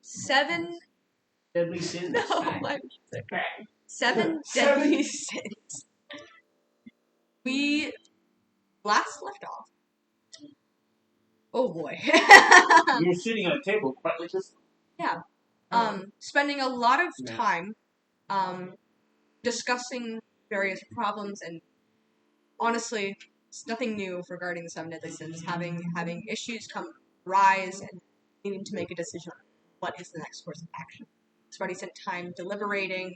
7 deadly sins. No, my music. 7 deadly sins. We last left off. Oh boy. We were sitting at a table quite like this. Yeah. Spending a lot of time discussing various problems, and honestly, it's nothing new regarding the 7 deadly sins. Having issues rise and needing to make a decision on what is the next course of action. Everybody spent time deliberating,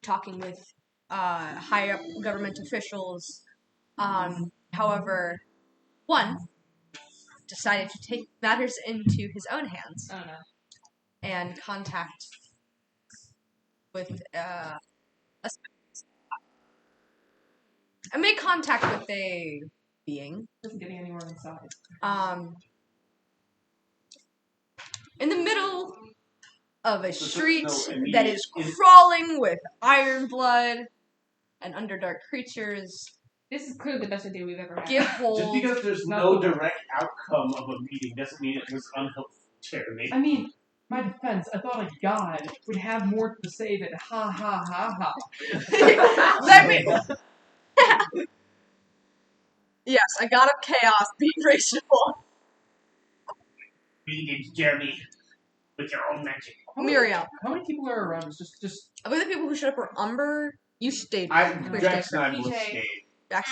talking with high up government officials. However, one decided to take matters into his own hands and contact with I made contact with a being. Isn't getting anywhere inside. In the middle of a street that is crawling with iron blood and underdark creatures. This is clearly the best idea we've ever had. Give hold. Just because there's no direct outcome of a meeting doesn't mean it was unhelpful. I mean, my defense, I thought a god would have more to say than ha ha ha ha. Let me. Yes, I got up chaos. Be graceful. Meeting against Jeremy with your own magic. Miriam. How many people are around us? Just. I believe the people who showed up were Umber. You stayed. Drax and I both stayed. Jax.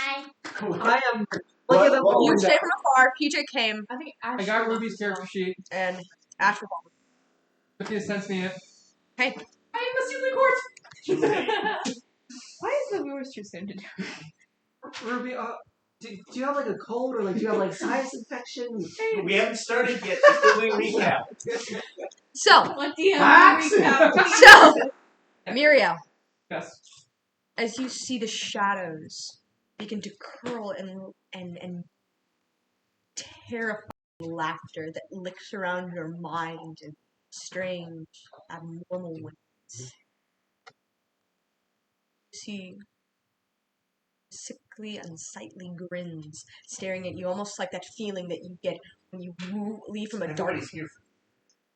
I am. You stayed from afar. PJ came. I think I got Ruby's character sheet. And Atropos. Took me to sense me it. Hey. I am the Secret Court! Why is the viewers too soon to do it? Ruby, do you have like a cold or like do you have like sinus infection? We haven't started yet. We're still doing recap. So. What recap? So. Miriam. Yes. As you see the shadows begin to curl and terrifying laughter that licks around your mind in strange, abnormal ways. You see sickly, unsightly grins staring at you, almost like that feeling that you get when you leave from a dark. Here.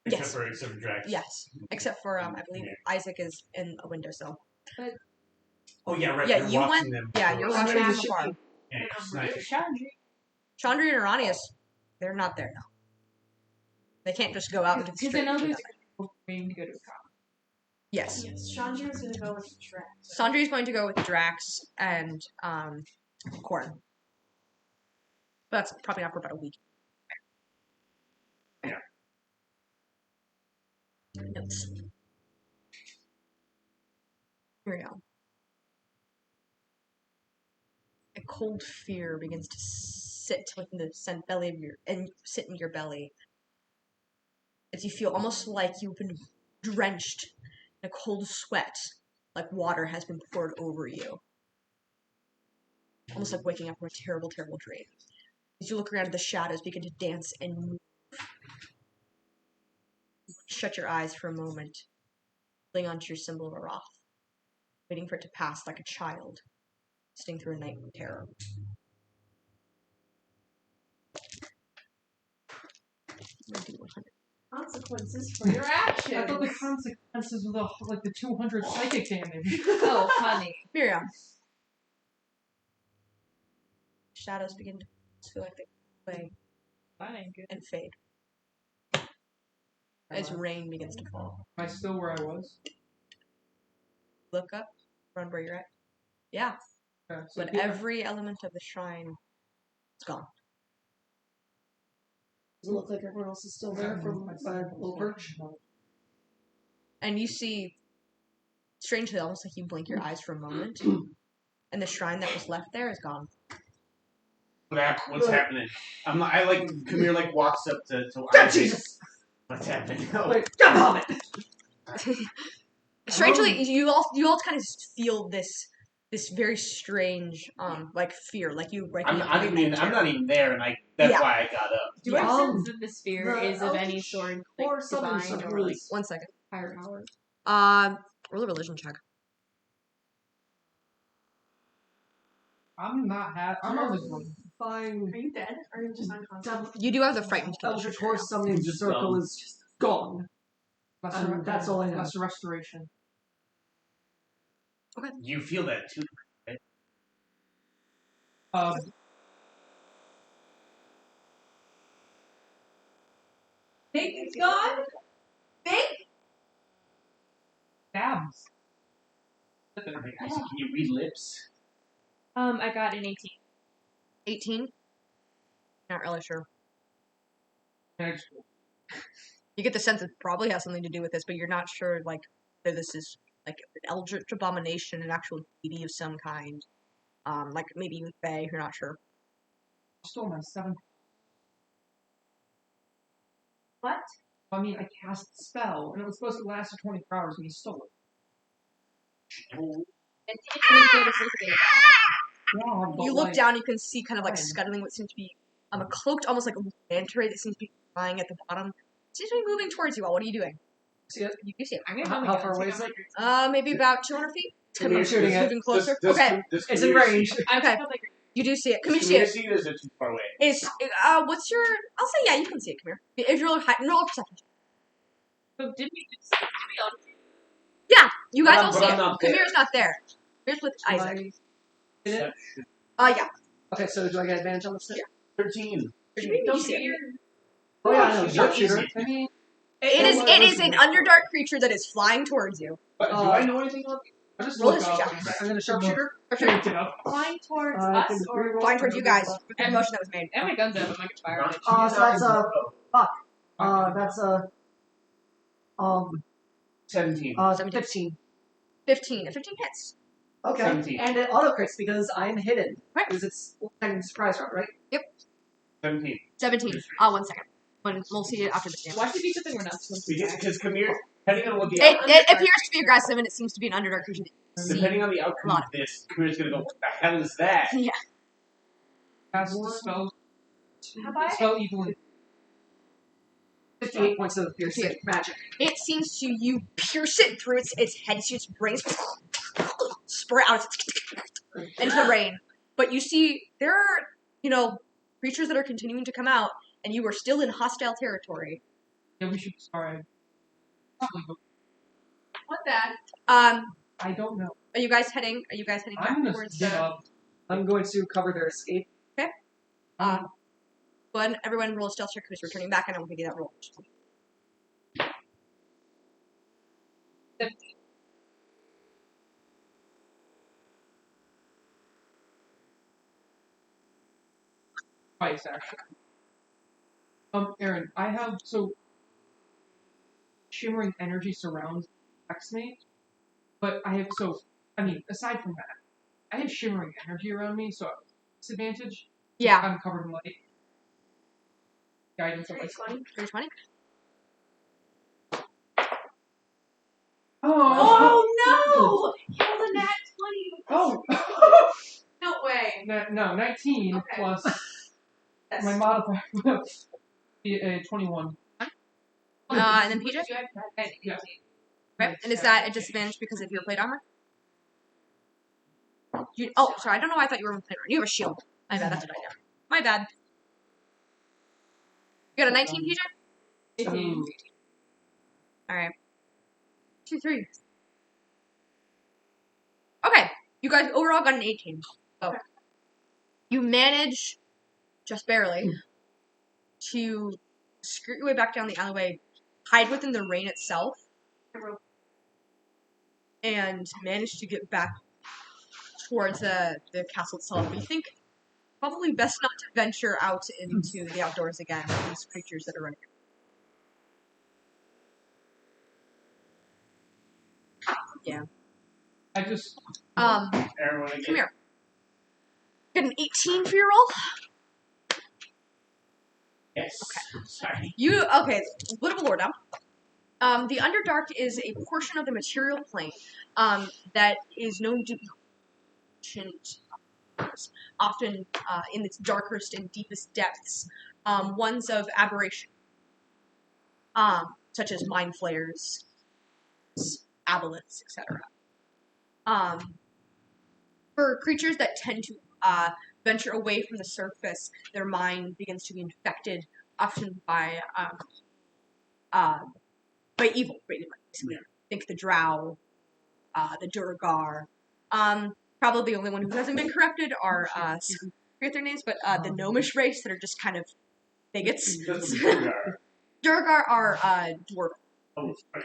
Yes. Except for Drax. Yes. Except for I believe Isaac is in a windowsill. But oh yeah, right. Yeah, you're you watching went. them. Yeah, you're watching them from afar. Yeah, Chandra and Iranius, they're not there now. They can't just go out into the street. Because I know there's people waiting to go to a con. Yes. Chandra is going to go with Drax. Sandri is going to go with Drax and Corn. But that's probably not for about a week. Yeah. Notes. Here we go. A cold fear begins to sit within the belly of sit in your belly. As you feel almost like you've been drenched in a cold sweat, like water has been poured over you. Almost like waking up from a terrible, terrible dream. As you look around, the shadows begin to dance and move. Shut your eyes for a moment, holding onto your symbol of Aroth, waiting for it to pass like a child, sitting through a night of terror. Consequences for your actions. I thought the consequences were like the 200 psychic damage. Oh, honey. Miriam. Shadows begin to feel like they play and fade. As rain begins to fall. Am I still where I was? Look up, run where you're at. Yeah. Okay, so But every element of the shrine is gone. Does it look like everyone else is still there from my little perch? And you see, strangely, almost like you blink your eyes for a moment, and the shrine that was left there is gone. What's happening? I like Kamir like walks up to God, Jesus! What's happening? No. Wait, God, vomit! Strangely, you all kind of feel this very strange like fear, like you. I'm not even there, and that's why I got up. Do I sense that the sphere is of any sort, like, or something divine or like 1 second. higher power? Roll a religion check. I'm on this one. terrifying Are you dead? Or are you just unconscious? You do have the frightened Eldritch condition. Horse summoning Just circle dumb. is just gone. That's all I know. Lesser restoration. You feel that too. Big is gone? Big? Dabs. Can you read lips? I got an 18. 18? Not really sure. Next. You get the sense it probably has something to do with this, but you're not sure, like, whether this is, like, an eldritch abomination, an actual deity of some kind. Like, maybe even Fae, you're not sure. Stole my 7. What? I mean, I cast a spell, and it was supposed to last for 24 hours, and you stole it. And didn't go to sleep again. Yeah, but You look like, down, you can see kind of, like, fine. scuttling what seems to be, a cloaked, almost like a manta ray that seems to be flying at the bottom. It seems to be moving towards you all. What are you doing? See it? You see it. I'm gonna How far away is it? Maybe about 200 feet? Come here, shooting it. Moving closer? Does Okay, It's in range. okay. You do see it. Come here, see it. see it, or is it too far away? What's your... I'll say, yeah, you can see it. Come here. If you roll a perception. So did we just did we all Yeah, you guys all But see I'm it. not there. Kamir's not there. Kamir's with Isaac. It? Yeah. Okay, so do I get advantage on this? Yeah. 13. You see it. Oh yeah, I know. She's Sharpshooter. easy. I mean, It is an underdark creature that is flying towards you. But do I know anything about I just Roll look this up. check. I'm gonna sharpshooter. Picked it up. flying towards I us can or reroll. Flying towards you guys with the motion that was made. and my guns up, I'm like fire. So that's that's 17. 15. 15. 15 hits. Okay. 17. And it auto crits because I'm hidden. Right. Because it's surprise round, right? 17. 17. 1 second. We'll see it after the stand. Why should it be something we're not supposed to do? Because Kamir, depending on what the It appears to be aggressive, and it seems to be an underdark creature that you see. depending on the outcome of this, Kamir's gonna go, what the hell is that? Yeah. Cast the spell. Have I? Spell evil. 58 points of piercing magic. It seems to you pierce it through its head, so its brains sprout into the rain. But you see, there are, creatures that are continuing to come out, and you are still in hostile territory. Yeah, we should. Sorry. Probably go. What that? I don't know. Are you guys heading back I'm gonna towards get the... up. I'm going to cover their escape. Go ahead, everyone roll a stealth check who's returning back, and I will give you that roll. Twice, actually. Aaron, I have shimmering energy surrounds me, but aside from that, I have shimmering energy around me, so disadvantage. Yeah. I'm covered in light. Guidance of like 20. 320. Oh no! You rolled a nat 20. Oh! No way. No, 19 Okay. plus That's my modifier would be a 21. And then PJ? You had that Yeah. Right? And is that a disadvantage because of your plate armor? Sorry, I don't know why I thought you were in plate armor. You have a shield. My bad, that's what I know. My bad. You got a 19, PJ? 18. Alright. 2, 3. Okay. You guys overall got an 18. So you manage, just barely, to skirt your way back down the alleyway, hide within the rain itself, and manage to get back towards the castle itself. But you think probably best not to venture out into the outdoors again with these creatures that are running. Yeah. I just. Everyone again. Come here. Get an 18 for your roll. Yes. Sorry. Okay, a bit of a lore dump. The Underdark is a portion of the material plane that is known to be ancient, often in its darkest and deepest depths, ones of aberration, such as mind flayers, aboleths, etc. For creatures that tend to venture away from the surface, their mind begins to be infected, often by evil, basically. Think the Drow, the Durgar. Probably the only one who hasn't been corrupted are I forget their names, but the Gnomish race that are just kind of bigots. That's what the Durgar are. Durgar are dwarf. Oh, sorry.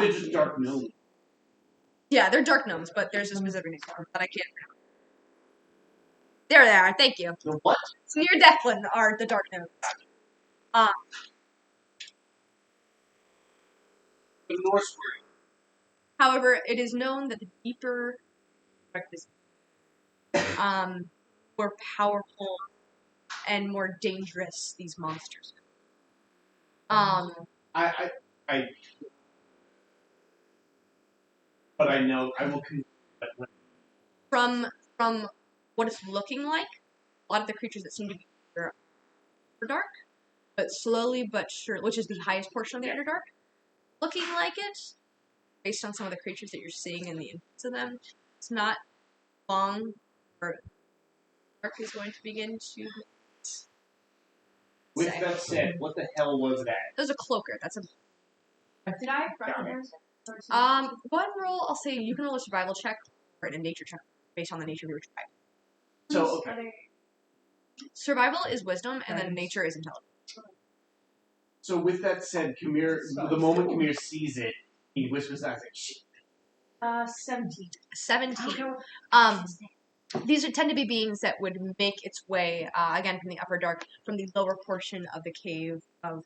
They're just dark gnomes. Yeah, they're dark gnomes, but there's a specific name for them that I can't remember. There they are. Thank you. The what? Sneer Declan are the dark gnomes. The Norse word. However, it is known that the deeper more powerful and more dangerous these monsters are. But I know I will. From what it's looking like, a lot of the creatures that seem to be Underdark, but slowly but sure, which is the highest portion of the Underdark, looking like it, based on some of the creatures that you're seeing and the influence of them, it's not long or Dark is going to begin to. With that said, what the hell was that? There's a cloaker. That's a. Did I recognize it? One roll. I'll say you can roll a survival check or a nature check based on the nature of your tribe. So okay. Survival is wisdom, and then nature is intelligence. So with that said, Kamir, the moment Kamir sees it, he whispers out, like, "Shit." 17. 17. These would tend to be beings that would make its way, again, from the upper dark, from the lower portion of the cave of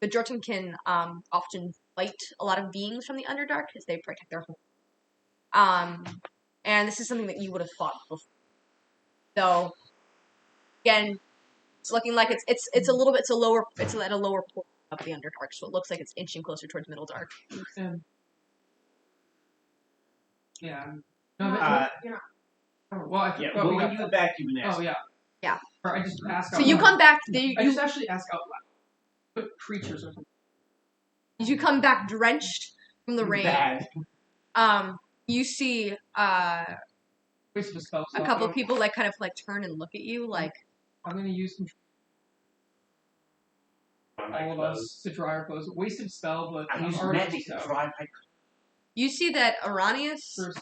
the Jordan can often fight a lot of beings from the Underdark as they protect their home. And this is something that you would have fought before. So, again, it's looking like it's at a lower portion of the Underdark, so it looks like it's inching closer towards Middle Dark. Yeah. You're not. Well, I Yeah, well, when you get back, you can ask. Oh, yeah. Yeah. Or I just ask out So you loud. come back, I just actually ask out loud. What creatures are there? you come back drenched from the rain. Bad. You see Waste of a spell. a couple of people kind of turn and look at you like. I'm gonna use control. All of us to dry our clothes. Wasted spell, but I I'm use already magic to dry my. You see that Aranius, first.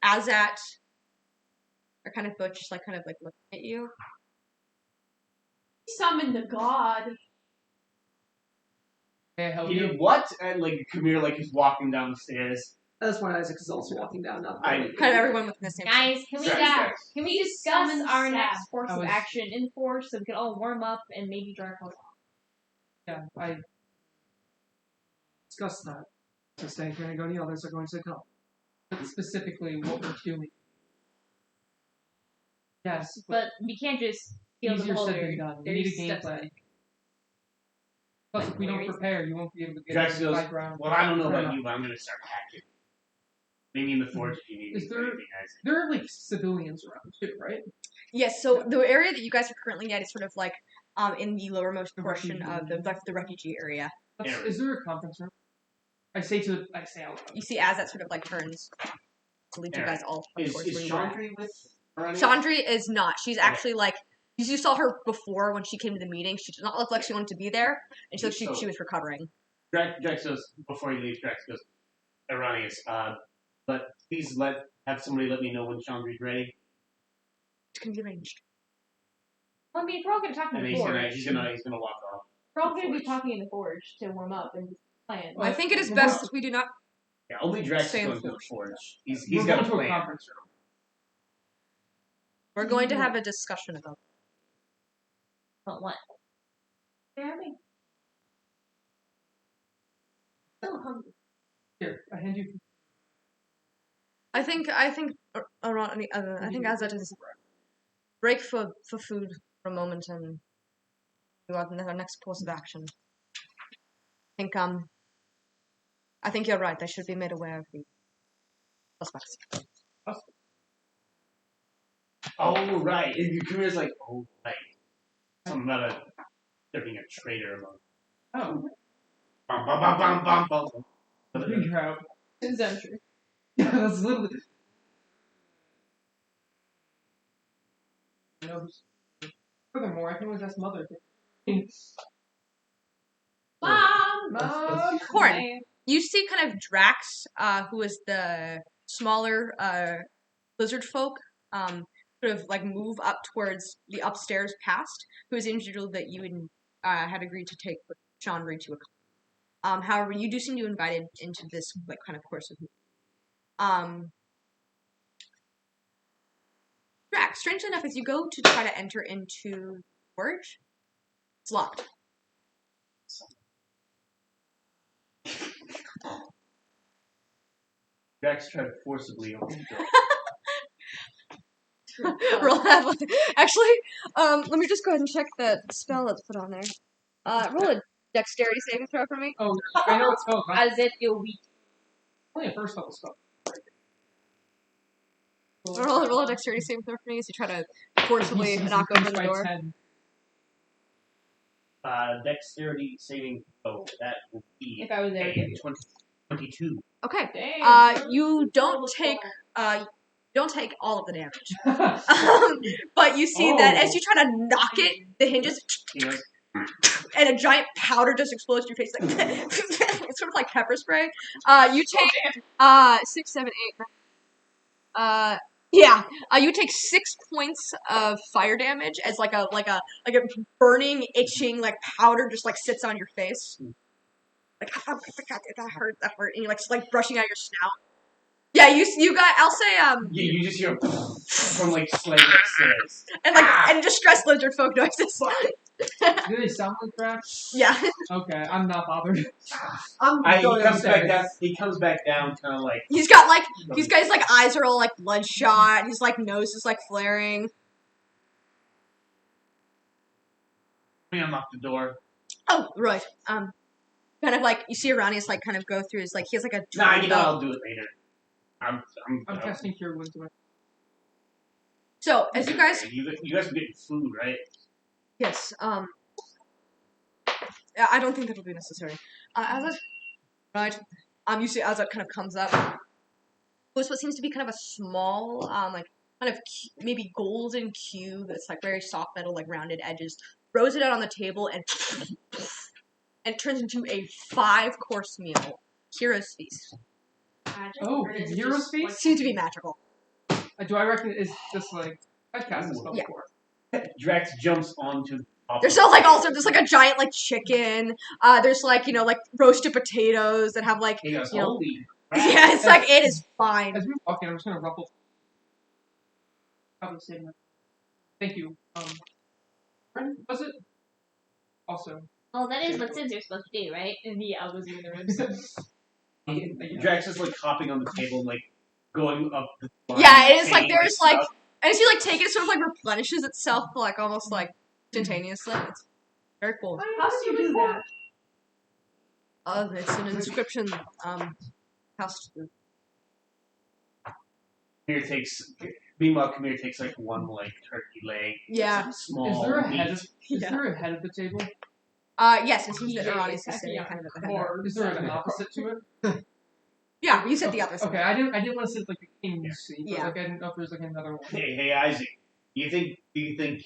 Azat are kind of both just kind of looking at you. Summoned the god. Hey, help He you. did what? And Kamir is walking down the stairs. That's when Isaac is also walking down. Not I- Kind of everyone within the same. Guys, can we discuss Summon our staff. next course I of was- action in force so we can all warm up and maybe dry our clothes off? Yeah, I discussed that. So staying here and go, the others are going to come. But specifically, what we're doing. Yes, But we can't just feel the easier said beholder. than done. We need a game plan. Plus, if we don't prepare, you won't be able to get Drax into the goes, high ground. well, I don't know Fair about enough. you, but I'm going to start hacking. Maybe in the forge if you need Is me for there- anything, Isaac. There are civilians around too, right? Yes, so the area that you guys are currently at is sort of in the lowermost The portion of refugee the refugee area. Area. Is there a conference room? I say out loud. You see Azat sort of turns to lead you Area. guys all Is towards where you were at. Chandri with Arania? Chandri is not. She's actually you saw her before when she came to the meeting. She did not look like she wanted to be there, and so she was recovering. Drax goes, before he leaves, Drax goes, Aranius, but please have somebody let me know when Chandri's ready. It can be arranged. I mean, we're all gonna talk in And the he's forge. gonna walk off. We're all gonna be talking in the forge to warm up and plan. I think it is best that we do not. Yeah, only Drax is Stay in going to the forge. forge. He's We're got going a to a plan. conference room. We're going to have a discussion about. But what? Jeremy. So hungry. Here, I hand you. I think Azat is break for food for a moment and do our next course of action. I think you're right. They should be made aware of the suspects. Oh, right. And Kamir's like, oh, right. Something about there being a traitor among. Oh, Bum, bum, bum, bum, bum, bum. figure out. Inventory. Yeah, that's literally. I know who's. Furthermore, I can always ask Mother. Mom. Corn. You see kind of Drax, who is the smaller lizard folk, sort of like move up towards the upstairs past, who is the individual that you had agreed to take with Chandri to a however, you do seem to be invited into this like kind of course of Drax, strangely enough, as you go to try to enter into Forge, it's locked. Drax tried to forcibly open the door. Roll actually, let me just go ahead and check the spell that's put on there. Roll a dexterity saving throw for me. Oh, I know it's spelled. As if you're weak. Only a first level spell. Roll a dexterity saving throw for me as you try to forcibly knock over the door. 10. Dexterity saving throw. That will be If I was there, a 22. Okay. Dang, You don't take all of the damage. But you see that as you try to knock it, the hinges Yes. and a giant powder just explodes in your face. Like it's sort of like pepper spray. You take 6, 7, 8. You take 6 points of fire damage as like a burning, itching like powder just like sits on your face. Like oh, that hurt, and you're like brushing out your snout. Yeah, you got. I'll say Yeah, you just hear from like slightly upstairs. and distressed lizard folk noises. Do they sound like Drax? Yeah. Okay, I'm not bothered. He comes back down. He comes back down, kind of like. He's got his like eyes are all like bloodshot. His like nose is like flaring. Let me unlock the door. Oh, right. Kind of like you see Iranius like kind of go through his like he has like a. Nah, you know I'll do it later. I'm casting Cure Wounds. So as you guys. You guys are getting food, right? Yes. I don't think that'll be necessary. Right. You see as it kind of comes up. There's what seems to be kind of a small, like kind of maybe golden cube that's like very soft metal, like rounded edges. Throws it out on the table and turns into a 5-course meal. Hero's feast. Oh, Hero's feast? Seems to be magical. Do I reckon it's just like I've cast this spell before? Drax jumps onto. There's there's like a giant like chicken. There's like like roasted potatoes that have like He goes, you know. holy. Yeah, it's like it is fine. As we walk in, I'm just gonna ruffle. Probably say that. Thank you. When was it? Also. Well, that is what Sins are supposed to do, right? And I was in the room. Drax is like hopping on the table and like going up the line. Yeah, it is like there's like and as you like take it, it sort of like replenishes itself like almost like instantaneously. It's very cool. How did you do that? It's an inscription. House. Meanwhile, Kamir takes like one like turkey leg. Yeah. Small. Is there a meat. head? Is there a head at the table? Yes, it seems that Iranius is sitting kind of at the head. Or is there an opposite to it? Yeah, you said the other side. Okay, I didn't want to sit like the king's seat. Yeah. Like I didn't know if there's like another one. Hey Isaac, do you think the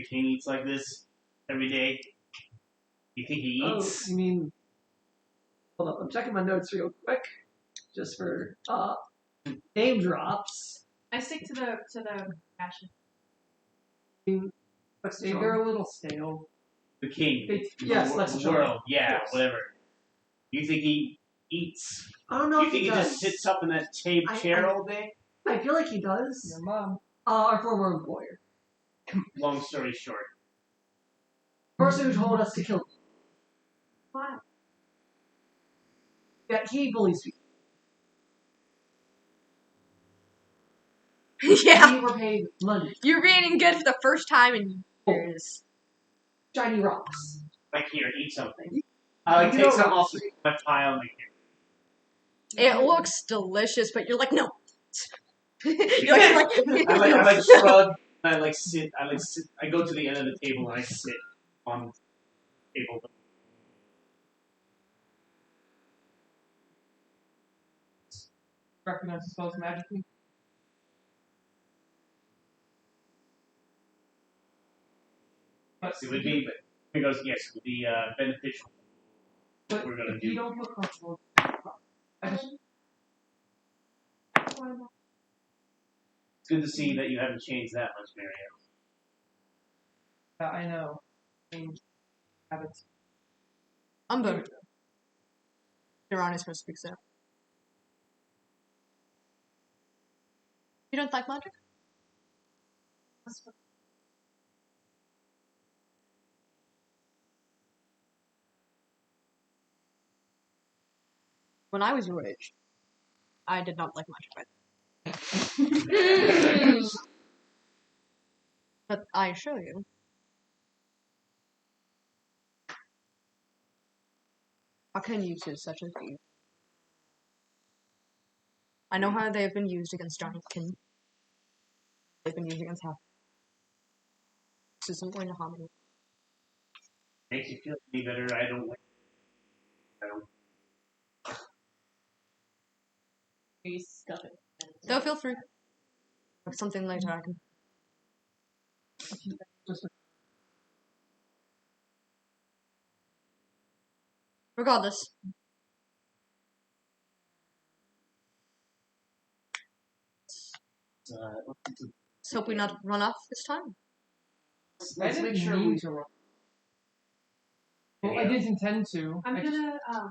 king eats like this every day? Do you think he eats? Oh, you mean? Hold up, I'm checking my notes real quick, just for name drops. I stick to the passion. They're a little stale. The king. Yes, the world. Yeah, yes. whatever. Do you think he eats? I don't know Do you if think he he does. just sits up in that chair all day? I feel like he does. Your mom. Our former employer. Long story short. Person who told us to kill him. Wow. Yeah, he bullies people. Yeah. We were paid money. You're being good for the first time in years. Shiny rocks. Like here, eat something. I take some off my pile. It looks delicious, but you're like, no. you're like, I shrug. And I sit. I go to the end of the table and I sit on the table. Recognize the spells magically. But It would be, but because yes, it would be beneficial. But We're gonna if do. you don't feel comfortable, I just It's good to see that you haven't changed that much, Mario. I know. I mean, habits. Umber. Iran is supposed to speak so. You don't like magic? When I was your age, I did not like magic. But I assure you, arcane uses such as these. I know how they have been used against giantkin. They've been used against half. This isn't going to harm you. Makes you feel any better. I don't. You stuff it. Though feel free. If something later I can. Just Regardless. Let's hope we not run off this time. Let's I make didn't sure mean we. to roll. Well, I didn't intend to. I'm I just, gonna.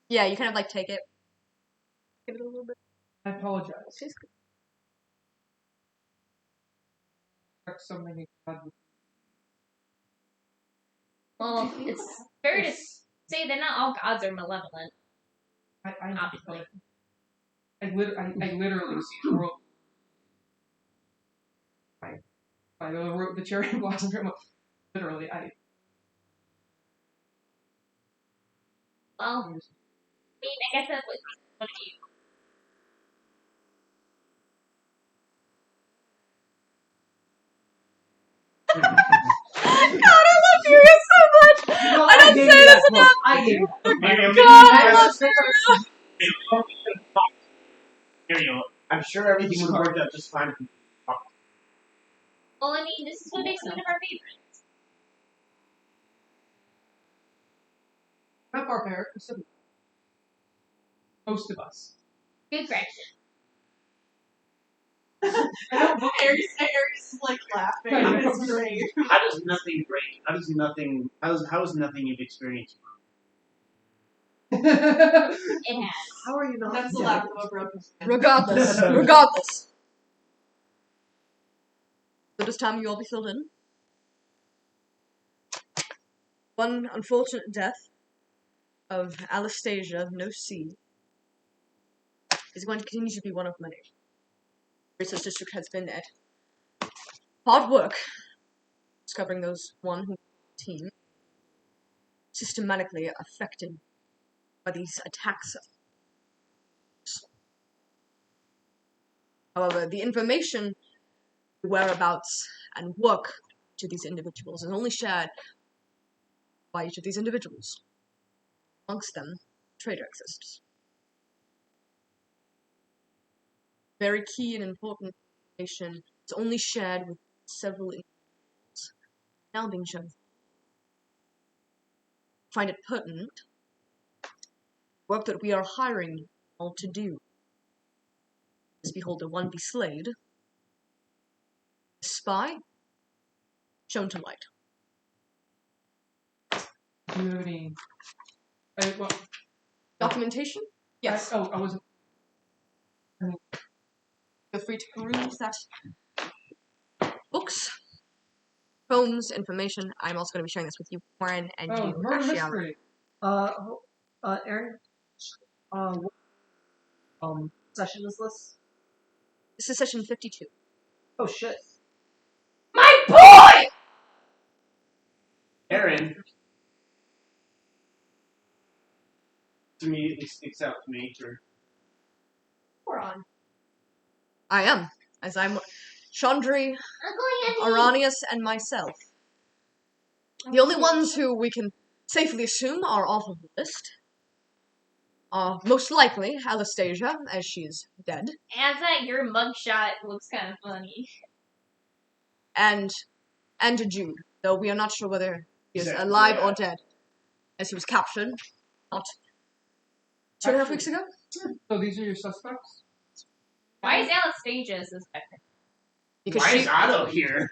Yeah, you kind of like take it. Give it a little bit. I apologize. She's good. Something he had with Well, it's fair to say that not all gods are malevolent. I Obviously. I literally see the world. I wrote the cherry blossom from literally. Well, I mean, I guess that's what you. God, I love Furious so much! No, I don't gave say you this that enough! book. I gave you that book. Mario, God, I love Furious! Mario, I'm sure everything would have worked out just fine. Well, I mean, this is what makes one of our favorites. Not barbaric, most of us. Good correction. Aries is like laughing. I know. It's great. How does nothing break? How does nothing? How is nothing you've experienced? It has. How are you not? That's the lack of a broken man. Regardless. So this time you all be filled in. One unfortunate death of Anastasia, no C, is going to continue to be one of many. Research District has been at hard work discovering those one who team systematically affected by these attacks. However, the information, whereabouts, and work to these individuals is only shared by each of these individuals. Amongst them, traitor exists. Very key and important information is only shared with several individuals. Now being shown. Find it pertinent. Work that we are hiring all to do. As beholder one be slayed. Spy shown to light. Do you have any? Well, Documentation? Yes. I wasn't. Feel free to peruse that. Books, poems, information. I'm also going to be sharing this with you, Warren, and Oh, you, murder Ashiara. mystery. Aaron. What session is this? This is session 52. Oh shit. My boy! Aaron immediately sticks out to me for We're on. I am, as I'm Chandri, Uncle Andy! Aranius, and myself. The only ones who we can safely assume are off of the list Most likely Anastasia, as she's dead, As that, your mugshot looks kind of funny. and Jude, though we are not sure whether he is Exactly, alive yeah. or dead, as he was captured not 2.5 weeks ago. So these are your suspects? Why is Anastasia suspected? Because Why she, is Otto here?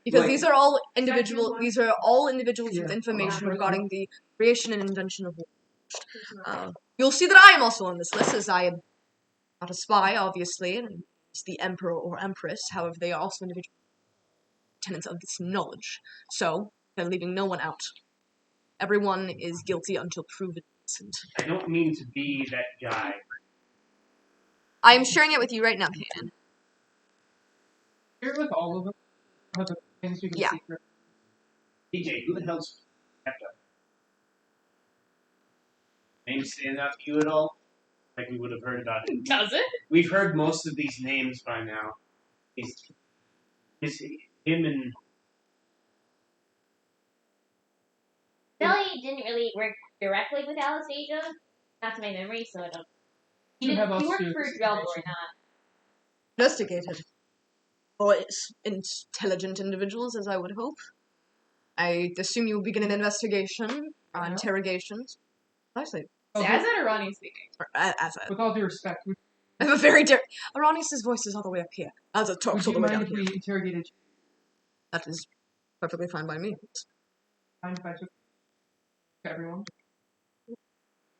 because Like- these are all individuals with Yeah. information regarding the creation and invention of war. You'll see that I am also on this list, as I am not a spy, obviously, and it's the emperor or empress. However, they are also individual tenants of this knowledge. So they're leaving no one out. Everyone is guilty until proven innocent. I don't mean to be that guy. I am sharing it with you right now, Kanan. Here with all of them. Are the things we can Yeah. see through. DJ, who the hell's after? Name stand out to you at all? Like we would have heard about it. Does it? We've heard most of these names by now. Him and Belly didn't really work directly with Anastasia. Not to my memory, so I don't. He have us worked do for this Dreldor, information. not. Investigated. Or intelligent individuals, as I would hope. I assume you will begin an investigation, Yeah. interrogations. Actually, Oh, As that or Ronnie speaking? as a, with all due respect, I have a very different. Aranis' voice is all the way up here. As it talks would all you the way mind down if here. we interrogated you? That is perfectly fine by me. Mind if I took everyone?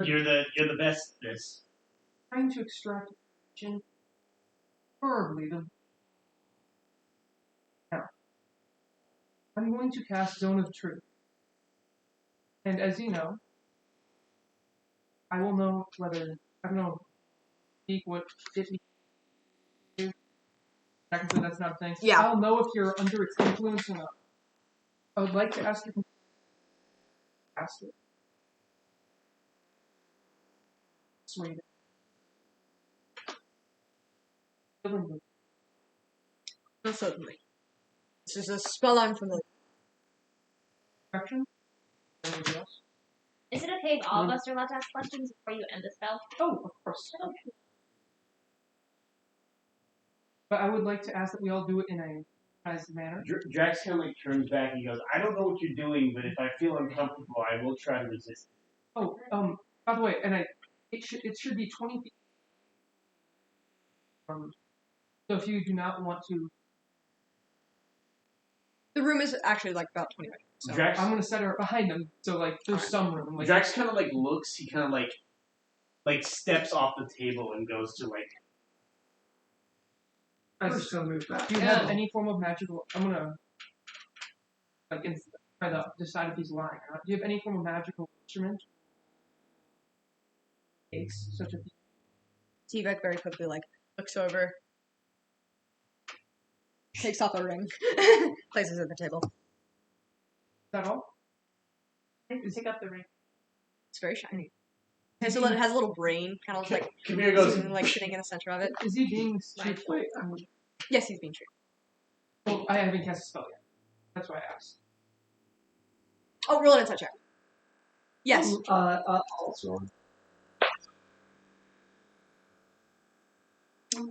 you're the best at this. Trying to extract information preferably the. Now, I'm going to cast Zone of Truth. And as you know, I will know whether, I don't know, speak what it means. Technically, that's not a thing. Yeah. I'll know if you're under its influence or not. I would like to ask you. Ask it. Sweet. Most certainly. This is a spell I'm familiar Action? Anybody else? Is it okay if all of us are allowed to ask questions before you end the spell? Oh, of course. But I would like to ask that we all do it in a nice manner. Drax kind of like turns back and he goes, "I don't know what you're doing, but if I feel uncomfortable, I will try to resist." Oh, by the way, and it should be 20 feet. So if you do not want to, The room is actually like about 20 minutes. So. Drax, I'm gonna set her behind them. So like, there's some room. Like, Drax kind of like looks. He kind of like steps off the table and goes to like. I just don't move back. do you have any form of magical? I'm gonna like try to decide if he's lying or not. Do you have any form of magical instrument? Case such a T-Vec very quickly looks over, takes off a ring, places it at the table. Is that all? Pick up the ring. It's very shiny. It has a little brain, kind of like Kabir goes. sitting in the center of it. Is he being Mindful. Wait, Yes, he's being treated. Well, I haven't cast a spell yet. That's why I asked. Oh, roll an insight check. Yes. Also.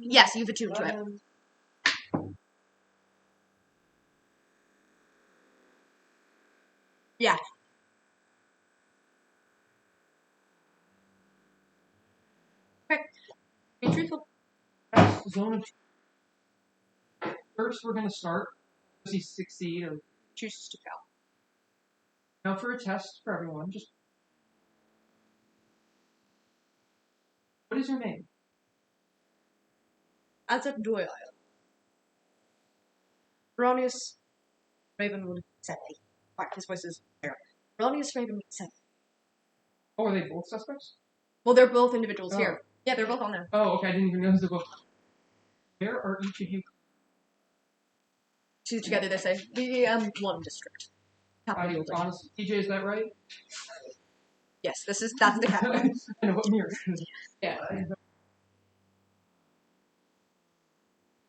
Yes, you've attuned to it. Yeah. Okay. Be truthful. Zone of. First, we're gonna start. Does he succeed or Chooses to fail. now for a test for everyone? Just what is your name? As a Doyle. Erroneous Ravenwood Sedley. Right, his voice is there. Erroneous Ravenwood Sedley. Oh, are they both suspects? Well, they're both individuals Oh. here. Yeah, they're both on there. Oh, okay. I didn't even notice the book. Where are each of you? Two together, they say. The one district. Capital building. Honest, TJ, is that right? Yes, that's the capital. I know what mirror. Yeah.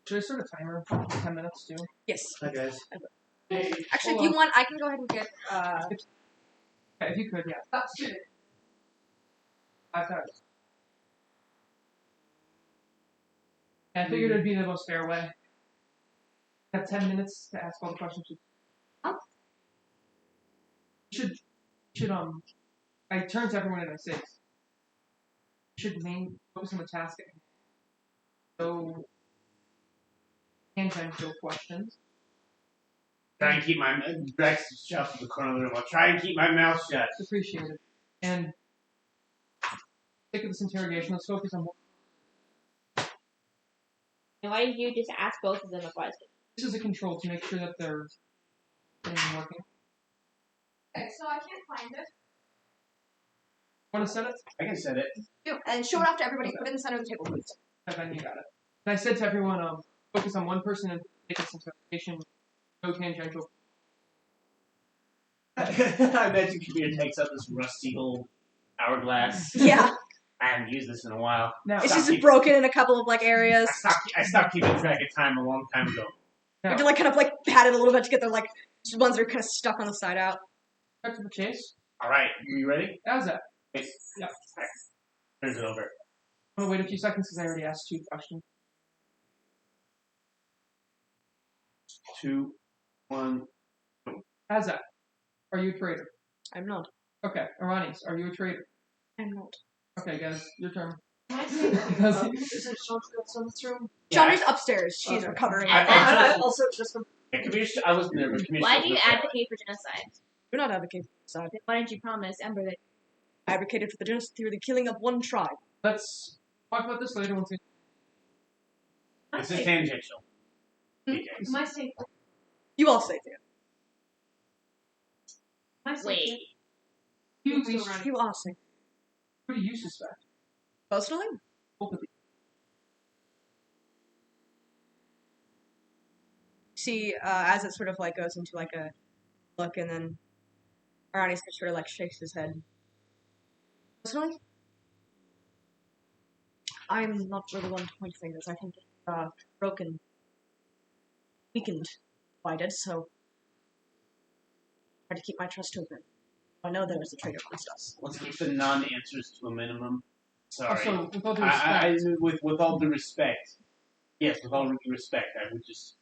Should I start a timer? For 10 minutes too. Yes. Hi guys. Actually, if Hold you want, I can go ahead and get Yeah, if you could, yeah. That's true. 5 times. I figured it'd be the most fair way. You have 10 minutes to ask all the questions. Oh. You should I turn to everyone and I say, you should focus on the task at hand. So, tangential questions. Try and keep my Rex shut to the corner of the room. I'll try and keep my mouth shut. Appreciate it. And stick with this interrogation. Let's focus on what. And why did you just ask both of them a question? This is a control to make sure that they're working. Okay, so I can't find it. Want to set it? I can set it. And show it off to everybody. Put it in the center of the table, please. Okay, you got it. And I said to everyone, focus on one person and take this interrogation. No tangential. I imagine Kabir takes out this rusty old hourglass. Yeah. I haven't used this in a while. Now, It's just broken in a couple of areas. I stopped keeping track of time a long time ago. You have to kind of pat it a little bit to get the ones that are kind of stuck on the side out. back to the chase. All right, you ready? How's that? Yes. Yeah. Turns it over. I'm gonna wait a few seconds because I already asked 2 questions. 2, 1. How's that? Are you a traitor? I'm not. Okay, Aranis, are you a traitor? I'm not. Okay, guys, your turn. Is it Sean's got in this room? Chandri's upstairs. She's Okay. recovering. I also just from Yeah, Kabir, I wasn't there, but Kabir. Why do you advocate for genocide? You're not advocating for genocide. Then why didn't you promise Ember that I advocated for the genocide through the killing of one tribe. Let's talk about this later once we. This is tangential. My safe. You all say there. My safe. wait? You all say. Who do you suspect? Personally? Both of you. See, as it sort of goes into a look, and then Arani sort of shakes his head. Personally, I'm not really one to point fingers. I think it's broken, weakened, divided. So try to keep my trust open. I know there was a traitor amongst us. Let's keep the non-answers to a minimum. Sorry. Also, with all due respect, With all due respect. Yes, with all due respect, I would just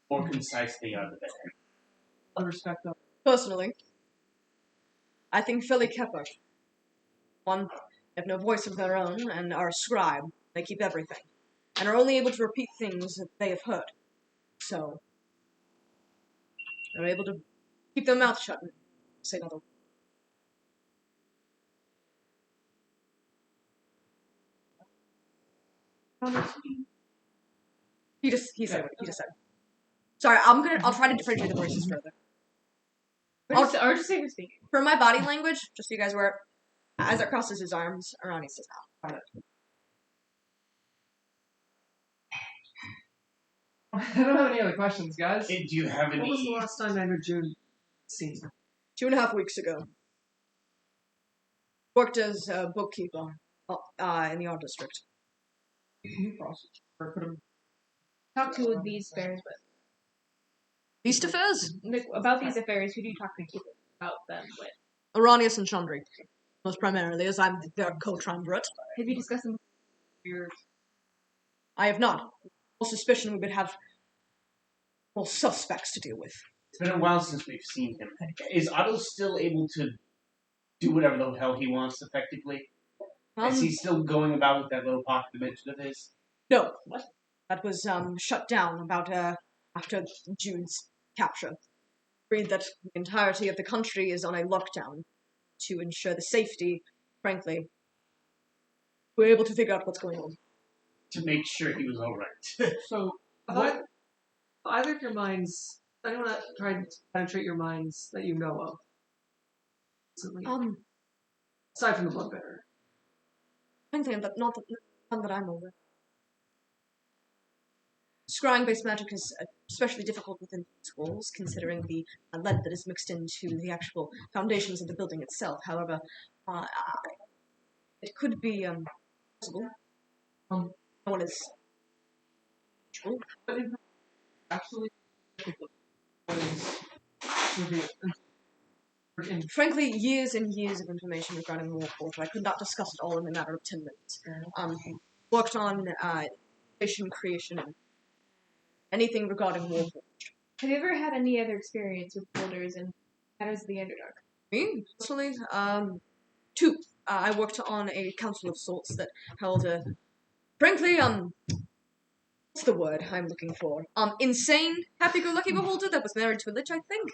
more concise they are, the better. all due respect, though. Personally, I think Philly Kepper. One, they have no voice of their own and are a scribe. They keep everything. And are only able to repeat things that they have heard. So, they're able to keep their mouth shut and say nothing. He said what he just said. Sorry, I'll try to differentiate the voices further. Or just say who's speaking. For my body language, just so you guys were, as it crosses his arms, Arani says out. I don't have any other questions, guys. Do you have What was the any? last time I heard June seen? 2.5 weeks ago. Worked as a bookkeeper in the art district. You process or put them. Talk to these affairs, but These affairs? about these affairs, who do you talk to about them with? Aranius and Chandri. Most primarily, as I'm their co-triumvirate. Have you discussed them with your I have not. More suspicion we would have more suspects to deal with. It's been a while since we've seen him. Is Otto still able to do whatever the hell he wants effectively? Is he still going about with that little pocket dimension of his? No. That was shut down about after Jude's capture. Agreed that the entirety of the country is on a lockdown to ensure the safety. Frankly, we're able to figure out what's going on. To make sure he was alright. So, What? Either of your minds, anyone that tried to penetrate your minds that you know of? Recently? Aside from the Bloodbearer. Anything, but not none that I'm aware. Scrying-based magic is especially difficult within schools, considering the lead that is mixed into the actual foundations of the building itself. However, it could be possible. No one is true. but in actually was revealed. Frankly, years and years of information regarding Warforged. I could not discuss it all in a matter of 10 minutes. Worked on station creation and anything regarding Warforged. Have you ever had any other experience with boulders and how does the Underdark? Me, personally, two. I worked on a council of sorts that held a, frankly, what's the word I'm looking for? Insane, happy-go-lucky beholder that was married to a lich, I think.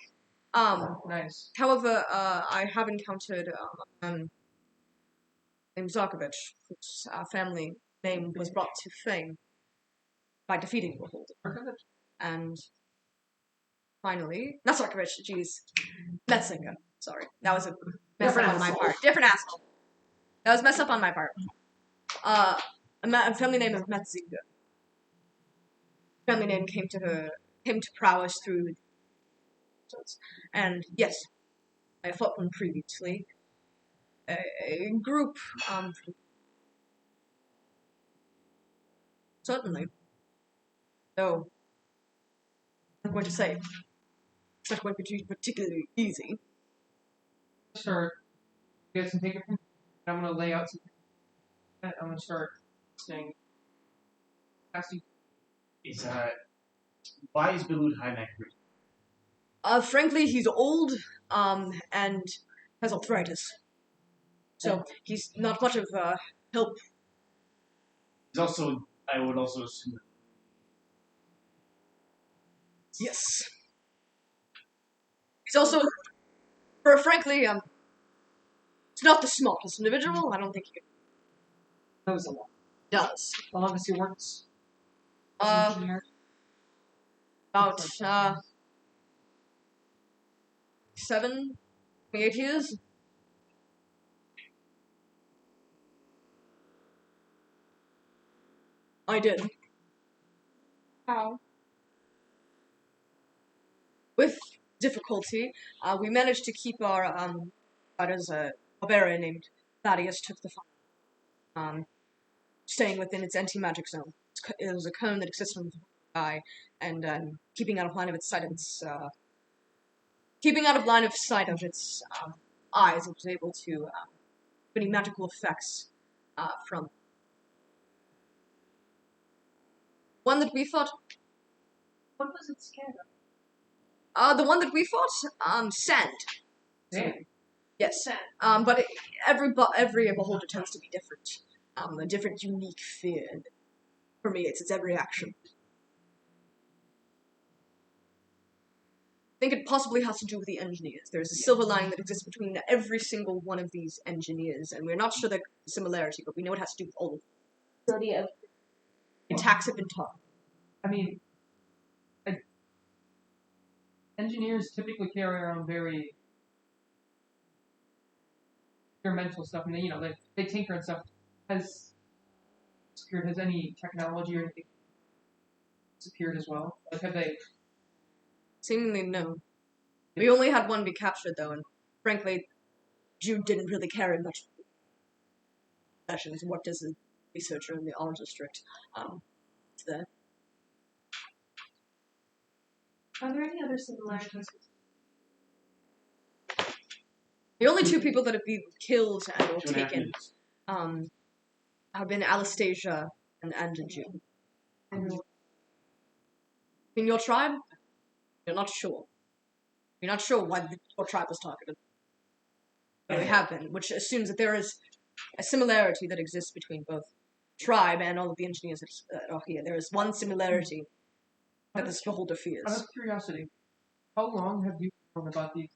Nice. However, I have encountered, named Zarkovich, whose family name was brought to fame by defeating the beholder. And finally, not Zarkovich, jeez, Metzinger. Sorry, that was a mess up on my part. Different asshole. That was messed up on my part. A family name of Metzinger. Family name came to prowess through. And yes, I fought one previously. A group, certainly. Though, I'm going to say, it's not going to be particularly easy. Sure. You guys can take it from. I'm going to lay out some. I'm going to start saying. Casting. Why is Bilud Hynek rich? Frankly, he's old, and has arthritis. So, he's not much of help. He's also, I would also assume. Yes. He's also, frankly, he's not the smartest individual. I don't think he Knows a lot. does. How long has he worked? About, 7, 8 years. I did. How? With difficulty, we managed to keep our, as a barbarian named Thaddeus took the fight. Staying within its anti-magic zone. It was a cone that exists from the sky, and keeping out of line of its sight of its, eyes, it was able to, any magical effects, from one that we fought. What was it scared of? The one that we fought, sand. Damn. Yes. Sand. But every beholder tends to be different. A different, unique fear. And for me, it's every action. I think it possibly has to do with the engineers. There's a silver lining that exists between every single one of these engineers, and we're not sure the similarity, but we know it has to do with all of them. Attacks have been taught. I mean, engineers typically carry around very experimental stuff, and they tinker and stuff. Has any technology or anything disappeared as well? Like, have they? Seemingly no. We only had one be captured though, and frankly, Jude didn't really carry much sessions. Worked as a researcher in the art district. It's there. Are there any other similarities? The only two people that have been killed and or 2.5 taken, minutes. have been Anastasia and Jude. In your tribe, you're not sure. You're not sure why your tribe was targeted. But they have been, which assumes that there is a similarity that exists between both tribe and all of the engineers that are here. There is one similarity that this beholder fears. Out of curiosity, how long have you known about these?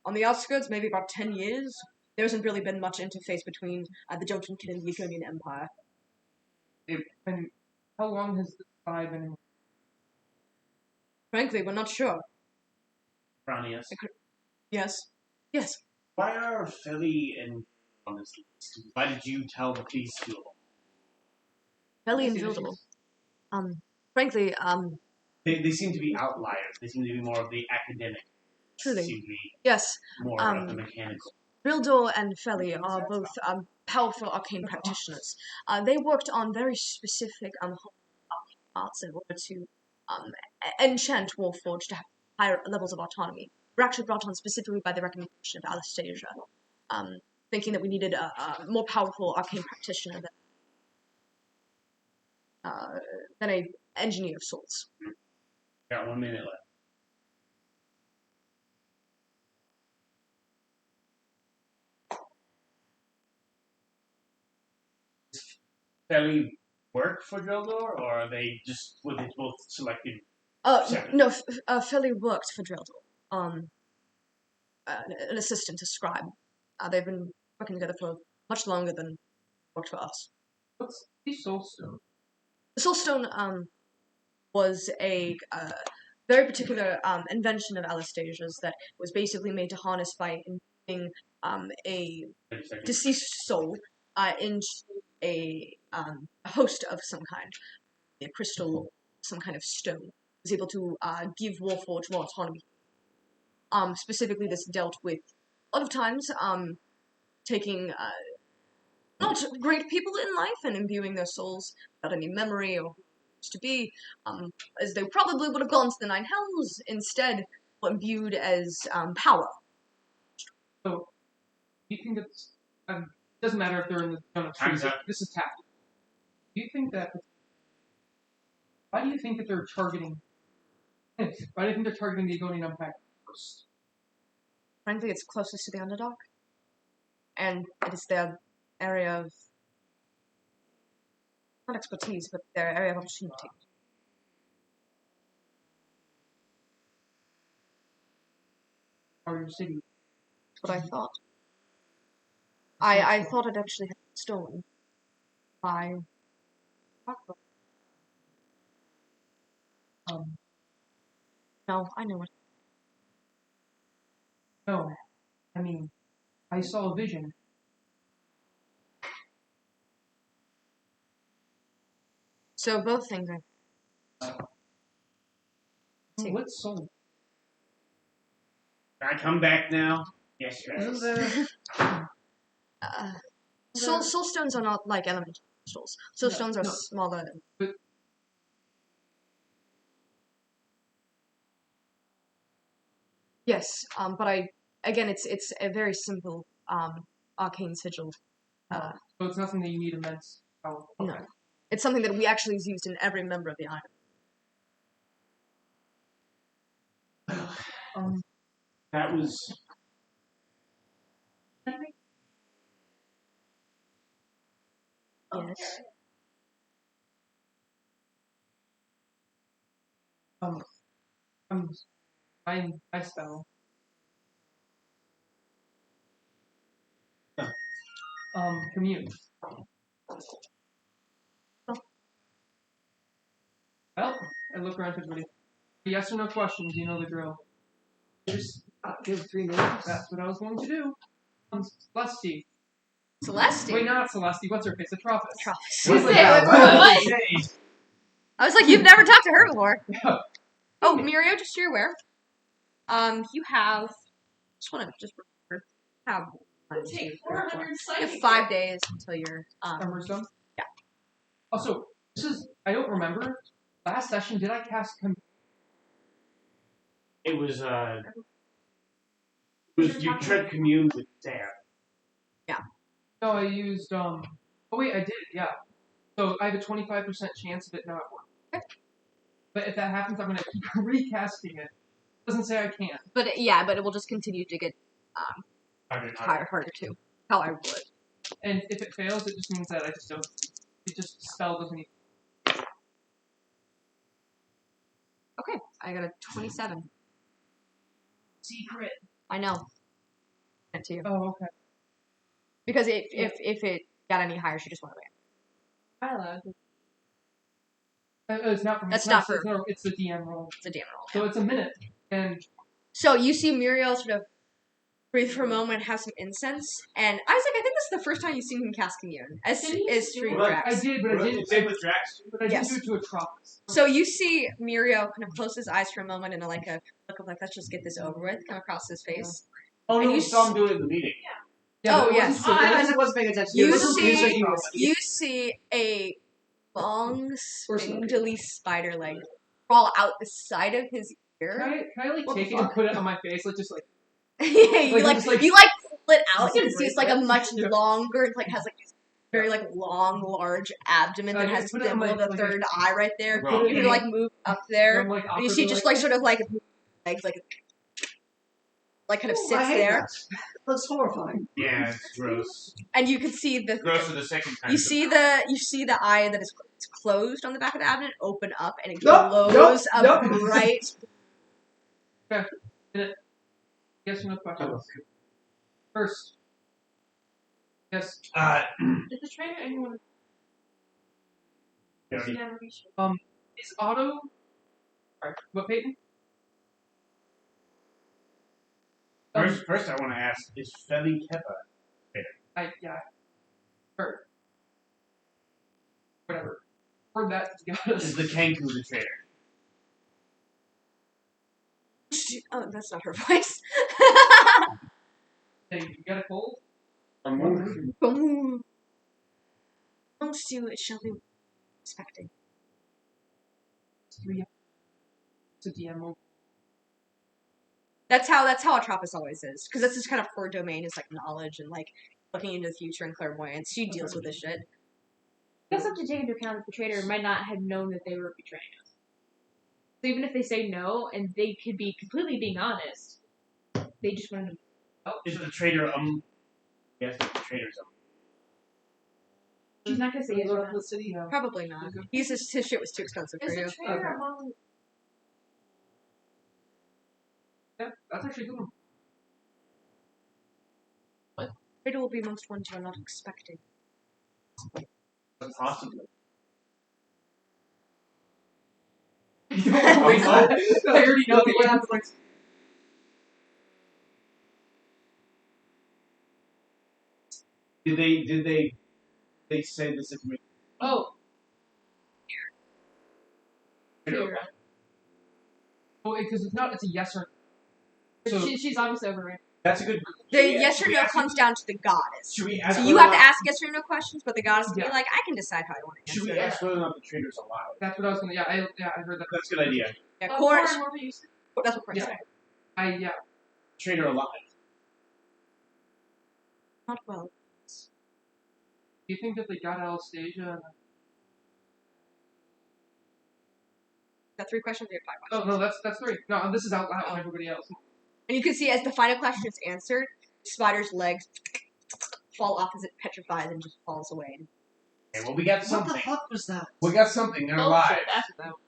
On the outskirts, maybe about 10 years. There hasn't really been much interface between the Jotun Kid and the Iconian Empire. And how long has the tribe been? Frankly, we're not sure. Brownius. Yes. Yes. Why are Philly and on this list? Why did you tell the police to? Fairly invisible. Frankly, They seem to be outliers. They seem to be more of the academic. truly. Seem to be Yes. more of the mechanical. Rildor and Feli are both powerful arcane practitioners. They worked on very specific arts in order to enchant Warforged to have higher levels of autonomy. were actually brought on specifically by the recommendation of Anastasia, thinking that we needed a more powerful arcane practitioner than a engineer of sorts. Got 1 minute left. Fairly work for Drildor, or are they just were they both selected? No, Philly worked for Drildor. An assistant, a scribe. They've been working together for much longer than worked for us. What's the Soulstone? The Soulstone was a very particular invention of Anastasia's that was basically made to harness by imbuing a deceased soul into a host of some kind, a crystal, some kind of stone. It was able to give Warforged more autonomy. Specifically, this dealt with a lot of times taking not great people in life and imbuing their souls without any memory or who used to be, as they probably would have gone to the Nine Hells, instead were imbued as power. So, do you think it's... it doesn't matter if they're in the zone of truth. This is tactical. Do you think that... Why do you think that they're targeting... Why do you think they're targeting the Egonian Empire first? Frankly, it's closest to the Underdark. And it is their area of... not expertise, but their area of opportunity. Or your city? That's what I thought. I thought it actually had been stolen by... No, I know it. No. I mean, I saw a vision. So both things are... What soul? Can I come back now? Yes, yes. Soulstones are not like elemental crystals. Soulstones are smaller. But yes, but again, it's a very simple arcane sigil. so it's nothing that you need immense power. Okay. No, it's something that we actually used in every member of the Iron. That was... Yes. I spell. Commune. Well, I look around to everybody. Yes or no questions, you know the drill. Just give 3 names. That's what I was going to do. Celeste. Celeste? Wait, not Celeste. What's her face? Atropos. I was like, you've never talked to her before. Oh, Mirio, just so you're aware. You have... just want to just remember. Have 1, 2, 3, 4. You have 5 days until you're... Armor's done? Yeah. Also, this is... I don't remember. Last session, did I cast... It was, you tried commune with Sam. Yeah. No, I used, oh wait, I did, yeah. So I have a 25% chance of it not working. Okay. But if that happens, I'm gonna keep recasting it. Doesn't say I can't. But it will just continue to get, harder too. How I would. And if it fails, it just means that I just don't, spell doesn't even... Okay, I got a 27. Secret. I know. Sent to you. Oh, okay. Because if it got any higher, she just went away. I allowed it. It's not for me. That's not for... It's the DM roll. It's a DM roll. So it's a minute. And... So you see Muriel sort of breathe for a moment, have some incense, and Isaac, I think this is the first time you've seen him cast Commune, as street Drax. I did, but I didn't... Same with Drax? But I didn't do it to Atropos. So you see Muriel kind of close his eyes for a moment and like a look of like, let's just get this over with, come across his face. Oh no, you you saw him do it in the meeting. Yeah, oh, yes. I wasn't paying attention. You see a long, spindly spider leg crawl out the side of his here. Can I like What the take it and fuck? put it on my face, like just like you Like, like just, like- you like pull it out. Just, You like, can see it's break like a it. much Yeah. longer. It like has like these very like long, large abdomen that Yeah, has a put it on symbol my- of the like, third eye right there. Bro. You can like move up there, I'm, like, and you see awkwardly just like sort of like legs like kind of Ooh, sits I hate there, that. That's horrifying. Yeah, it's gross. and you can see the Gross for the second time. you see the eye that is closed on the back of the abdomen open up, and it Nope, glows nope, a nope. bright. yes or no question. First. Yes. Is the trainer anyone? Dirty. Is Otto Alright, what Peyton? First, I want to ask: is Feli Keppa? Or whatever. Or that to be honest. Is the Kenku the traitor? Oh, that's not her voice. Hey, you got a cold? Boom. Amongst you, it shall be expecting. It's a DM move. That's how Atropos always is, because that's just kind of her domain is like knowledge and like looking into the future and clairvoyance. She deals with this shit. You also have to take into account that the traitor might not have known that they were betraying us. So even if they say no, and they could be completely being honest, they just wanted to. Oh, Is the traitor Yes, the traitor's she's not gonna say yes Go or to no. the city. Probably not. His shit was too expensive for Is you. the traitor Okay. among? Yeah, that's actually a good one. Traitor will be amongst ones you are not expecting. possibly. You don't wait Oh. I already know the answer. Did they say this information? Oh, Traitor. Oh, because it's not. It's a yes or. So she's obviously overrated. That's a good. The yes or no comes down to the goddess. Should we ask? So you have to ask yes or no questions, but the goddess will be Yeah. like, I can decide how I want to Should we answer. ask whether or not the traitor's alive? that's what I was gonna. Yeah, I heard that. That's a good idea. Yeah, Corin, Corin, what were you saying? that's what Corin Yeah. said. Traitor alive. Not well. Do you think that they got Anastasia? Got 3 questions, we have 5 Oh questions. no, that's three. No, this is out loud. Everybody else. And you can see as the final question is answered, Spider's legs fall off as it petrifies and just falls away. Okay, well, we got What something. the fuck was that? We got something. They're Oh, alive. shit, that's about.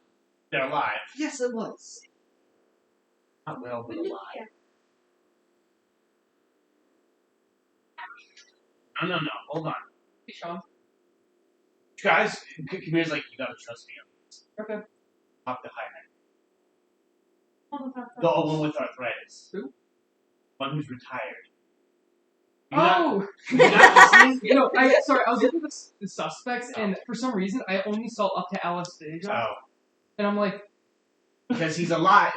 They're alive. Yes, it was. Not well, but alive. No. Hold on. Hey, Sean. Guys, Kamir's like, you gotta trust me. Okay. Talk to Hyman. The one with arthritis. Who? One who's retired. Oh! You're not listening? You know, sorry, I was looking at the suspects, and for some reason, I only saw up to Anastasia, Oh, and I'm like, because he's alive.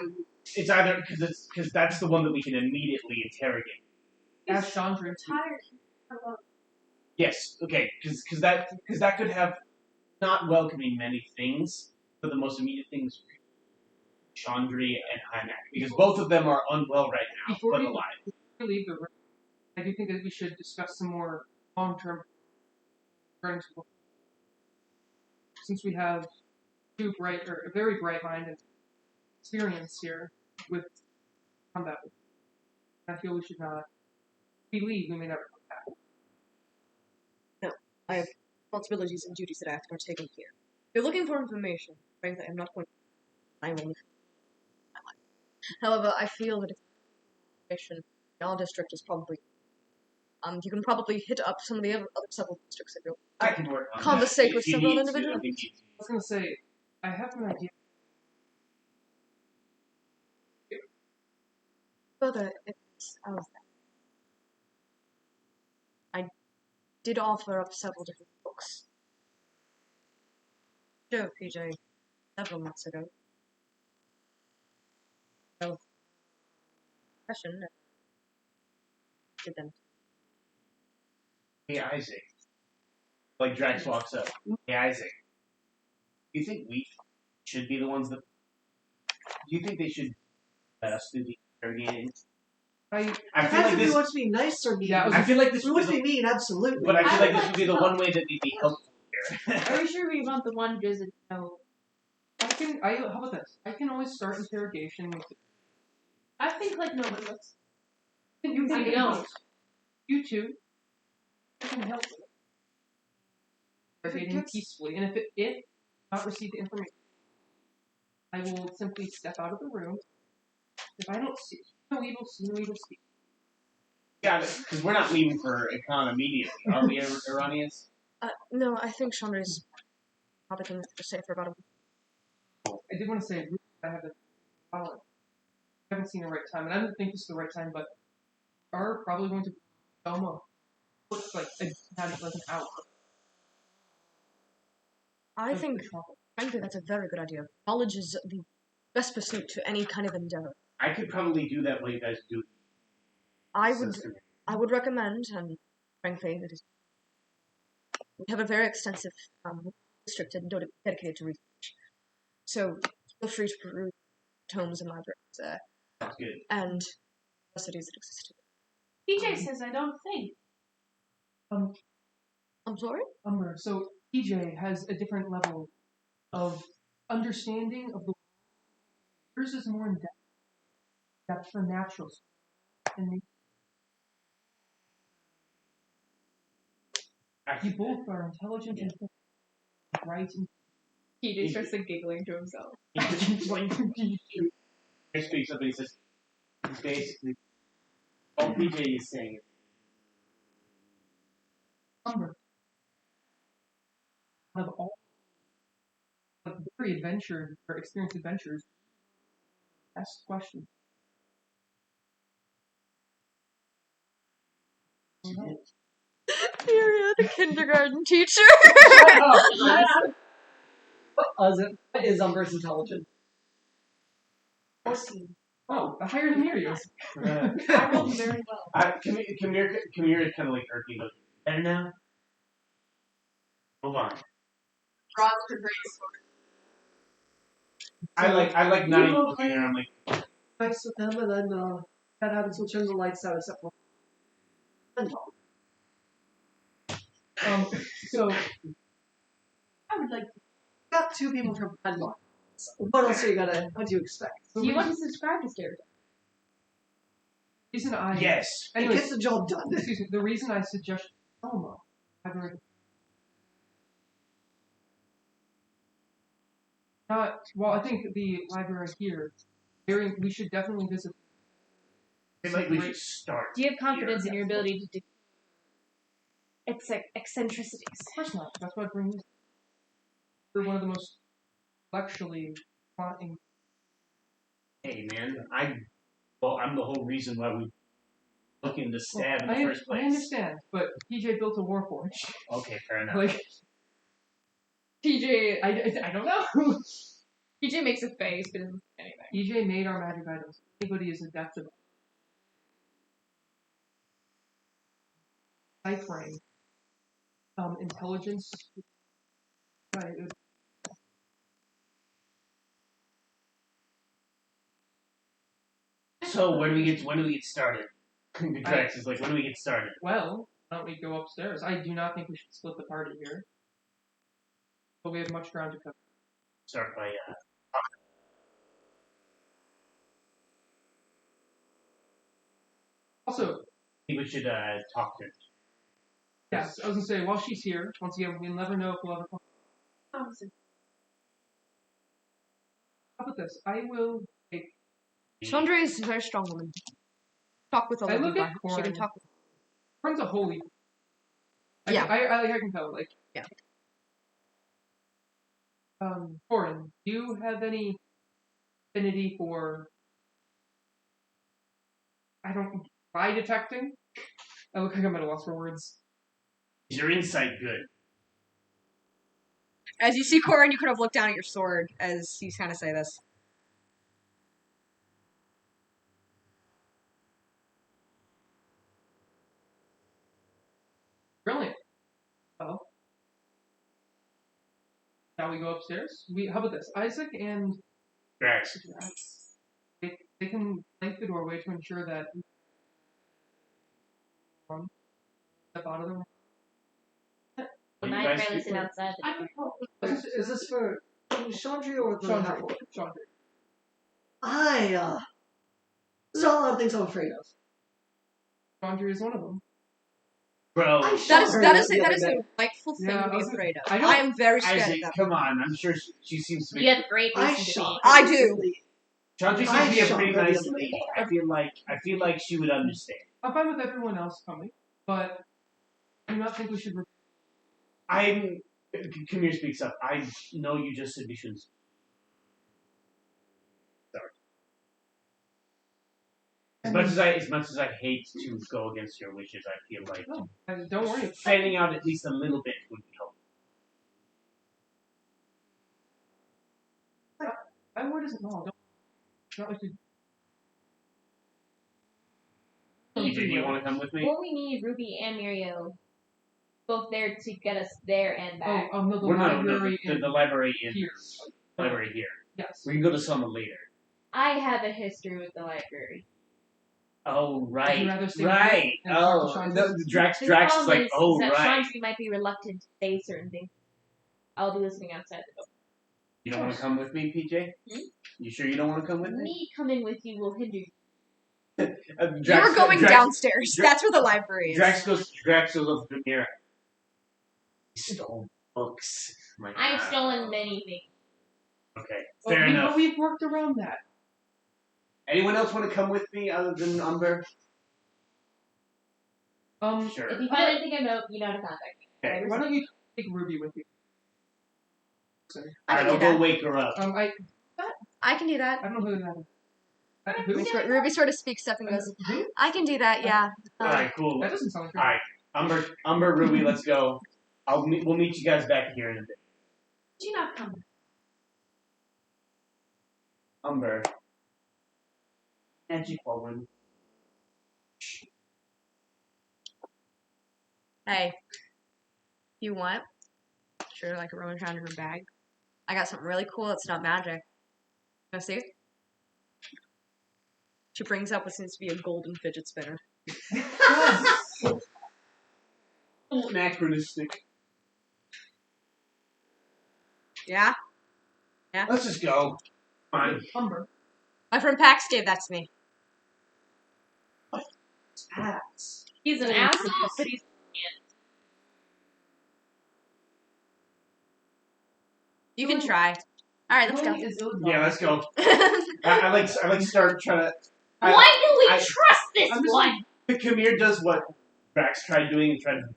It's either because that's the one that we can immediately interrogate. ask Chandra. Tired. Yes, okay, because that could have not welcoming many things, but the most immediate things, Chandri and Hyman, because both of them are unwell right now, Before but we- alive. Leave the room. I do think that we should discuss some more long-term regarding to- since we have a very bright-minded experience here with combat. I feel we should not. If we leave, we may never come back. I have responsibilities and duties that I have to partake in here. If you're looking for information, frankly, I'm not going to. I will. However, I feel that information in our district is probably. You can probably hit up some of the other several districts if you're. I can work on Conversate that. with If you several need to, individuals? if you need to. I was gonna say, I have an idea. Further, it's of that. I did offer up several different books. Sure, PJ, several months ago. So, question. Did them. Hey, Isaac. Like Drax walks up. Hey, Isaac. Do you think we should be the ones that... Do you think they should us do the interrogating. I I feel Depends like if we this. want to be nice or mean. Yeah, I feel like this we would want to be be mean, absolutely. but I feel I like would this would be like the to one way that we'd be helpful here. Are we sure we want the one who doesn't know? how about this? I can always start interrogation with I think like nobody looks. you. I don't. You two. I can help with it. Interrogating peacefully, and if it not receive the information, I will simply step out of the room. If I don't see no evil, see no evil, speak. Got it. Because we're not leaving for Econ immediately, are we, Erroneous? No, I think Chandra's probably things to say for about a week. I did want to say I have a follow. I haven't seen the right time, and I don't think this is the right time, but are probably going to Celma. Looks like not even like an hour. I think, frankly, that's a very good idea. Knowledge is the best pursuit to any kind of endeavor. I could probably do that while you guys do. I would recommend, and frankly, we have a very extensive district dedicated to research. So feel free to peruse tomes and libraries there. Sounds good. And universities that exist. PJ says I don't think. I'm sorry? Umber, so PJ has a different level of understanding of the world. Yours is more in depth. Depth for natural. And you both are intelligent and right. PJ starts like giggling to himself. Basically, somebody says, it's basically, all PJ is saying. Umber. Of all very adventure or experienced adventures, ask question. You're the kindergarten teacher. What is Umber's intelligent? Oh, higher than Miriam's. I rolled very well. Kamir kind of like irking, goes, better now? Hold on. Draws her great sword. I like not even looking at her, I'm like, Next with them, and then that happens, we'll turn the lights out except for. So I would like to. Got two people from Penlock. What else are you gonna? What do you expect? Do you want to subscribe to stereotypes? the reason I yes. It anyways, gets the job done. excuse me. The reason I suggest Celma, well, I think the library here. We should definitely visit. I feel like we should start. Do you have confidence in your ability to do eccentricities? Of course not. That's what brings. You're one of the most intellectually plotting. Hey man, I'm the whole reason why we looking to stab in the first place. I understand, but PJ built a warforge. Okay, fair enough. Like PJ, I don't know. PJ makes a face, but doesn't say anything. PJ made our magic items. Anybody is adept at ciphering. Intelligence. So when do we get started? Drax is like, when do we get started? Well, why don't we go upstairs? I do not think we should split the party here. But we have much ground to cover. Start by Also, we should talk to her. yes, I was gonna say while she's here, once again, we'll never know if we'll ever come. How about this? I will take. Chandra is a very strong woman. Talk with a I lady. look at She can Corin. talk with. Corin's a holy. Yeah. I can tell. Like. Yeah. Corin, do you have any affinity for? Lie detecting? I look like I'm at a loss for words. Is your insight good? As you see Corin, you could have looked down at your sword as you kind of say this. Brilliant. Well, shall we go upstairs? How about this? Isaac and Drax. they can flank the doorway to ensure that step out of the room. You I'd guys rather keep- sit outside. Is this for Chandri or the Chandri. half-orc? Chandri. There's a lot of things I'm afraid of. Chandri is one of them. Bro, I That shot is her that the is other that is day. a rightful thing Yeah, to be I was- afraid of. I know- I am very scared Isaac, of them. come on. I'm sure she seems to be. You have great I reason to be. shot. I her do. recently. Chandra seems I to be a shot pretty her the nice other lady. day. I feel like she would understand. I'm fine with everyone else coming, but I do not think we should. Kamir speaks up. I know you just said we shouldn't. Sorry. As much as I hate to go against your wishes, I feel like No, don't worry. fanning out at least a little bit would be helpful. My word isn't law. It's not like you. PJ, do you want to come with me? Won't we need Ruby and Mirio both there to get us there and back? No, the We're not library the library in here. library here. Yes. We can go to Selma later. I have a history with the library. Oh Would right, you rather stay right. here and talk to Oh, Chandra? Drax The is problem like, is oh that right. Chandri might be reluctant to say certain things. I'll be listening outside the door. You don't want to come with me, PJ? You sure you don't want to come with me? Me coming with you will hinder you. You're going downstairs. That's where the library is. Drax goes up to the mirror. He stole books. My I've God. stolen many things. Okay, But fair enough. But we've worked around that. Anyone else want to come with me other than Umber? Sure. If you find anything I know, you know how to contact me. Okay. Why don't you take Ruby with you? I Alright, can I'll do go that. wake her up. I can do that. I don't know who that is. Ruby sort of speaks up and goes, I can do that, yeah. Alright, cool. That doesn't sound like Alright, Umber, Ruby, let's go. We'll meet you guys back here in a bit. Do not come. Umber. And you forward. Hey, you want? Sure, like a rummage around in her bag. I got something really cool. It's not magic. Wanna see? She brings up what seems to be a golden fidget spinner. Anachronistic. Yeah? Let's just go. Fine. Umber. My friend Pax gave that to me. He's an asshole, but he's You can try. Alright, let's go. Yeah, let's go. I like to start trying to. Why do we trust this one? Kamir does what Drax tried doing and tried to.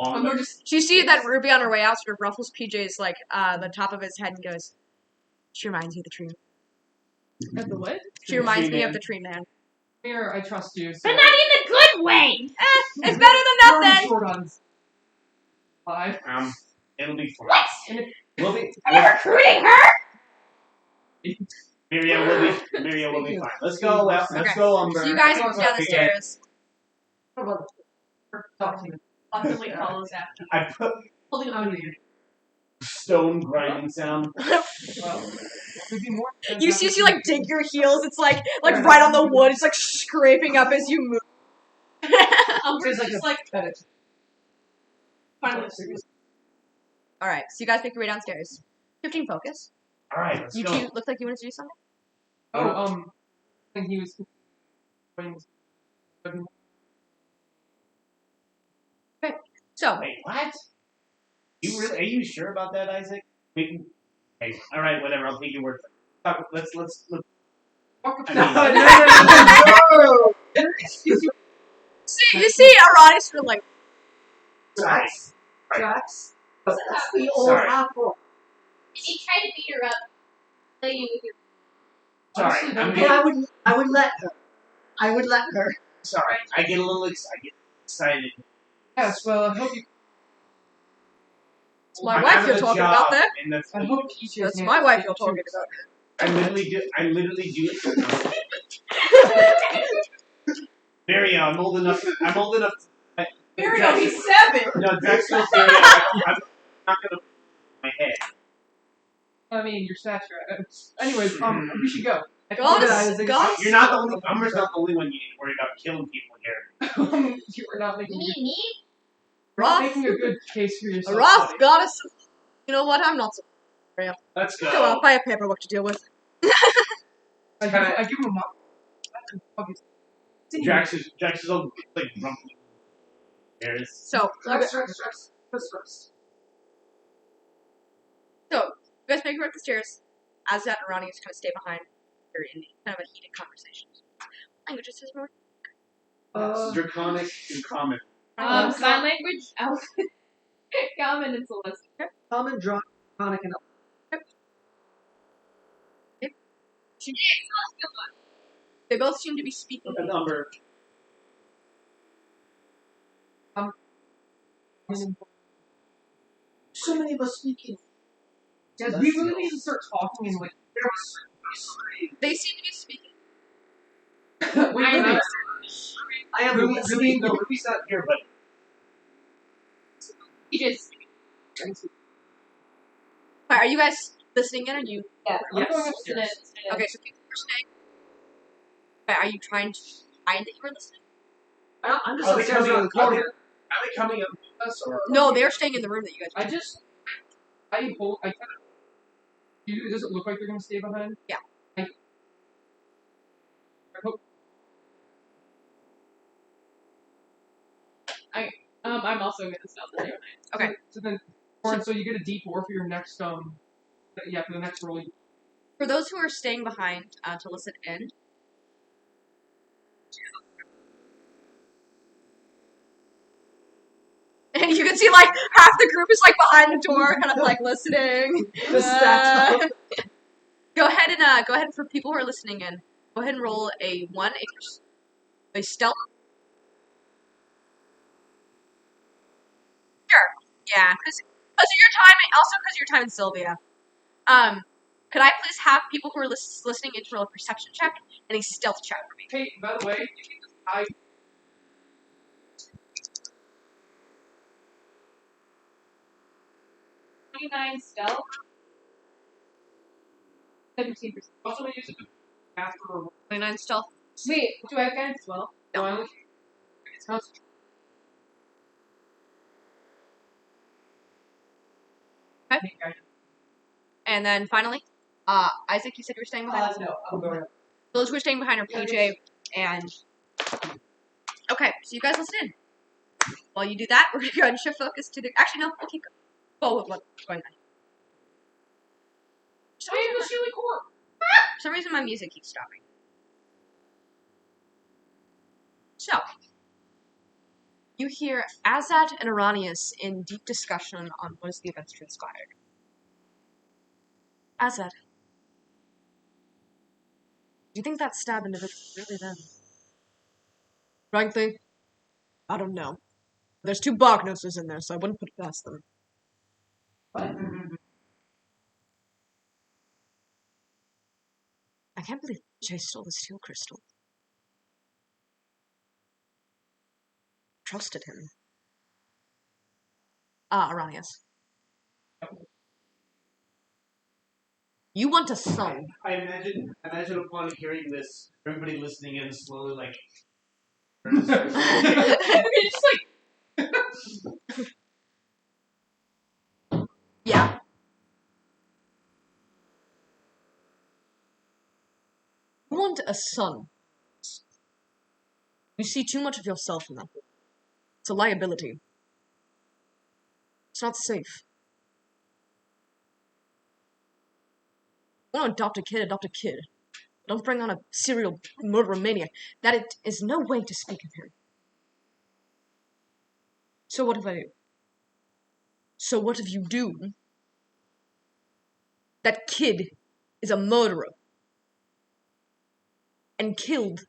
So you see that Ruby on her way out sort of ruffles PJ's like the top of his head and goes, she reminds me of the tree. of the what? She reminds me man. of the tree man. Here, I trust you. So But not in a good way. It's better than You're already nothing! short on 5. It'll be fun. What? We'll be. Are you recruiting her? Miriam will be fine. Let's go. Let's Okay. go, Umber. So you guys move down the Okay. stairs. Awkwardly follows after. I put Holding on to you. stone grinding sound. You see like dig your heels. It's like right on the wood. It's like scraping up as you move. Umber's just like finally. All right, so you guys make your way downstairs. 15 focus. All right, let's You go. two looked like you wanted to do something. I think he was. So Wait, what? You really? Are you sure about that, Isaac? Hey, all right, whatever. I'll take your word for it. Let's. you see, Arani's sort of like Sorry. Drax. That's the old Sorry. apple. Did you try to beat her up? So you with your Sorry. I would let her. I would let her. Sorry. I get a little excited. Yes, well, I hope you. it's my I'm wife out of you're the talking job, about there. and that's- I hope each of That's you my has wife to you're do talking too. about. I literally do. Miriam, I'm old enough. Miriam, he's 7. No, Drax goes there. I'm not gonna my head. I mean, your stature. Anyways, we should go. Goddess, goddess. You're not the only. Umber's not the only one you need to worry about killing people here. You are not making. Me? You're not Rough. making a good case for yourself. Rough, buddy. goddess. You know what? I'm not so. Let's go. Go off, I have paperwork to deal with. I give him a mop. Jax is all like grumpy. So, Stress. you guys make your way up the stairs. Azat and Ronnie is gonna stay behind. They're in kind of a heated conversation. Language is more. Draconic and common. Sign language, elf, common, and celestial. Common, draconic, and They both seem to be speaking. And Umber. so many of us speaking. Guys, we really need to start talking in like. They seem to be speaking. I am Ruby, no, Ruby's not here, but He just. Alright, are you guys listening in? Or you? Yeah. Yes. I'm going upstairs. Okay, so people are staying. Alright, are you trying to hide that you were listening? I'm just are they upstairs coming around up? the corner. Are they coming up with us or? No, they're staying in the room that you guys. I kind of. Does it look like they're gonna stay behind? Yeah. I hope. I'm also gonna stop there. Okay. So then, Warren, so you get a D4 for your next for the next roll. For those who are staying behind to listen in. And you can see like half the group is like behind the door, kind of like listening. Go ahead and for people who are listening in, go ahead and roll a 1, a stealth. Sure. Yeah, because of your time, also because of your time in Sylvia. Could I please have people who are listening in to roll a perception check and a stealth check for me? Hey, by the way, you can just hide. 29 stealth. 17%. Also, use it after. 29 stealth. Wait, do I have guidance as well? No, I only. It's not. Okay. And then finally, Isaac, you said you were staying behind. No, I'm going up. Those who are staying behind are PJ and. Okay, so you guys listen in. While you do that, we're gonna go ahead and shift focus to the. Actually, no, we'll keep going with what's going on. For some reason, my music keeps stopping. So, you hear Azat and Aranius in deep discussion on what is the events transpired. Azat, do you think that stab individual was really them? Frankly, I don't know. There's 2 Bognoses in there, so I wouldn't put it past them. I can't believe Jay stole the steel crystal. Trusted him. Aranius. You want a son. I imagine upon hearing this, everybody listening in slowly like. Just like. Yeah. You want a son. You see too much of yourself in that. It's a liability. It's not safe. You want to adopt a kid. Don't bring on a serial murderer maniac. That it is no way to speak of him. So what if I do? So what if you do? That kid is a murderer. And killed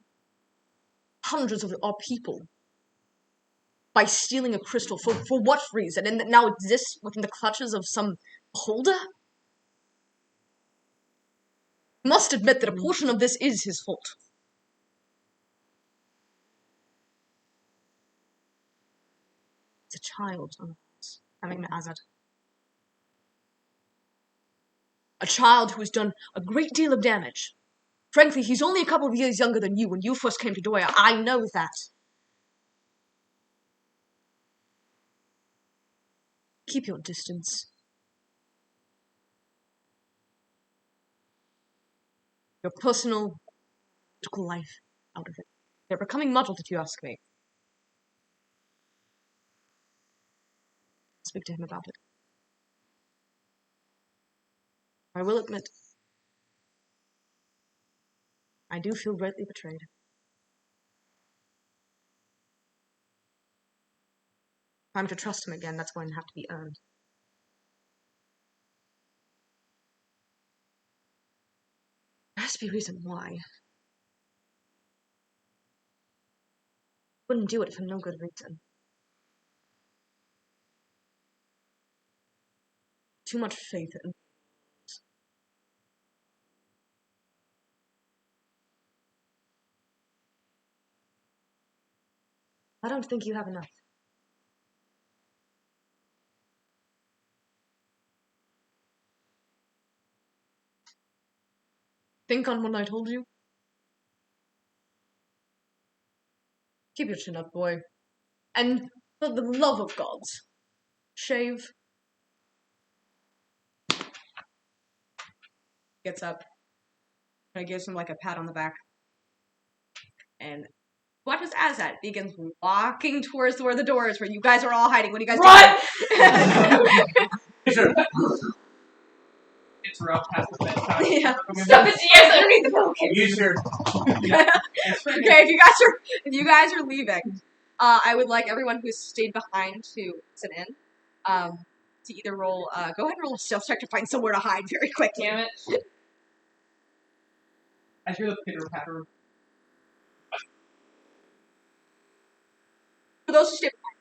hundreds of our people by stealing a crystal. For what reason? And that now exists within the clutches of some beholder? You must admit that a portion of this is his fault. It's a child, having an Azad. A child who has done a great deal of damage Frankly, he's only a couple of years younger than you when you first came to Doya. I know that. Keep your distance. Your personal political life out of it. They're becoming muddled, if you ask me. Speak to him about it. I will admit, I do feel greatly betrayed. If I'm to trust him again, that's going to have to be earned. There has to be a reason why. Wouldn't do it for no good reason. Too much faith in. I don't think you have enough. Think on what I told you. Keep your chin up, boy. And for the love of gods, shave. Gets up. And gives him like a pat on the back. And watches as that begins walking towards where the door is, where you guys are all hiding. What do you guys Sure. Interrupt past the bedtime. Yeah. Stuff it, you guys underneath the pillowcase. Use your. Okay, if you guys are leaving, I would like everyone who's stayed behind to listen in. To either roll, go ahead and roll a stealth check to find somewhere to hide very quickly. Damn it. I hear the pitter patter. For those who stay behind.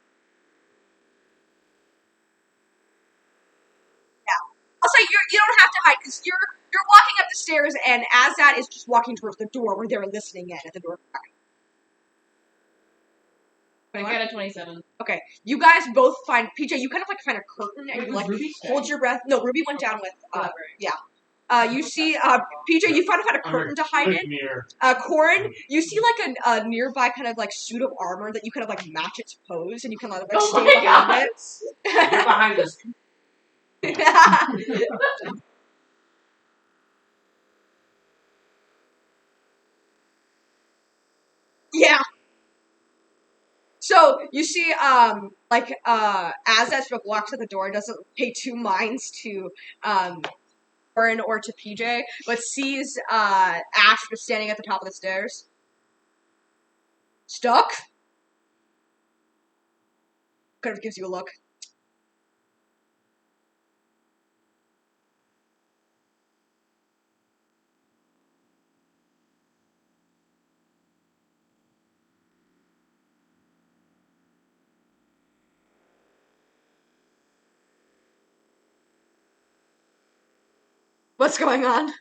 Yeah. I'll say you don't have to hide because you're walking up the stairs and Azad is just walking towards the door where they're listening in at the door. I got a 27. Okay, you guys both find PJ. You kind of like find a curtain and you like Ruby hold your breath. No, Ruby went down with you see PJ. You find a curtain to hide in. Corin, you see like a nearby kind of like suit of armor that you kind of like match its pose and you can like stay behind Get behind us. it. Yeah. So you see, as that sort of walks at the door, doesn't pay two minds to Corin or to PJ, but sees Ash just standing at the top of the stairs. Stuck? Kind of gives you a look. What's going on?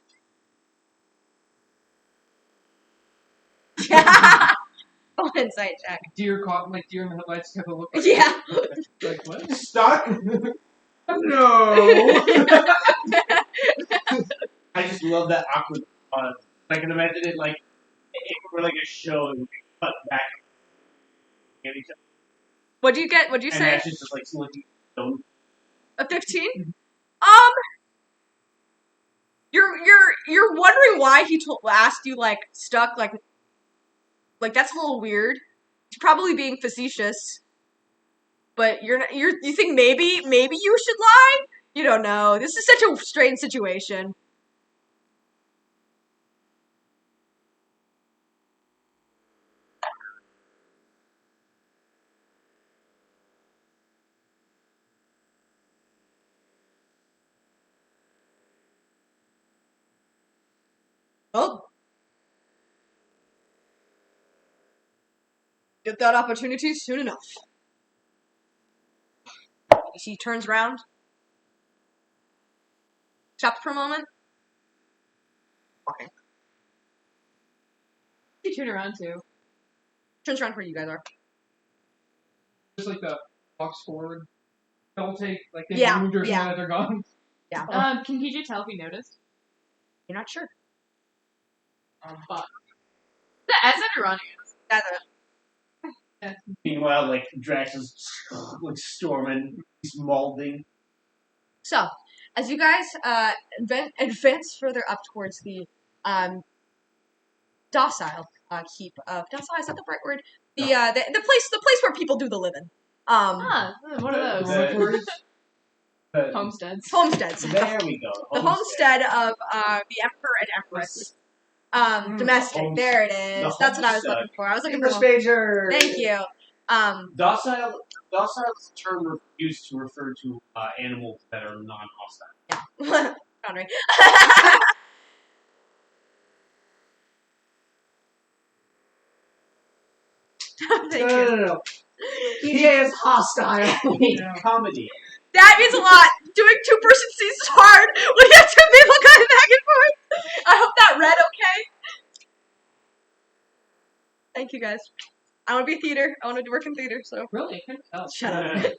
Oh, insight check. Deer in the headlights have a look like, Yeah. like what? Stuck? No. I just love that awkward pause. I can imagine it like if it were like a show and we cut back at each other. What'd you get? What'd you And say? Ash is just like looking stone. A 15? You're wondering why he asked you like stuck like that's a little weird. He's probably being facetious, but you think maybe you should lie. You don't know. This is such a strange situation. Oh. Get that opportunity soon enough. He turns around. Stops for a moment. Okay. You turn around too. Turns around where you guys are. Just like the walks forward. Double take, like they Yeah, moved or yeah. something, they're gone. Yeah. Can PJ tell if he noticed? You're not sure. Fuck. The Essen or running? That's it. Meanwhile, like Drax is like storming, he's molding. So, as you guys advance further up towards the docile keep of docile is that the right word? The place where people do the living. One of those. Homesteads. Homesteads. There we go. The homestead of the Emperor and Empress. Domestic. Homestead. There it is. That's what I was looking for. I was looking English for. major. Thank you. Docile is a term used to refer to animals that are non-hostile. Yeah. Connery. Thank you. No. PJ is hostile. Comedy. That means a lot. Doing two-person scenes is hard when you have two people going back and forth. I hope that read okay. Thank you, guys. I want to be theater. I want to work in theater, so. Really? I couldn't tell. Shut up.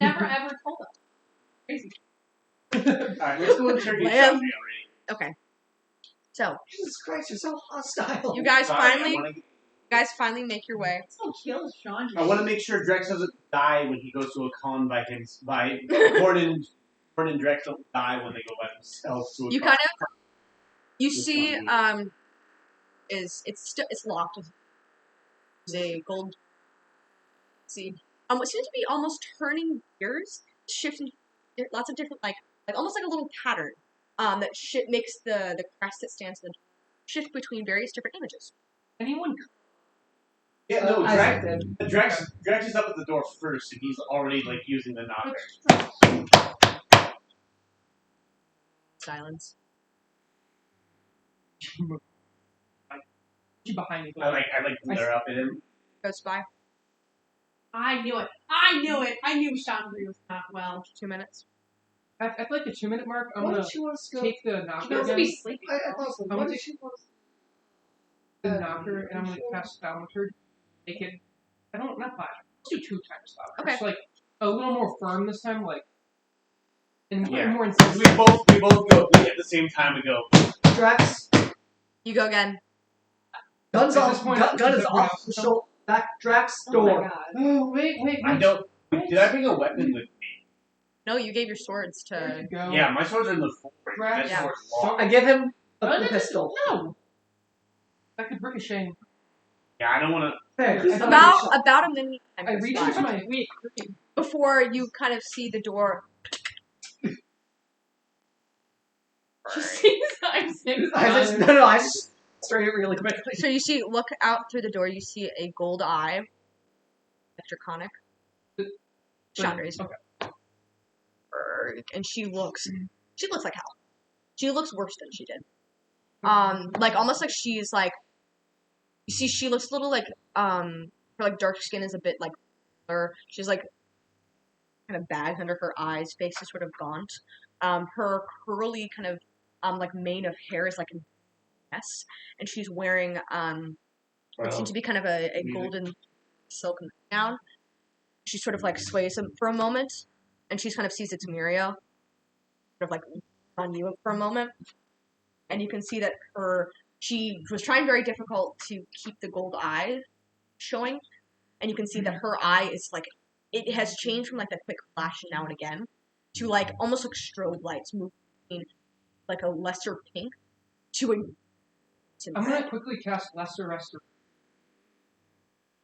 Never ever told us. Crazy. Alright, let's go and turn Lamb. already. Okay. So, Jesus Christ, you're so hostile. you guys Sorry, finally make your way. So kill Sean. I want to make sure Drex doesn't die when he goes to a con by Gordon and Drex don't die when they go by themselves to a You con. kind of, you This see, one it's locked. There's a gold. See, what seems to be almost turning gears, shifting lots of different like almost like a little pattern. That makes the crest that stands in the shift between various different images. Anyone? Yeah, no, Isaac Drex is up at the door first, and he's already like using the knocker. Silence. She's behind me. I like glare up at him. Goes by I knew it. I knew it. I knew Chandri was not well. 2 minutes. I feel like the 2-minute mark. I'm What gonna did she want us to go? take the knocker She wants to again. be sleeping. I thought so. I'm What gonna did she want us The knocker, and I'm gonna cast Thaumaturge. Make it. I don't not 5. Let's do 2 times Thaumaturge. Okay. So, like a little more firm this time, like and Yeah. more Because intense. we both go at the same time and go. Drax, You go again. guns At off. this point, Gun is it's off the shoulder. Back, Drax, Oh my door. god. Oh wait. I don't. Did I bring a weapon with me? No, you gave your swords There to. you go. Yeah, my swords are in the floor. Drax. That Yeah. sword's locked. I give him Oh, the no, pistol. No. That could ricochet. Yeah, I don't want to. Fair. About a minute time I goes reach by into my before you kind of see the door. She sees Isaac. I just straight it really quickly. So you see, look out through the door. You see a gold eye, draconic. Chandra's. Okay. And she looks like hell. She looks worse than she did. Like almost like she's like. You see, she looks a little like her like dark skin is a bit like, or she's like kind of bagged under her eyes. Face is sort of gaunt. Her curly kind of like mane of hair is like a mess, and she's wearing what seems to be kind of a golden silk gown. She sort of like sways him for a moment, and she kind of sees it's Mirio, sort of like on you for a moment, and you can see that she was trying very difficult to keep the gold eye showing, and you can see that her eye is like it has changed from like the quick flash now and again to like almost like strobe lights moving like a lesser pink to a. I'm gonna quickly cast Lesser Restoration.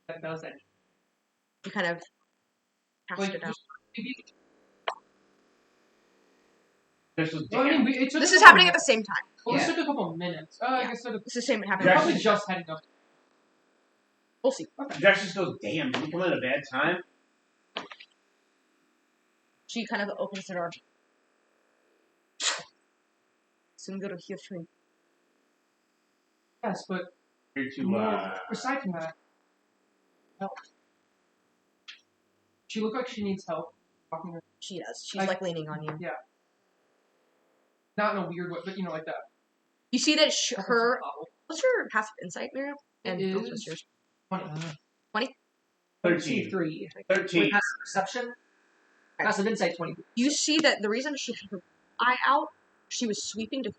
That does it. You kind of cast Like, it out. This was Well, I mean, it took This a is couple happening at the minutes. same time. Well, this Yeah. took a couple minutes. I guess it This is the same we happening. probably just had enough. We'll see. Drax just goes, damn, did we come at a bad time? She kind of opens the door. Soon go to hear from me. Yes, but Here to, more aside from that, help. She looked like she needs help. Walking her, She does. She's like leaning on you. not in a weird way, but you know, like that. You see that her. Bobble. What's your passive insight, Miriam? And It what's is- yours? 13. 3. 13. Passive perception. Passive insight 20. You see that the reason she had her eye out, she was sweeping to,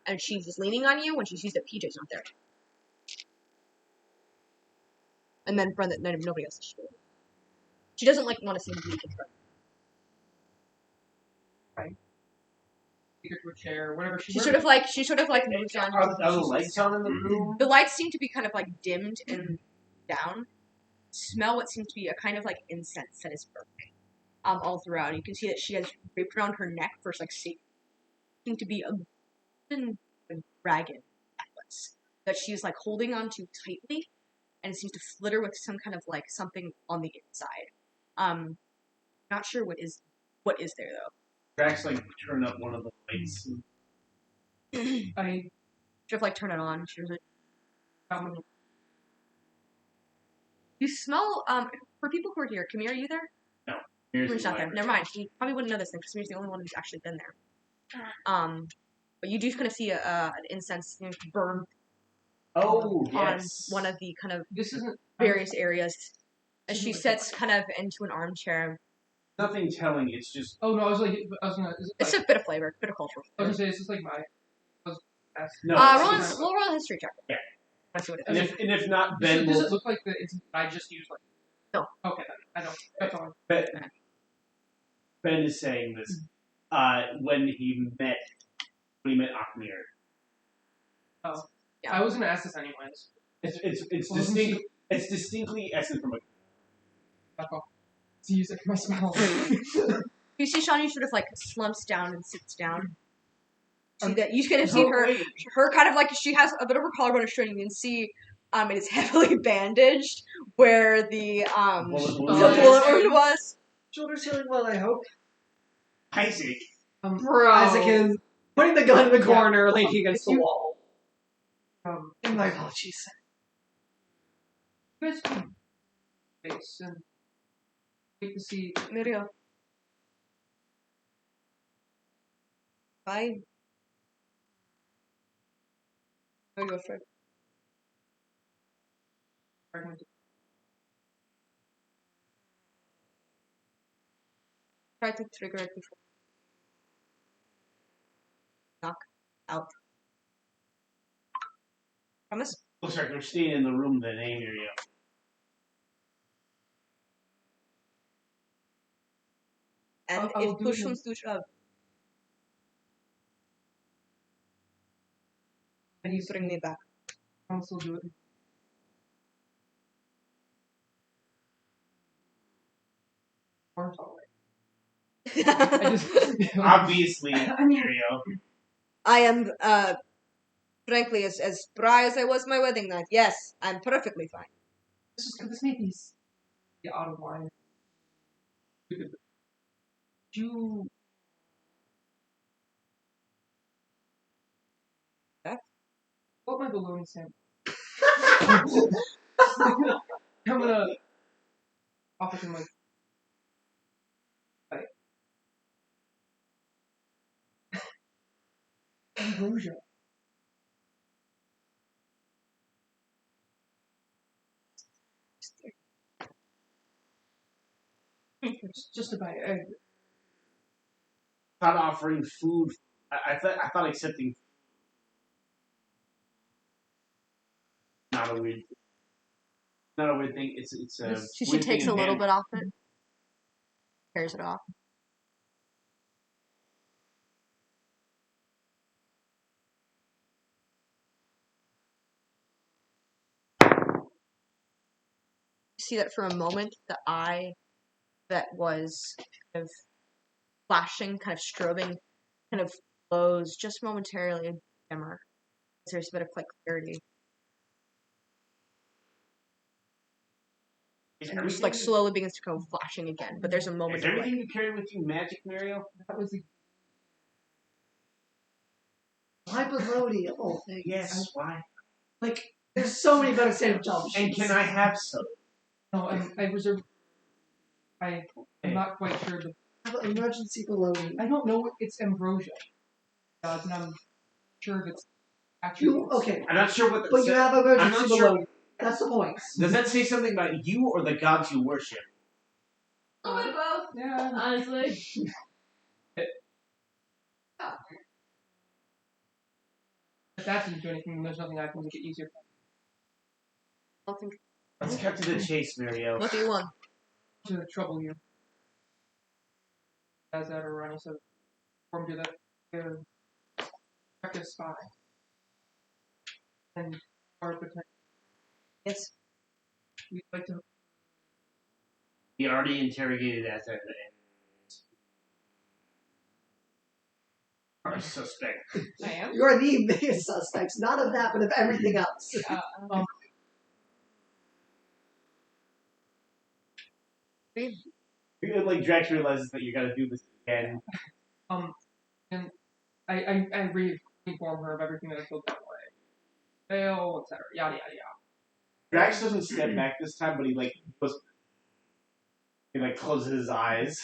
and she's just leaning on you when she sees that PJ's not there. And then Brenda, nobody else is sure. She doesn't like want to seem weak in front. Take her to a chair, whatever. She sort of like moves down. Are the lights on in the room? The lights seem to be kind of like dimmed and down. Smell what seems to be a kind of like incense that is burning all throughout. You can see that she has draped around her neck for like safety. Seems to be a dragon necklace that she's like holding onto tightly, and it seems to flitter with some kind of like something on the inside. Not sure what is there though. Drax like turn up one of the lights. I Should have like turn it on. She was like, you smell for people who are here. Kamir, are you there? No. Kamir's not there. Never mind. You probably wouldn't know this thing because Kamir's the only one who's actually been there. But you do kind of see an incense burn. Oh, on yes. one of the kind of this isn't various areas. As she sits kind of into an armchair. Nothing telling. It's just. Oh no, I was gonna. It's a bit of flavor, a bit of cultural I was flavor. gonna say, is this like my? No. We'll roll a history check. Yeah. Let's see what it is. And if not, Ben Does will. it look like the instance I just used? Like No. Okay, I don't. That's all. Ben is saying this when he met Akmir. Oh. Yeah. I was gonna ask this anyways. It's Well, distinct. It's distinctly essence from a. To use it for my smell. You see Shawnee sort of like slumps down and sits down. See that you kind of see her kind of like she has a bit of her collarbone strained. You can see it is heavily bandaged where the bullet wound was. Shoulder's healing well, I hope. Isaac. Bro. Isaac is putting the gun in the corner, leaning against the you- wall. And my apologies. You guys can face and wait to see. Muriel. Bye. Are you afraid? Try to trigger it before. Knock out. Promise? Looks like they're staying in the room that name area. And I will if do push it. comes to shove, And you bring me back. I'll still do it. Or Obviously, Mario. I am, frankly, as spry as I was my wedding night. Yes, I'm perfectly fine. This may be out of line. You. That? What my balloon sandwich? I'm gonna offer him like. Ambrosia. It's just about egg. Thought offering food. I thought accepting. Not a weird thing. It's a. She weird takes thing a in little hand. bit off it. Tears it off. You see that for a moment, the eye that was kind of flashing, kind of strobing, kind of glows just momentarily dimmer. There's a bit of like clarity. Is And it just everything, like slowly begins to go flashing again. But there's a moment is of like, everything you carry with you magic, Mario? That was the. Why Melody of all things? Yes. Why? Like, there's so many better stand-up jobs. And can I have some? No, I reserved. I'm not quite sure. Have an emergency baloney. I don't know. It's ambrosia. And I'm sure if it's actually. You okay? I'm not sure what. But you have I'm emergency not sure. baloney. That's the point. Does that say something about you or the gods you worship? A little bit both, Yeah. honestly. If that didn't do anything, then there's nothing I can make it easier. I don't think Let's cut to the chase, Mario. What do you want? To trouble you. As ever, Ronnie said, informed you that they're a spy. And are potential. Yes. We'd like to. He already interrogated us as our suspect. I am. You're the biggest suspects, not of that, but of everything else. Like Drax realizes that you gotta do this again. And I re-inform her of everything that I feel that way. Fail, etc. Yada yada yada. Drax doesn't step back this time, but he closes his eyes.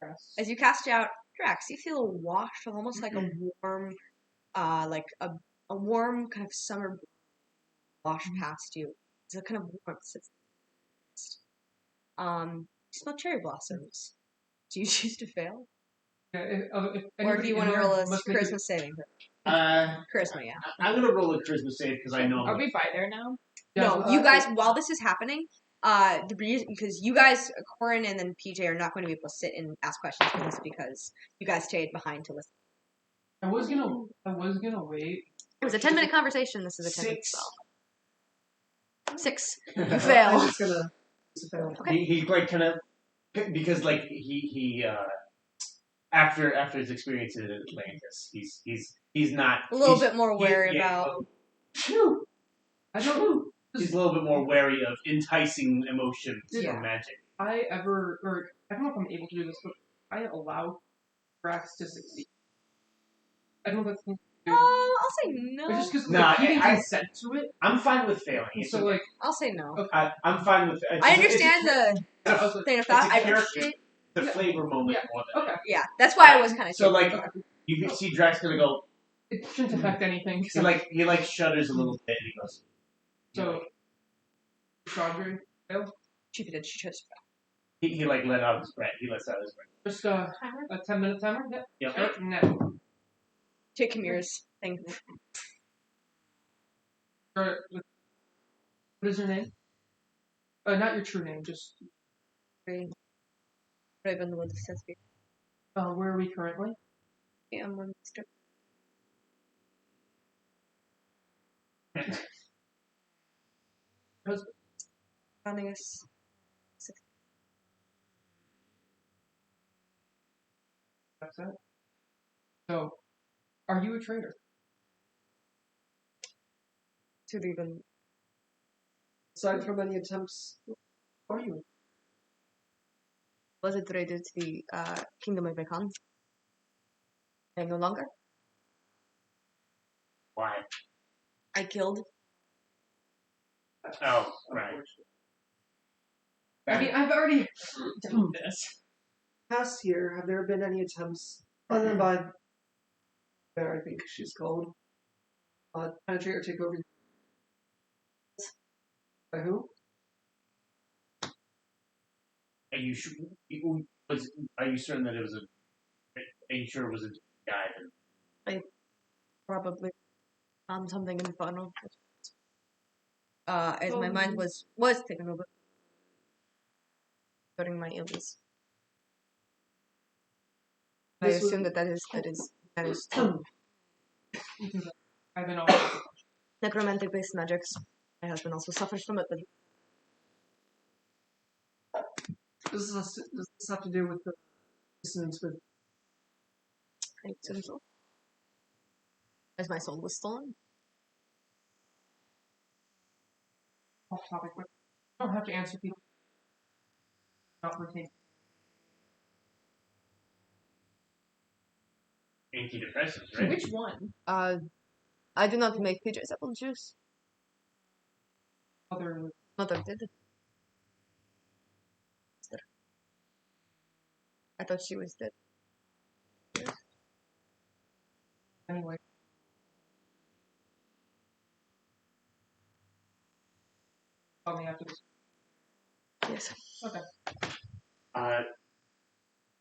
Yes. As you cast out Drax, you feel washed, almost like a warm, like a warm kind of summer wash past you. It's a kind of warmth. You smell cherry blossoms. Do you choose to fail? Yeah, if Or do you want to roll a must make charisma it- saving? Uh, Charisma, yeah. I'm gonna roll a charisma save because I know. Are we by there now? No, you guys, while this is happening, the reason, because you guys, Corin and then PJ, are not going to be able to sit and ask questions for this because you guys stayed behind to listen. I was gonna wait. It was a 10-minute conversation. This is a 10-minute 6. spell. 6. You I'm fail. just gonna fail. Okay. He like kind of because like he after his experience in Atlantis, he's not A little bit more wary about. Phew. I don't. He's a little bit more wary of enticing emotions Yeah. from magic. I don't know if I'm able to do this, but I allow Drax to succeed. I don't know if that's. I'll say no. It's just because Nah, he didn't I- consent to it. I'm fine with failing. And It's so okay. like I'll say no. I'm fine with it. I understand the I was like, thing of it's thought. a I character. appreciate. the flavor moment Yeah. more than okay. Yeah, that's why I was kind of. So like you can see Drax gonna go. It shouldn't affect anything. He like shudders a little bit and he goes. So Chandra, She did. She chose. He like let out his breath. He lets out his breath. just a 10-minute timer. Yep. Yep. Start now. Take Kamir's thing. What is your name? Not your true name. Just Ravenwood says here. where are we currently? Yeah, I'm on Mr. Husband. Founding us. That's it. So, are you a traitor? To even. Aside from any attempts, Are you? Was it related to the Kingdom of Bacon? And no longer. Why? I killed. Oh, right. I mean, I've already done this. past year, have there been any attempts, other than by Bear, I think she's called, penetrate or take over? By who? Are you sure? Are you certain that it was a? Are you sure it was a guy? Then? Probably something in the funnel. As my mind was taken over during my illness. I This was- assume that is I've been all. necromantic based magics. My husband also suffers from it, but Does this have to do with the dissonance with I assume so. As my soul was stolen. Off topic, but you don't have to answer people. Not retain. Antidepressants, right? Which one? I do not make PJ's apple juice. Other Mother did. I thought she was dead. anyway. Tell me after this. Yes. Okay.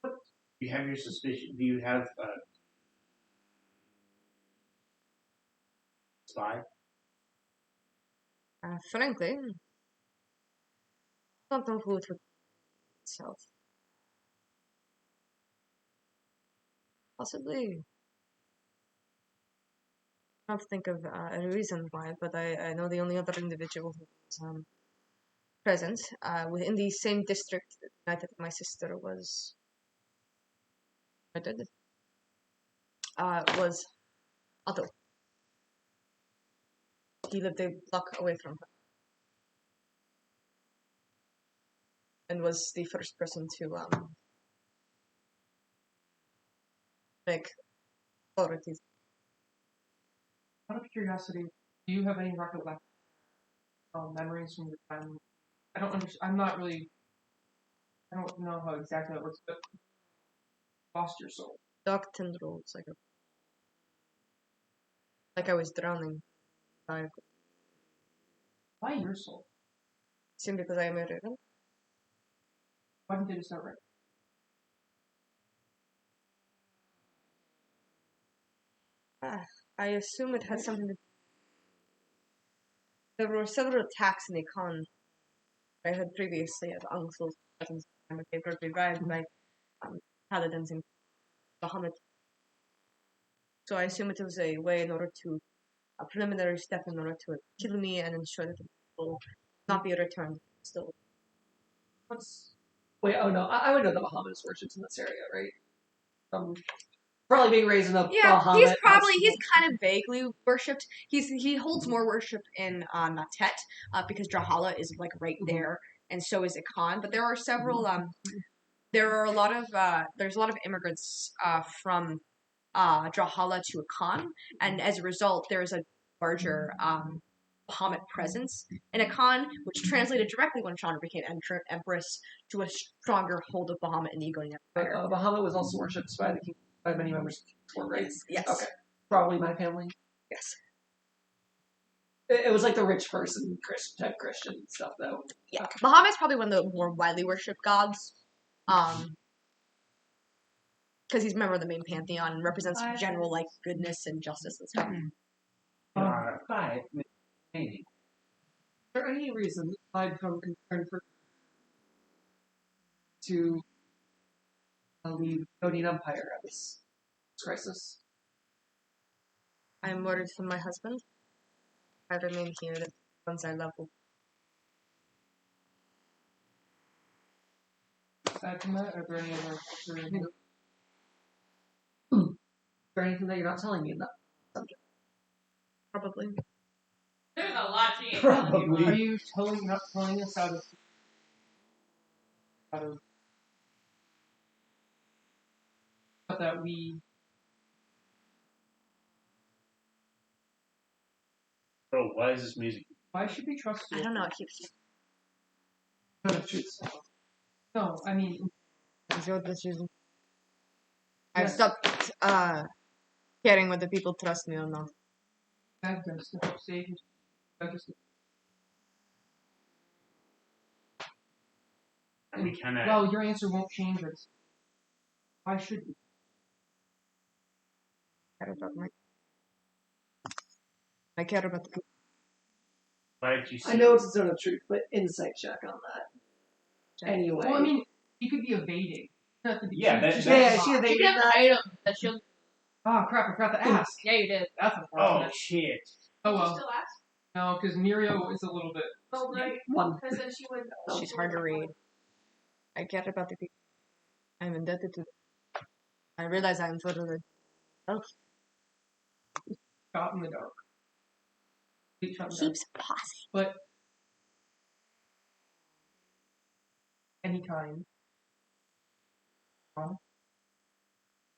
Do you have your suspicion? Do you have spy? Frankly, I don't know who it would be itself. Possibly. I can't think of a reason why, but I know the only other individual who was present within the same district the night that my sister was murdered was Otto. He lived a block away from her and was the first person to make authorities. Out of curiosity, do you have any recollection memories from your time? I don't understand. I don't know how exactly that works, but lost your soul. Dark tendrils, like I was drowning. I Why your soul? assume because I am a raven. Why didn't they just not right? I assume it had something to. There were several attacks in the con. I had previously at uncle's presence. They were revived by paladins in Bahamut. So I assume it was a way in order to a preliminary step in order to kill me and ensure that it will not be returned. Still, Wait, oh no, I would know the Bahamut worships in this area, right? Probably being raised in a Bahamut. he's kind of vaguely worshipped. He holds more worship in Natet because Drahala is like right there, and so is Ikan. But there are several. There's a lot of immigrants from Drahala to Akan, and as a result, there's a larger Bahamut presence in Akan, which translated directly when Chandra became Empress to a stronger hold of Bahamut in the Egonian Empire. Bahamut was also worshipped by many members of the court, right? Yes. Okay. Probably my family. Yes. It was like the rich person type Christian stuff, though. Yeah. Okay. Bahamut's probably one of the more widely worshipped gods. Because he's a member of the main pantheon and represents general goodness and justice and stuff. Maybe. Is there any reason, aside from concern for to leave the Odian Empire at this crisis? I am worried for my husband. I remain here. The ones I love will. Aside from that, are there any other? Is there anything that you're not telling me in that subject? Probably. There's a lot to get. Probably. Are you not telling us out of that we? Bro, why is this music? Why should we trust you? I don't know. It keeps. No, I mean. Is your decision? I've stopped caring whether people trust me or not. We cannot. Well, your answer won't change it. Why should we? I care about the people. Why did you say? I know it's a zone of truth, but insight check on that. Anyway. Well, I mean, he could be evading. Yeah, she You evaded have that. an item that she'll. Oh crap! I forgot to ask. Yeah, you did. That's Oh unfortunate. shit! Oh well. Still ask? No, because Mirio is a little bit. Oh, right. One. Because then she would. She's hard to read. I care about the people. I'm indebted to them. I realize I'm further. Shot in the dark. Keeps pausing. But anytime.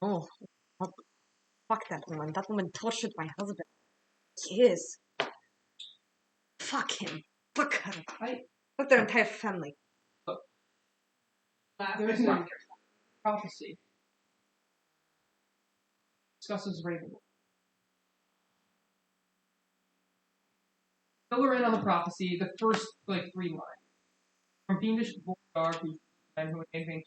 Oh, fuck that woman. That woman tortured my husband. Years. Fuck him. Fuck her. Fuck their entire family. There is no prophecy. Discusses Ravenloft. Fill her in on the prophecy, the first 3 lines. From fiendish dark who men who anything.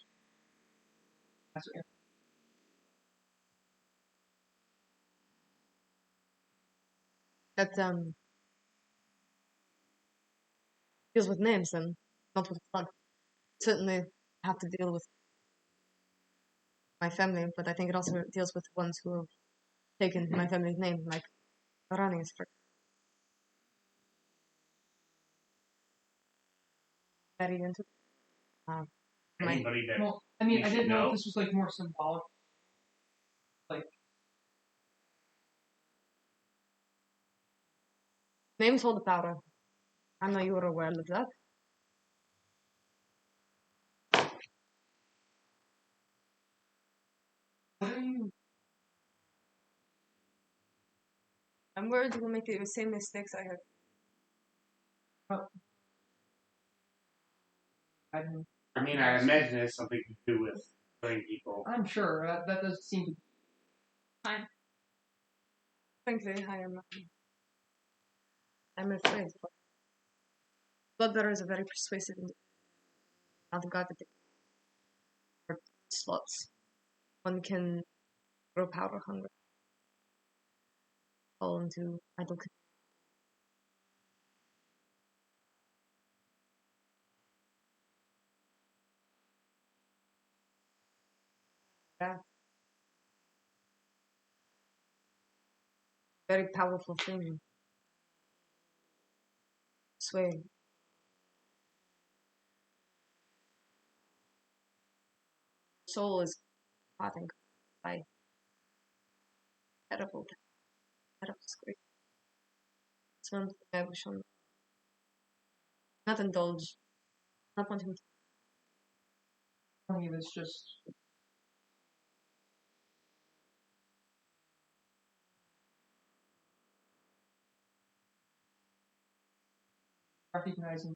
that deals with names and not with blood. Certainly have to deal with my family, but I think it also deals with the ones who have taken my family's name, like Rani's, for married into my Anybody that Well, I mean, we I should didn't know know? if this was like more symbolic. names hold the power. I know you were aware of that. What are you? I'm worried you will make the same mistakes I have. I mean, I imagine it's something to do with killing people. I'm sure that does seem to. Frankly, I'm afraid. Bloodbearer is a very persuasive not god that or slots. One can grow power hungry. Fall into idle. Yeah. Very powerful thing. Sway. Soul is, I think, by Atropos. Atropos great. It's one thing I wish on. Not indulge. Not wanting to. I mean, it's just. Recognizing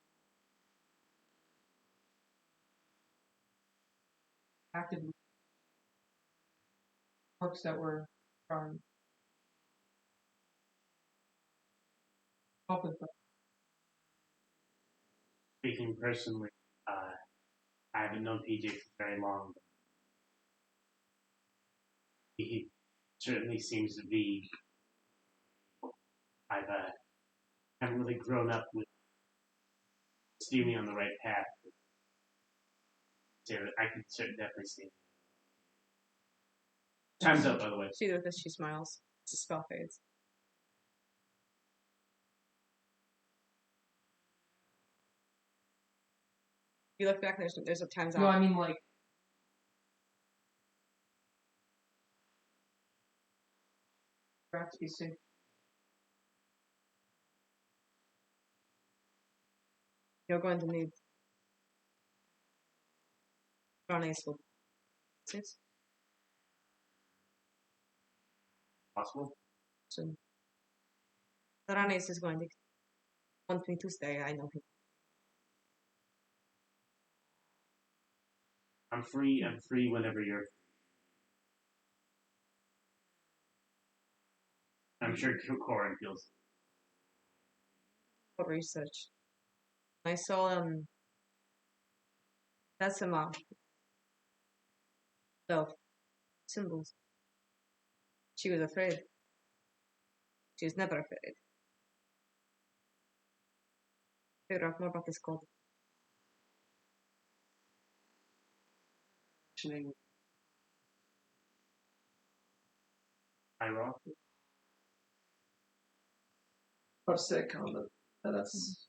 actively works that were from help with them. Speaking personally, I haven't known PJ for very long. But he certainly seems to be. I've haven't really grown up with steer me on the right path. So I could definitely see. Time's up, by the way. See with this, she smiles. The spell fades. You look back, and there's a time's No, out. I mean like. Perhaps be safe. You're going to need Ronnie's will. Yes. Possible? Soon. Ranes is going to want me to stay. I know him. I'm free. I'm free whenever you're. I'm sure Corin feels. For research. I saw that's of symbols. She was afraid. She was never afraid. Figure out more about this cult. Iroh. Upset comment. That's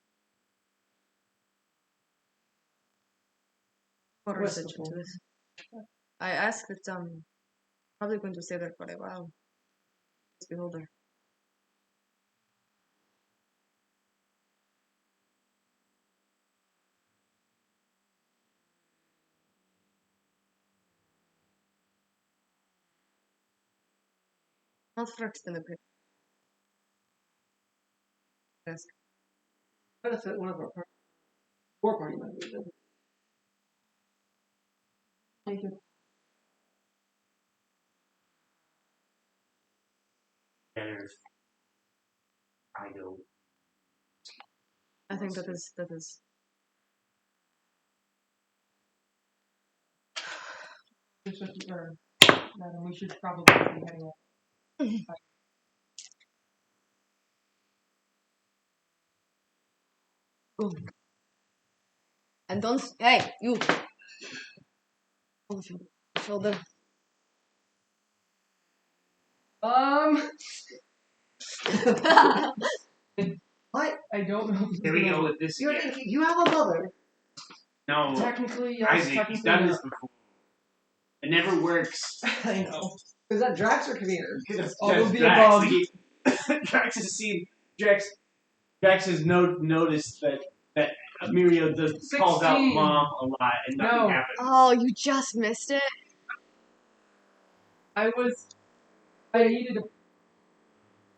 For research Westful. into this. I asked that probably going to stay there for a while. This beholder. Not for extended period. Yes. benefit one of our war party members. Then. Thank you. Better. I go. I think that is Madam, we should probably be heading off. And don't. Hey, you. Shoulder. What? I don't know. Here we go with this You're again. thinking you have a mother. No, Technically, yes. Isaac, Technically you've done not. this before. It never works. I know. Is that Drax or Kavir? All of the Drax, above. Drax has seen Drax has noticed that Mirio calls out 16. mom a lot and nothing No. happens. Oh, you just missed it. I needed a.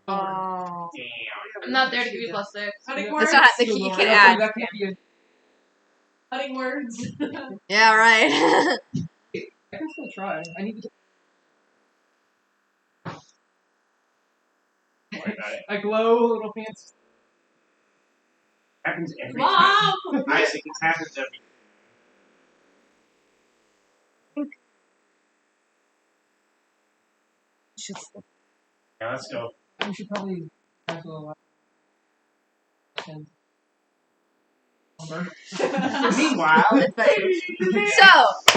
Oh. Damn. I'm not there to give you +6. Cutting Yeah. words. That's not the key you can add. That can't be a. Cutting words. Yeah, right. I can still try. I need to. Don't worry about it. I glow, little fancy. Happens every Mom! time. Isaac, it happens every Yeah, let's go. We should probably cancel a lot. And number. Meanwhile, So,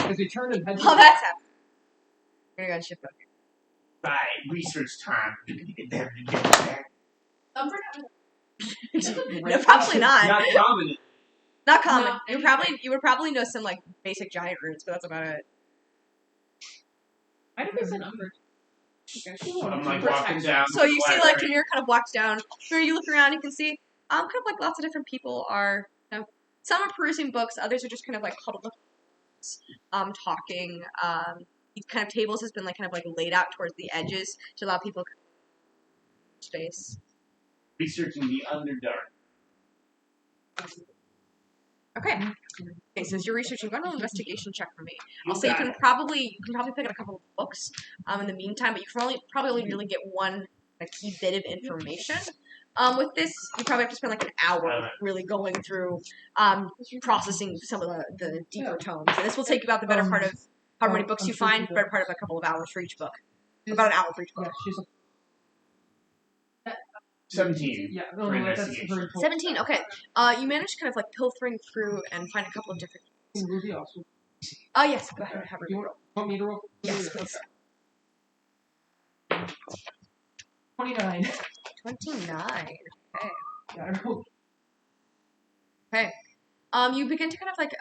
As we turn and head. while that's happening, we're gonna go shift over. by research time. No, probably not. Not dominant. Not common. No, You would probably know some like basic giant roots, but that's about it. Why did they say numbered? I'm like walking down. So you see, like, when you're kind of walked down, where you look around, you can see, kind of like lots of different people are, you know, some are perusing books, others are just kind of like huddled up, talking. These kind of tables has been like kind of like laid out towards the edges to allow people space. researching the Underdark. Okay. Okay, since you're researching, go on an investigation check for me. I'll You say you got can probably pick up a couple of books in the meantime, but you can probably only really get one key bit of information. With this, you probably have to spend like an hour really going through processing some of the deeper tomes. And this will take about the better part of however many books you find, better part of a couple of hours for each book. About an hour for each book. Yeah, she's a. 17. Yeah, For no, that's investigation. very cool. 17, okay. You managed to kind of like pilfering through and find a couple of different. Ruby also. Yes, go ahead and have her. Do you want me to roll? Yes, please. 29. 29. Okay. Yeah, I rolled. Okay. You begin to kind of like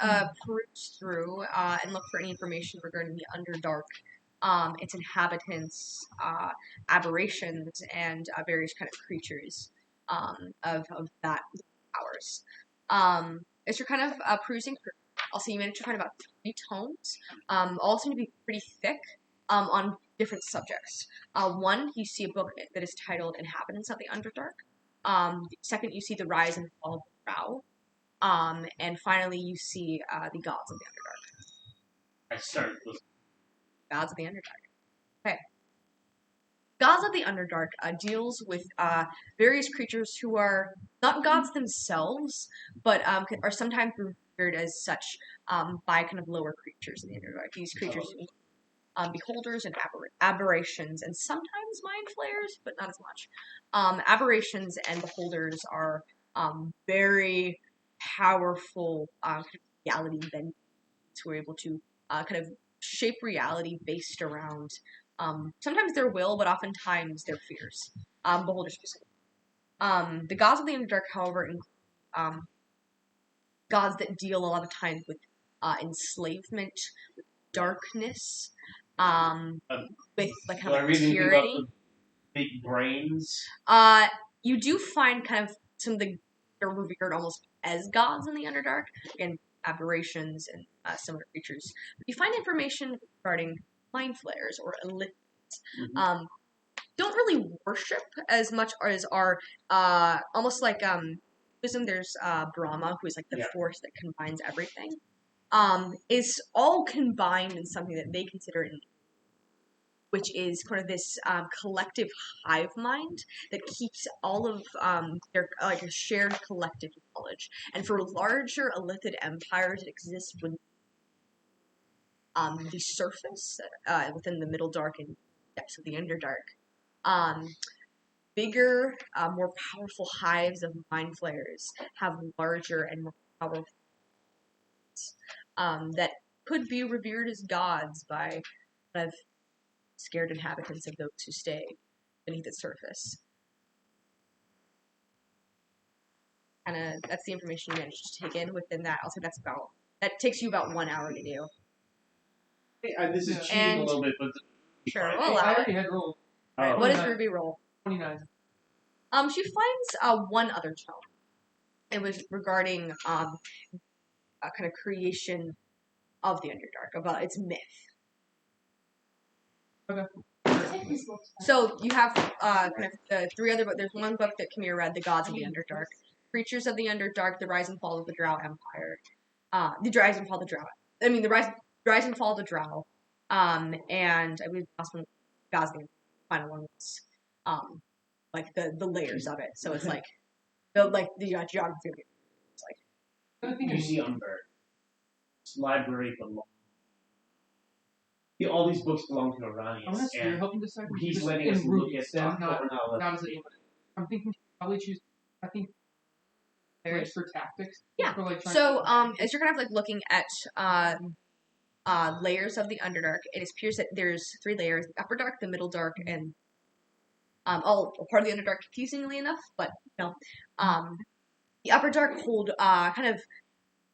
peruse through and look for any information regarding the Underdark, its inhabitants, aberrations, and various kind of creatures of that powers. As you're kind of perusing through, also you manage to find about 3 tomes, all seem to be pretty thick on different subjects. One, you see a book that is titled Inhabitants of the Underdark. Second, you see The Rise and Fall of the Drow. And finally, you see the Gods of the Underdark. I started with Gods of the Underdark. Okay. Gods of the Underdark deals with various creatures who are not gods themselves, but are sometimes revered as such by kind of lower creatures in the Underdark. These creatures beholders and aberrations, and sometimes mind flayers, but not as much. Aberrations and beholders are very powerful reality benders who are able to kind of shape reality based around sometimes their will, but oftentimes their fears. Beholders specifically. The gods of the Underdark, however, include gods that deal a lot of times with enslavement, with darkness, with like kind of tyranny. Big brains. You do find kind of some of the they're revered almost as gods in the Underdark, again, aberrations and similar creatures. But you find information regarding mind flayers or illithids. Don't really worship as much as are almost like there's Brahma, who is like the force that combines everything. Is all combined in something that they consider which is kind of this collective hive mind that keeps all of their like a shared collective knowledge. And for larger illithid empires that exist within the surface, within the middle dark and depths of the Underdark, bigger, more powerful hives of mind flayers have larger and more powerful that could be revered as gods by kind of scared inhabitants of those who stay beneath its surface. And that's the information you managed to take in within that. Also, that takes you about 1 hour to do. This is cheating a little bit, but sure, fine. we'll allow I it. already had rolled Oh. What does Ruby roll? 29. She finds one other tome. It was regarding a kind of creation of the Underdark, about its myth. Okay. So you have kind of the 3 other books. There's one book that Kamir read, The Gods of the Underdark, Creatures of the Underdark, The Rise and Fall of the Drow Empire, The Rise and Fall of the Drow. I mean, the Rise and Fall of the Drow, and I believe the last one, God's the final one was like the layers of it. So it's like the geography of it. It's like museum bird. This library belongs. All these books belong to Iranians, You're helping decide. he's letting us look at them, but we're not Not as a I'm thinking probably choose. I think layers for tactics. Yeah. For, like, So as you're kind of like looking at layers of the Underdark, it appears that there's 3 layers: the Upper Dark, the Middle Dark, and all part of the Underdark. Confusingly enough, but no. The Upper Dark hold kind of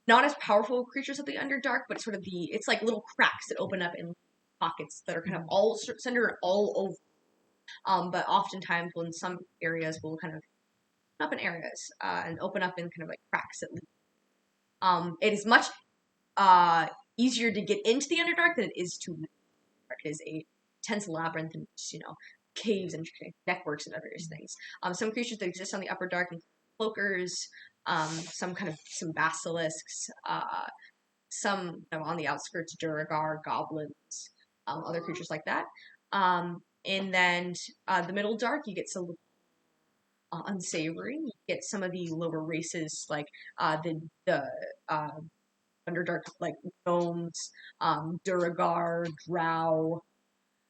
not as powerful creatures of the Underdark, but sort of it's like little cracks that open up in pockets that are kind of all centered all over. But oftentimes, when some areas will kind of open up in areas and open up in kind of like cracks at least. It is much easier to get into the Underdark than it is to leave. It is a tense labyrinth and caves and networks and various things. Some creatures that exist on the Upper Dark include cloakers, some basilisks, some on the outskirts, Duragar, goblins, other creatures like that. And then the Middle Dark, you get some unsavory. You get some of the lower races, like the Underdark, like gnomes, Duragar, Drow.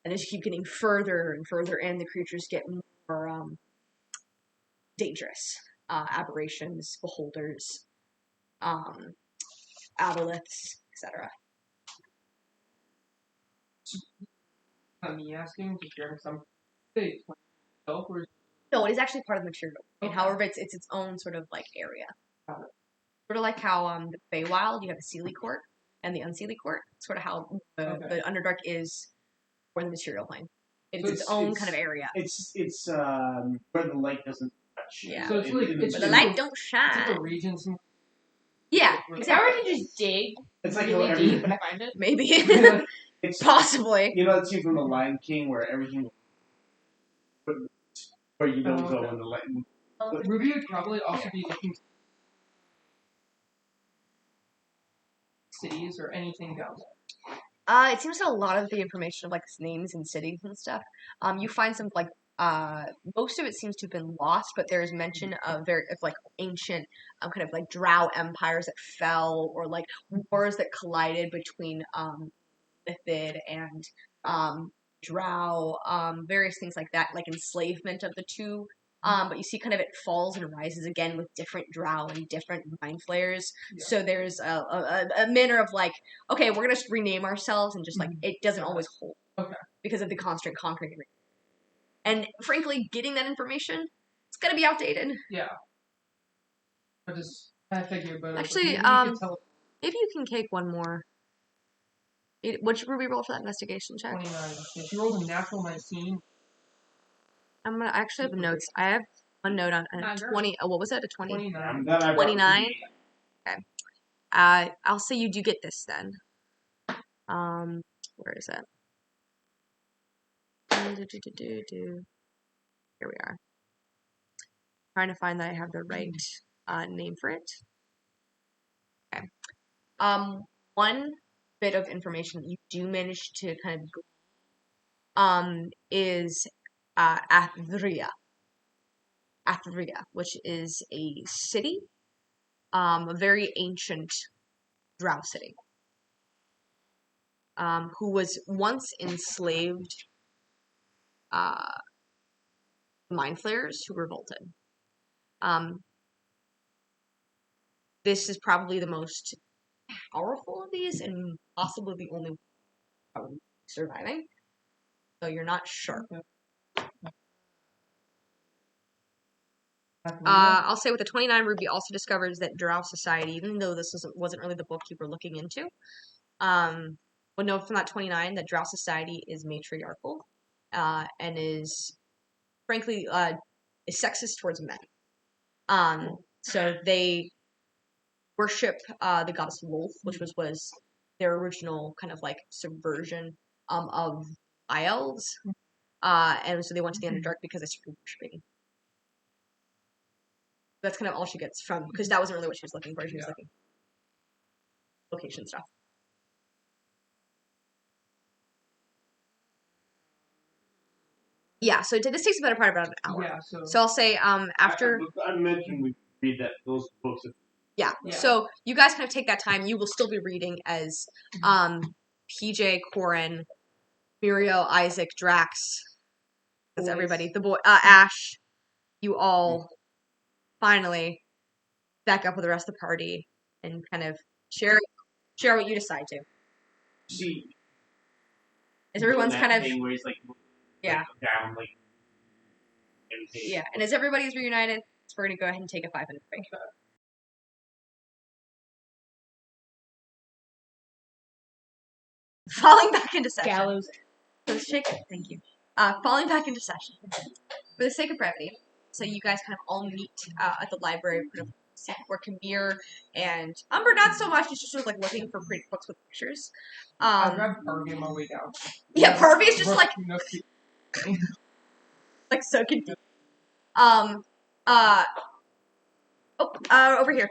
And as you keep getting further and further in, the creatures get more dangerous. Aberrations, beholders, aboleths, etc. Me asking, just sharing some things. No, it is actually part of the material. Okay. However, it's its own sort of like area. Got it. Sort of like how the Feywild, you have the Seelie Court and the Unseelie Court. Sort of how the Underdark is for the material plane. It's its own kind of area. It's where the light doesn't touch. Yeah. So it's like Where the light don't shine. It's like a region. Yeah, If I were to just dig It's like really how deep and find it, maybe. it's Possibly. You know that scene from The Lion King where everything, where you don't go in the light. Ruby would probably also be looking cities or anything down there. It seems that a lot of the information of like names and cities and stuff, you find some like most of it seems to have been lost, but there is mention of like ancient kind of like Drow empires that fell, or like wars that collided between Lithid and Drow, various things like that, like enslavement of the two. But you see kind of it falls and rises again with different Drow and different mind flayers. Yeah. So there's a manner of like, okay, we're going to rename ourselves, and just like, it doesn't always hold. Okay. Because of the constant conquering. And frankly, getting that information, it's going to be outdated. Yeah. I figure, but actually, maybe you can take one more. What should Ruby roll for that investigation check? 29. If you rolled a natural 19. I'm gonna actually have notes. I have one note on 20. Oh, what was that? A 20? 29. 29. Okay. I'll say you do get this then. Where is it? Here we are. Trying to find that I have the right name for it. Okay. One bit of information you do manage to kind of is Athria, which is a city, a very ancient Drow city, who was once enslaved mind flayers who revolted. This is probably the most powerful of these, and possibly the only one surviving. So you're not sure. I'll say with the 29, Ruby also discovers that Drow Society, even though this wasn't really the book you were looking into, would know from that 29 that Drow Society is matriarchal, and is, frankly, is sexist towards men. So they worship the goddess Wolf, which was their original kind of like subversion of High Elves, and so they went to the Underdark because they started worshiping. That's kind of all she gets from, because that wasn't really what she was looking for. She was looking for location stuff. Yeah, so this takes a better part of about an hour. Yeah, so I'll say after. I mentioned we read those books. Yeah. So you guys kind of take that time. You will still be reading as PJ, Corin, Muriel, Isaac, Drax. That's everybody. The boy, Ash. You all finally back up with the rest of the party and kind of share what you decide to. See, as everyone's kind of where he's like, yeah, down, like, yeah, and as everybody's reunited, so we're gonna go ahead and take a 5-minute break. Falling back into session. Gallows. For the sake of, thank you. Falling back into session. For the sake of brevity, so you guys kind of all meet at the library where Kamir and Umber, not so much, just sort of like looking for pretty books with pictures. I grabbed Harvey on my way down. Yeah, Harvey's just like like so confused. Over here.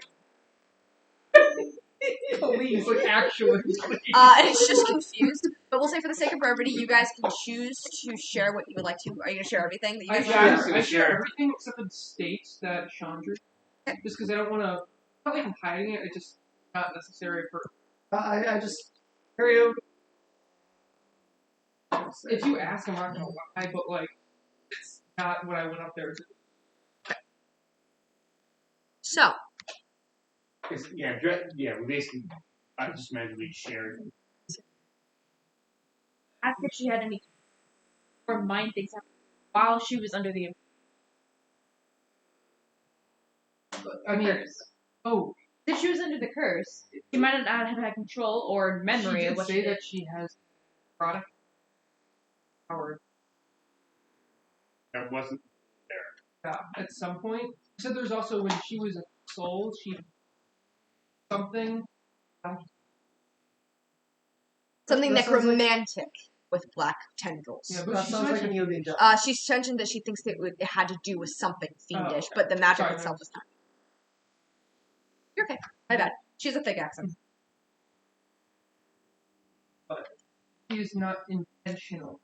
Please, like actually. And it's just confused. But we'll say for the sake of brevity, you guys can choose to share what you would like to. Are you going to share everything that you guys I share everything except for the states that Chandra. Just because I don't want to. Not like I'm hiding it, it's just not necessary for. I just carry over. If you ask, I'm not going to lie, but like, it's not what I went up there to. So. Yeah, we basically, I just meant we shared. Ask if she had any or mind things while she was under the. I mean, curse. If she was under the curse, she might not have had control or memory of what she did. She did say that she has product power. That wasn't there. Yeah, at some point. She said there's also when she was a soul, she something necromantic with black tendrils. Yeah, but that sounds like a new ninja. She's mentioned that she thinks that it had to do with something fiendish, but the magic itself is not. You're okay. My bad. She has a thick accent. But she is not intentional.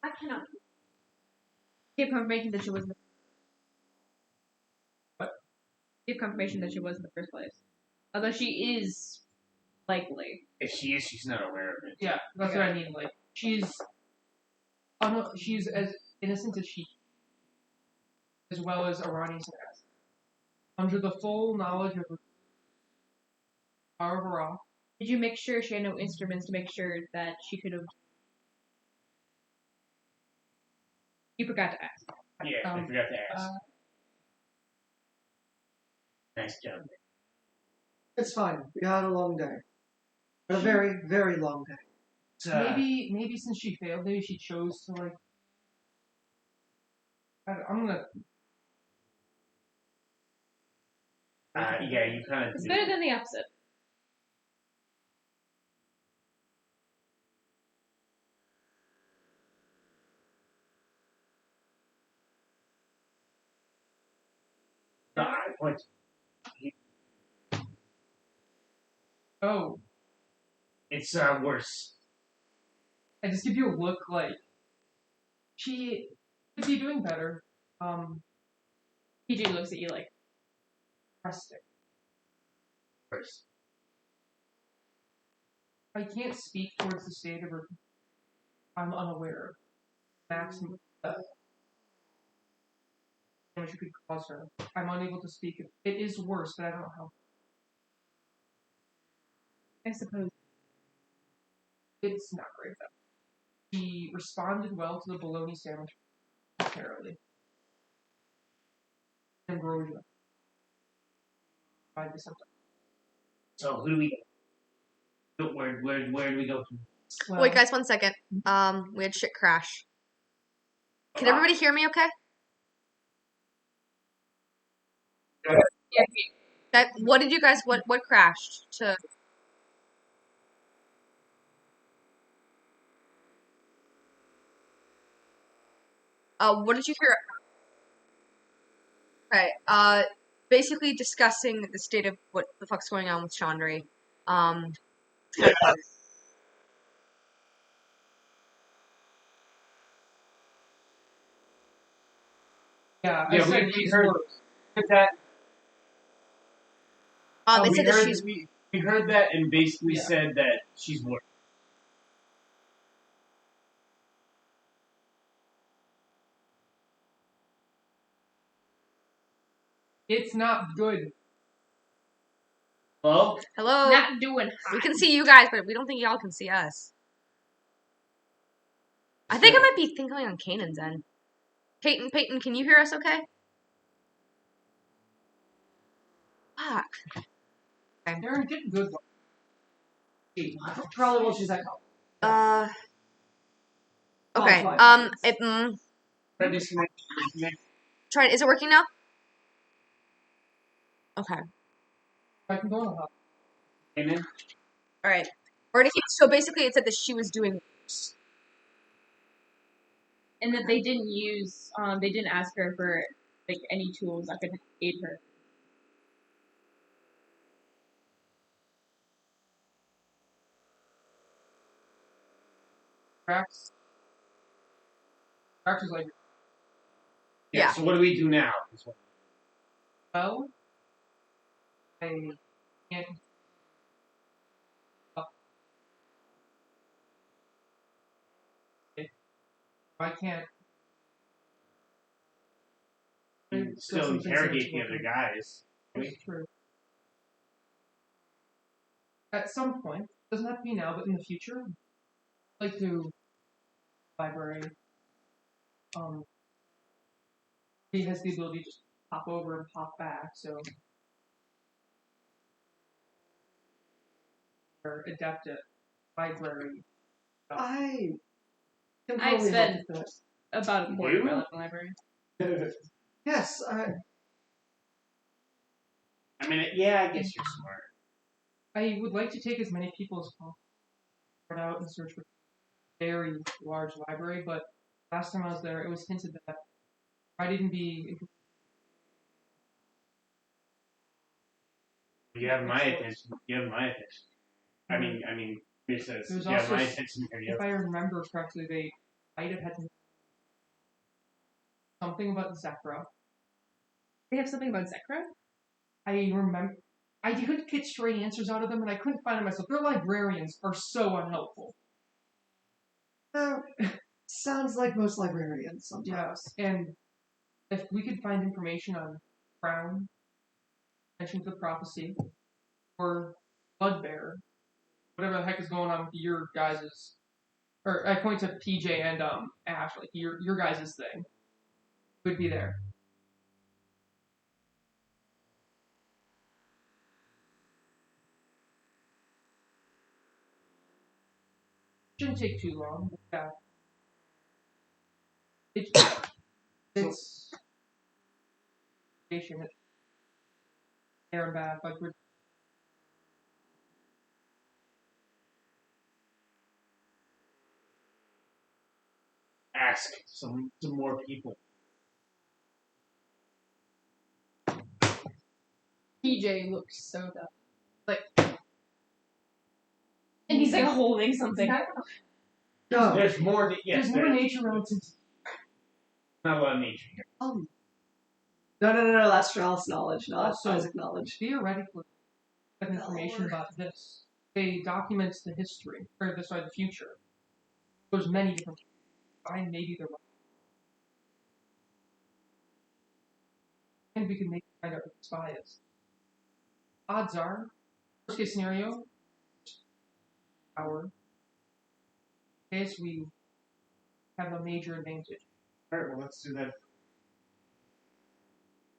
I cannot give confirmation that she wasn't. What? Give confirmation that she was in the first place. Although she is likely. If she is, she's not aware of it. Yeah, that's what I mean. Like she's as innocent as she, as well as Arani's has, under the full knowledge of power of Ra. Did you make sure she had no instruments to make sure that she could have? You forgot to ask. Yeah, I forgot to ask. Nice job. It's fine. We had a long day. A very, very long day. Maybe since she failed, maybe she chose to like. I'm gonna. Yeah, you kind of. It's better than the opposite. Oh. It's worse. I just give you a look like she could be doing better. PG looks at you like Rustic. Worse. I can't speak towards the state of her. I'm unaware of maximum. damage you could cause her. I'm unable to speak. It is worse, but I don't know how. I suppose. It's not great though. He responded well to the bologna sandwich. Terribly. Ambrosia. By the symptom. So who do we? Where do we go from? Well, Wait, guys, 1 second. We had shit crash. Can everybody hear me? Okay. Yeah. What did you guys? What crashed? To. What did you hear? Okay. Basically discussing the state of what the fuck's going on with Chandri. yeah, I Yeah, said we it's heard worse. that. It said that she's. We heard that and basically Yeah. said that she's worse. It's not good. Hello? Hello. Not doing We hot. can see you guys, but we don't think y'all can see us. I think I might be thinking on Kanan's end. Peyton, can you hear us okay? Fuck. Aaron, get good one. Probably while she's at home. Okay. Oh, Disconnect. Try. Is it working now? Okay. I can go on the hub. Amen. All right. So basically, it said that she was doing. And that they didn't use, they didn't ask her for like any tools that could aid her. Krax is like, Yeah. So what do we do now? well, I can't. I can't. We can still interrogate the other guys. That's true. At some point, doesn't have to be now, but in the future, I'd like to library. He has the ability to just pop over and pop back, so or adept at library. I can I probably spent help with this. about a quarter You? mile at the library. Yes, I mean, yeah, I guess you're smart. I would like to take as many people as possible. Start out and search for a very large library, but last time I was there, it was hinted that I didn't be. You have my attention. I mean, it says There's you have also my attention here. If I remember correctly, they might have had something about Zekra. They have something about Zekra? I remember. I couldn't get straight answers out of them, and I couldn't find them myself. Their librarians are so unhelpful. sounds like most librarians sometimes. Yes, and if we could find information on Crown, mention to the prophecy, or Bloodbearer, whatever the heck is going on with your guys's, or I point to PJ and Ash, like your guys's thing, would be there. Shouldn't take too long. Yeah. It's station. There and back, like we're. Ask some more people. PJ looks so dumb. Like, and he's like holding something. No. There's more. Yes, There's more nature relatives. not a lot of nature here. No, that's Strauss knowledge, not Also, Isaac knowledge. Theoretically, have information about this. They document the history, or the future. There's many different. Maybe they're right. and we can make find out who the spy is. Odds are, worst case scenario, our case we have a major advantage. Alright, well, let's do that.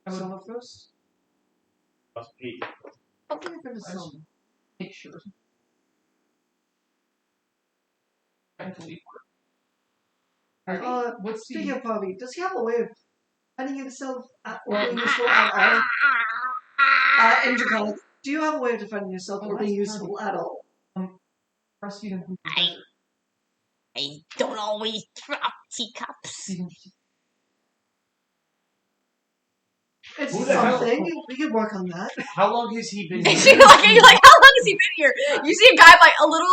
I would Selma first? Plus 8. I'm gonna go to Selma. make sure. I believe what's Speaking the of Bobby, does he have a way of finding himself or being useful at all? Intercom, do you have a way of defending yourself or being useful at all? breastfeed and I don't always drop teacups. It's Who the hell- something. We can work on that. How long has he been You're here? like, how long has he been here? You see a guy like a little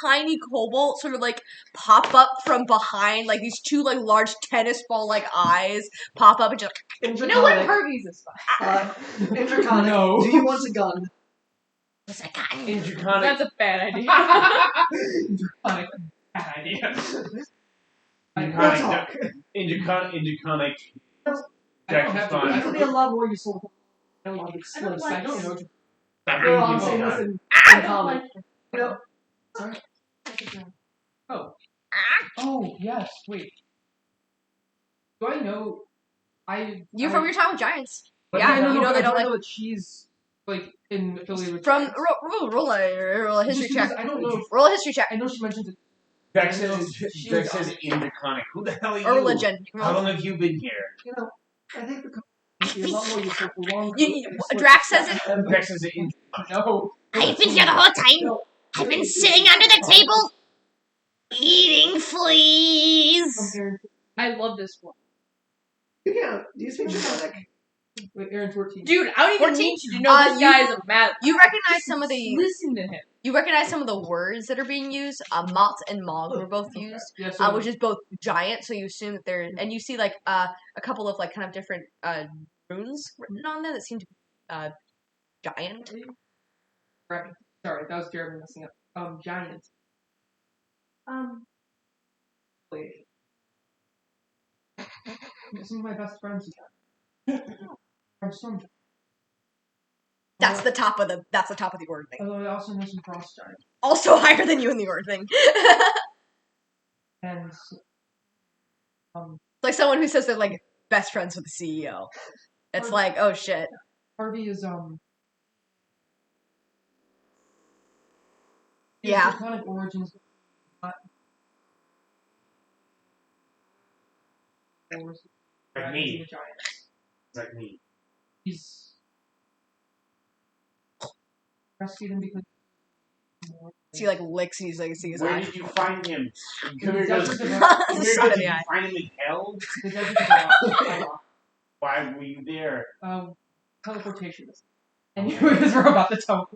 tiny cobalt sort of like pop up from behind, like these two like large tennis ball like eyes pop up and just You know what? Interconic. Harvey's a spy. Interconic, No. do you want a gun? What's a gun? In Draconic. That's a bad idea. bad idea. We'll Draconic. talk. In Draconic. I don't have to. Jack I You could be a lot more useful. I don't want to I don't explosive. I don't know. Well, I'm saying this in common. You know, Oh yes. Wait. Do I know? you from your time with giants. But Yeah, I know, you know but they I don't don't like know that she's like in affiliated with from giants. roll a history Just because check. I don't know. Roll a history check I know she mentioned it. Jack says in Draconic. Who the hell are you? or religion. How long have you been here? you know, I think the would be a lot more useful for long. Drax says it. Jack says it in No. I've been here the whole time. I've been sitting under the table, eating fleas. I love this one. You can't. Do you speak Draconic? Wait, Aaron's 14. Dude, I don't even 14? need you to know this guy is a mad. You recognize some of the Listen to him. you recognize some of the words that are being used. Mot and Mog were both used, Yeah, so which is both giant. So you assume that they're and you see like a couple of like kind of different runes written on there that seem to be giant. right. Sorry, that was Jeremy messing up. Giant. Wait. Some of my best friends from Storm. That's the top of the order thing. Although I also know some frost giants. Also higher than you in the order thing. And like someone who says they're like best friends with the CEO. It's like, oh shit. Harvey is Yeah. Draconic origins. like me. Like me. He's rescued him because He like licks and he's like see his Where eye. did you find him? Come here, That's goes. what Come the- here, Side goes. of Did the you eye. find him in hell? the desert is a rock. Why were you there? Teleportation. Anyways, we're about to tell.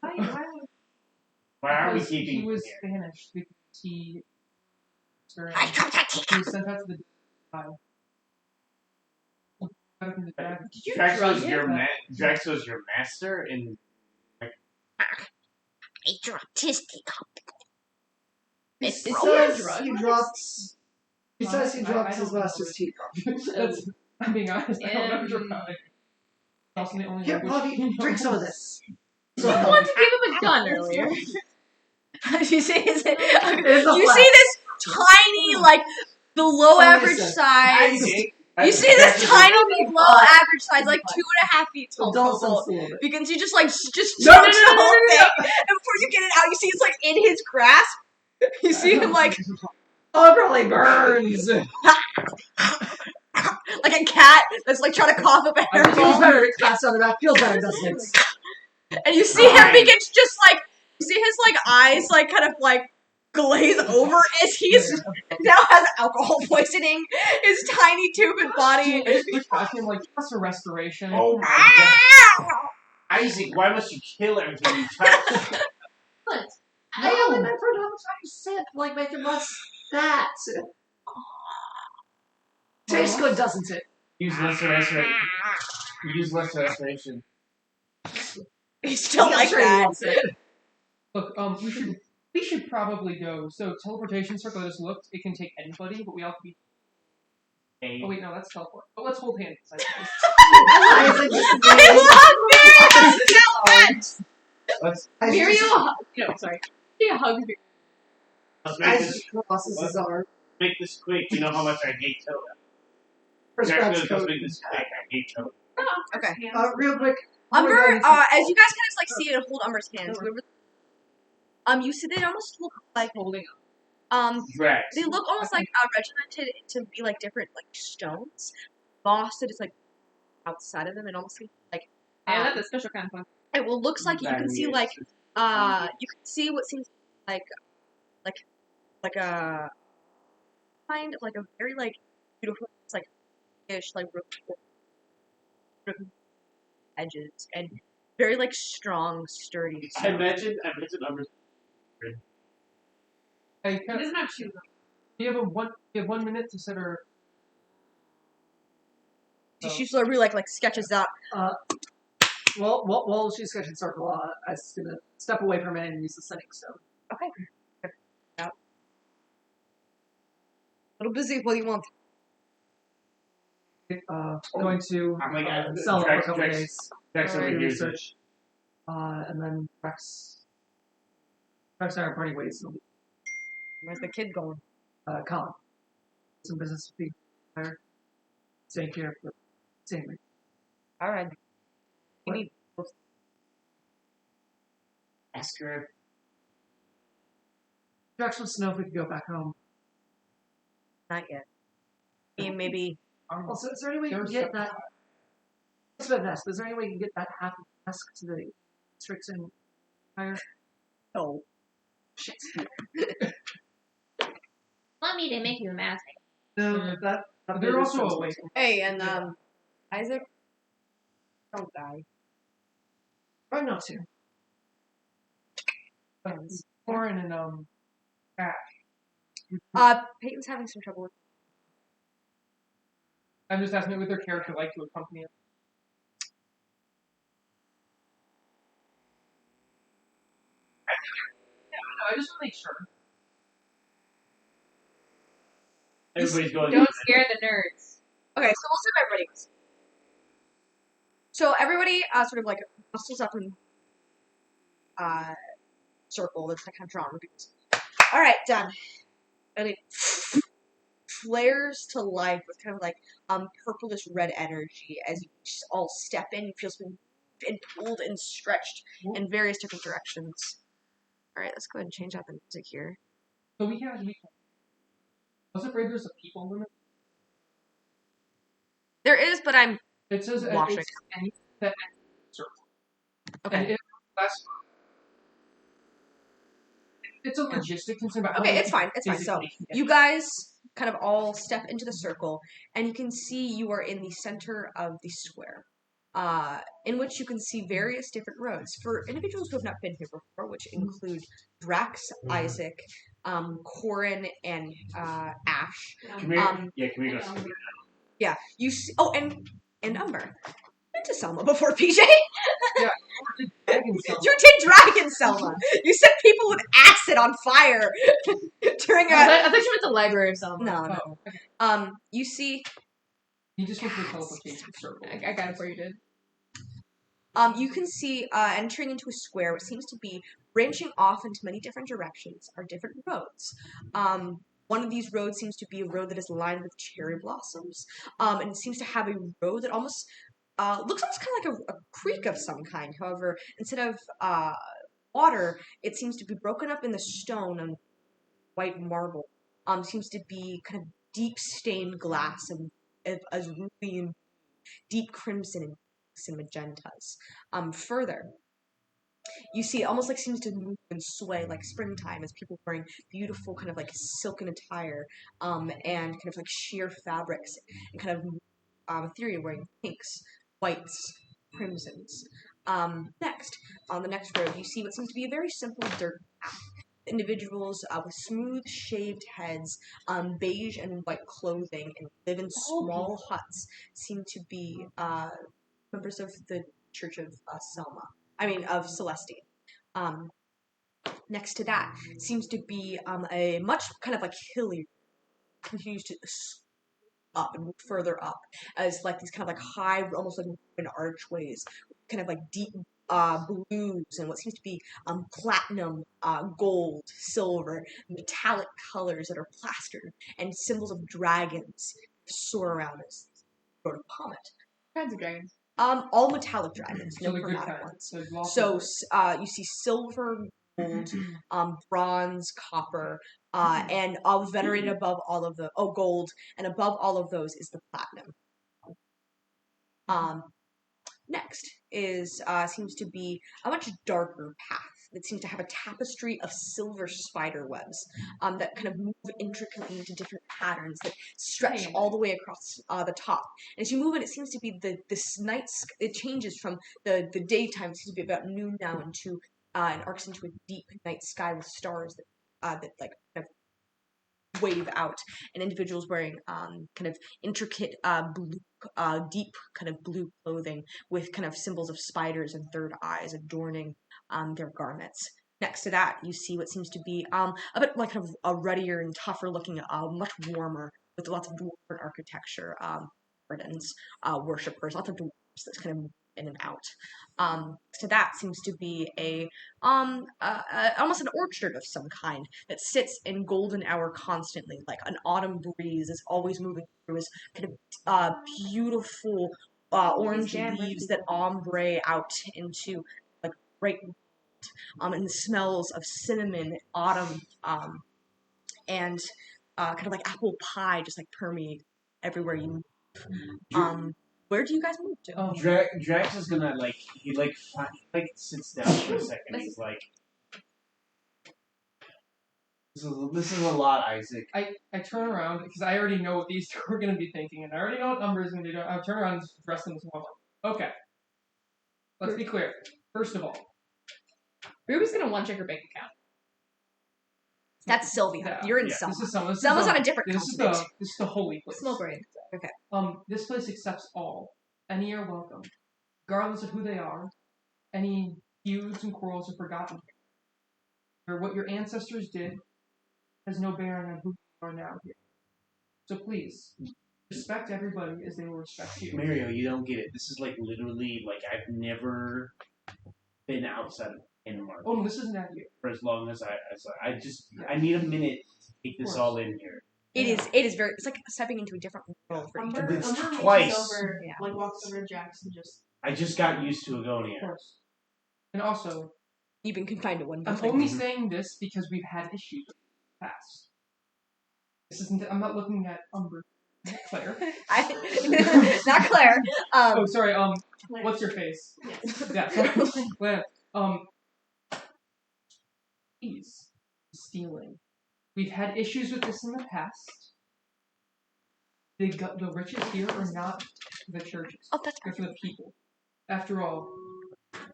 Why are we Because keeping he was him here? banished because he I dropped that he teacup. was sent out to the Did you Drax drug was him? your Drax was your master, and I dropped his teacup. He It's says drug? he drops. He says he I drops don't his know. master's teacup. That's, I'm being honest. I don't know Draconic. Also the only Here, language Bobby, he knows. drink some of this. You wanted to give him a gun earlier. you see his, It's a you flash. see this tiny like below average listen. size. Isaac, You see this tiny below average size, like 2.5 feet tall Adults and cobalt. full. Because you just like just No, no, chokes no, the no, whole no, no, thing, and before you get it out, you see it's like in his grasp. You see him like Oh, it probably burns. like a cat that's like trying to cough up a Feels hairball, better. It claps on the back. Feels better, doesn't it? and you see him begins just like you see his like eyes like kind of like glaze over as he's now has alcohol poisoning his tiny tubid body. I just pushed past him like, just for restoration. Oh my god, Isaac! Why must you kill everything you touch? I only meant for another time sip, like make it less that. Tastes good, doesn't it? Use lesser restoration. Use lesser restoration. He's still like sure he that. wants it. Look, we should probably go. So teleportation circle. I just looked. It can take anybody, but we all have to be. a Oh wait, no, that's teleport. But let's hold hands. Isaac just let's Muriel, no, sorry. She hugs me. make Isaac this crosses his arm. make this quick. You know how much I hate Toga. First Actually, grabs let's coat. make this quick. I hate Toga. Okay. Real quick. Umber, Oh my God, as you guys kind of like see it hold Umber's hands, you see they almost look like Holding Drax. they look almost like regimented to be like different like stones. Moss that is like outside of them, and almost like Yeah, that's a special kind of fun. it will looks like you can see like you can see what seems like a kind of like a very like beautiful, it's like ish like edges and very like strong, sturdy. I mentioned Umber's. Hey, He doesn't have shoes on. you have 1 minute to set her. She sort of really like sketches out. Well, while she's sketching circle, I'm just gonna step away from it and use the setting stone. Okay. Out. A little busy. What do you want? Going to I'm like, sell for a Drax- couple Drax- days. Drax over Do here. research. And then Rex and I are parting ways. Where's the kid going? Colin. Some business with the staying here for seeing me. All right. You need. Ask her. Drax wants to know if we could go back home. Not yet. Maybe. Also, is there any way you can get that? What's about this? Is there any way you can get that half of the desk to the Strixon higher? No. Shit. Want me to make you a mask? No, that. They're also awake. Hey, and Isaac, don't die. Try not to. Corin and Ash. Peyton's having some trouble with. I'm just asking would their character like to accompany us? I just want to make sure. Everybody's going. Don't scare the nerds. Okay, so we'll see everybody goes. So everybody sort of like bustles up in circle that's like kind of drawn with people. All right, done. And it flares to life with kind of like purplish red energy as you just all step in. You feel something and pulled and stretched in various different directions. All right, let's go ahead and change out the music here. So we can. I was afraid there's a people limit. There is, but I'm It says watching. it's any that circle. Okay. And it's a logistic concern, but I don't Okay, think it's fine. It's fine. So physically can get you guys kind of all step into the circle, and you can see you are in the center of the square, in which you can see various different roads. For individuals who have not been here before, which include Drax, Isaac, Corin, and Ash. Can we go? Yeah, you see. Oh, and Umber. Been to Selma before, PJ. Dragon Selma. You did Dragon Selma. You set people with acid on fire during a. I thought you went to the library or something. No. Oh, You see. you just went to the teleportation circle. I got it before you did. You can see entering into a square, which seems to be branching off into many different directions, are different roads. One of these roads seems to be a road that is lined with cherry blossoms, and it seems to have a road that almost looks almost kind of like a creek of some kind. However, instead of water, it seems to be broken up in the stone and white marble. Seems to be kind of deep stained glass and as ruby and deep crimson and magentas. Further, you see it almost like seems to move and sway like springtime as people wearing beautiful kind of like silken attire and kind of like sheer fabrics and kind of ethereal wearing pinks, whites, crimsons. Next, on the next road, you see what seems to be a very simple dirt path. Individuals with smooth shaved heads, beige and white clothing, and live in small huts seem to be members of the Church of of Celestian. Next to that seems to be a much kind of like hilly, continues to up and move further up as like these kind of like high, almost like wooden archways, kind of like deep blues and what seems to be platinum, gold, silver, metallic colors that are plastered, and symbols of dragons soar around us. Sort of comet. Kinds of dragons. All metallic dragons, no So the good chromatic kind. ones. So lots So of- you see silver, gold, bronze, copper, and venerated above all of the gold, and above all of those is the platinum. Next is seems to be a much darker path that seems to have a tapestry of silver spider webs that kind of move intricately into different patterns that stretch all the way across the top. And as you move it seems to be this night. It changes from the daytime. It seems to be about noon now into and arcs into a deep night sky with stars that like kind of wave out, and individuals wearing kind of intricate blue, deep kind of blue clothing with kind of symbols of spiders and third eyes adorning their garments. Next to that, you see what seems to be a bit like kind of a ruddier and tougher looking, much warmer, with lots of dwarven architecture, gardens, worshippers, lots of dwarves that's kind of in and out. So that seems to be almost an orchard of some kind that sits in golden hour constantly, like an autumn breeze is always moving through as kind of beautiful orange leaves that ombre out into like bright, and the smells of cinnamon, autumn, and kind of like apple pie just like permeate everywhere you move. Where do you guys move to? Drax is gonna he sits down for a second. He's like, this is a lot, Isaac. I turn around because I already know what these two are going to be thinking, and I already know what number is going to be doing. I turn around and just address them as one. Okay. Let's be clear. First of all, Ruby's gonna check her bank account. That's Sylvia. Yeah. You're in Yeah. Selma. Selma's Selma's on a different this continent. is the holy place. Small brain. Okay. This place accepts all. Any are welcome, regardless of who they are. Any feuds and quarrels are forgotten. Or what your ancestors did has no bearing on who you are now here. So please, respect everybody as they will respect you. Mario, you don't get it. This is literally I've never been outside of Denmark. Oh, no, this isn't at you. For as long as I need a minute to take this all in here. It is very. It's like stepping into a different world for each of It's us. Umber twice. reaches over, Yeah. walks over to Jax and just. I just got used to Of Agonia. course. And also, You've been confined to one I'm building. only saying this because we've had issues in the past. This isn't. I'm not looking at Umber. Claire. Not Claire. Oh, sorry. What's your face? Yes. Yeah, sorry. Claire. Please, stealing. We've had issues with this in the past. The riches here are not the churches. Oh, that's They're for the people. After all,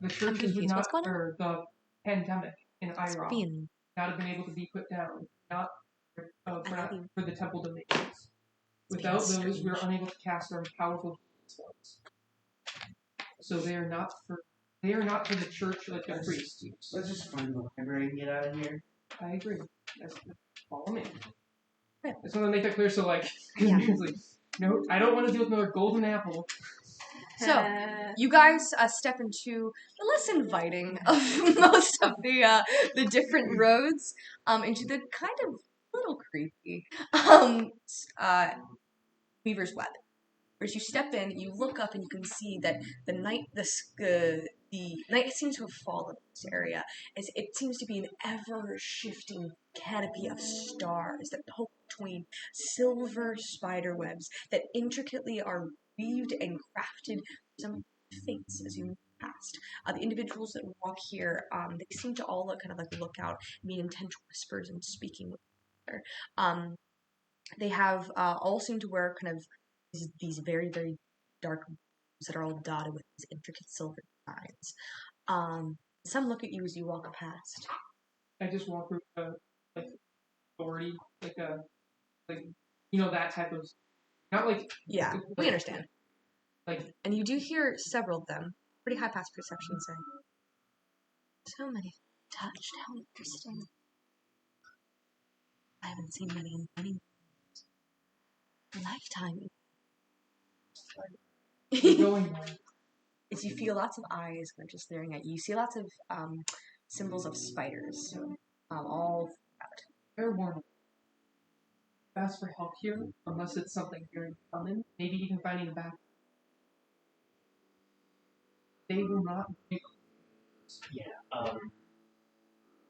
the churches would confused. not, What's going on? or the pandemic in Iran, being. not have been able to be put down, not for the temple donations. Without being those, strange. we're unable to cast our powerful spells. So they are not for the church like the priests. Let's just find the library and get out of here. I agree. Follow me. Yeah. I just want to make that clear. So Yeah. no, I don't want to deal with another golden apple. So you guys step into the less inviting of most of the different roads, into the kind of little creepy Weaver's Web. As you step in, you look up and you can see that the night seems to have fallen in this area, as it seems to be an ever-shifting canopy of stars that poke between silver spider webs that intricately are weaved and crafted some fates as you move past. The individuals that walk here, they seem to all look out, being intent whispers and speaking with each other. They have all seem to wear kind of these very, very dark robes that are all dotted with these intricate silver designs. Some look at you as you walk past. I just walk with authority, that type of, not like. Yeah, we understand. And you do hear several of them, pretty high past perception, say, "So many touched, how interesting. I haven't seen many in many." lifetime. We're going there. As you feel lots of eyes kind of just staring at you, you see lots of symbols of spiders, all. Fair warning. Ask for help here, unless it's something very common. Maybe even finding a back. They will not.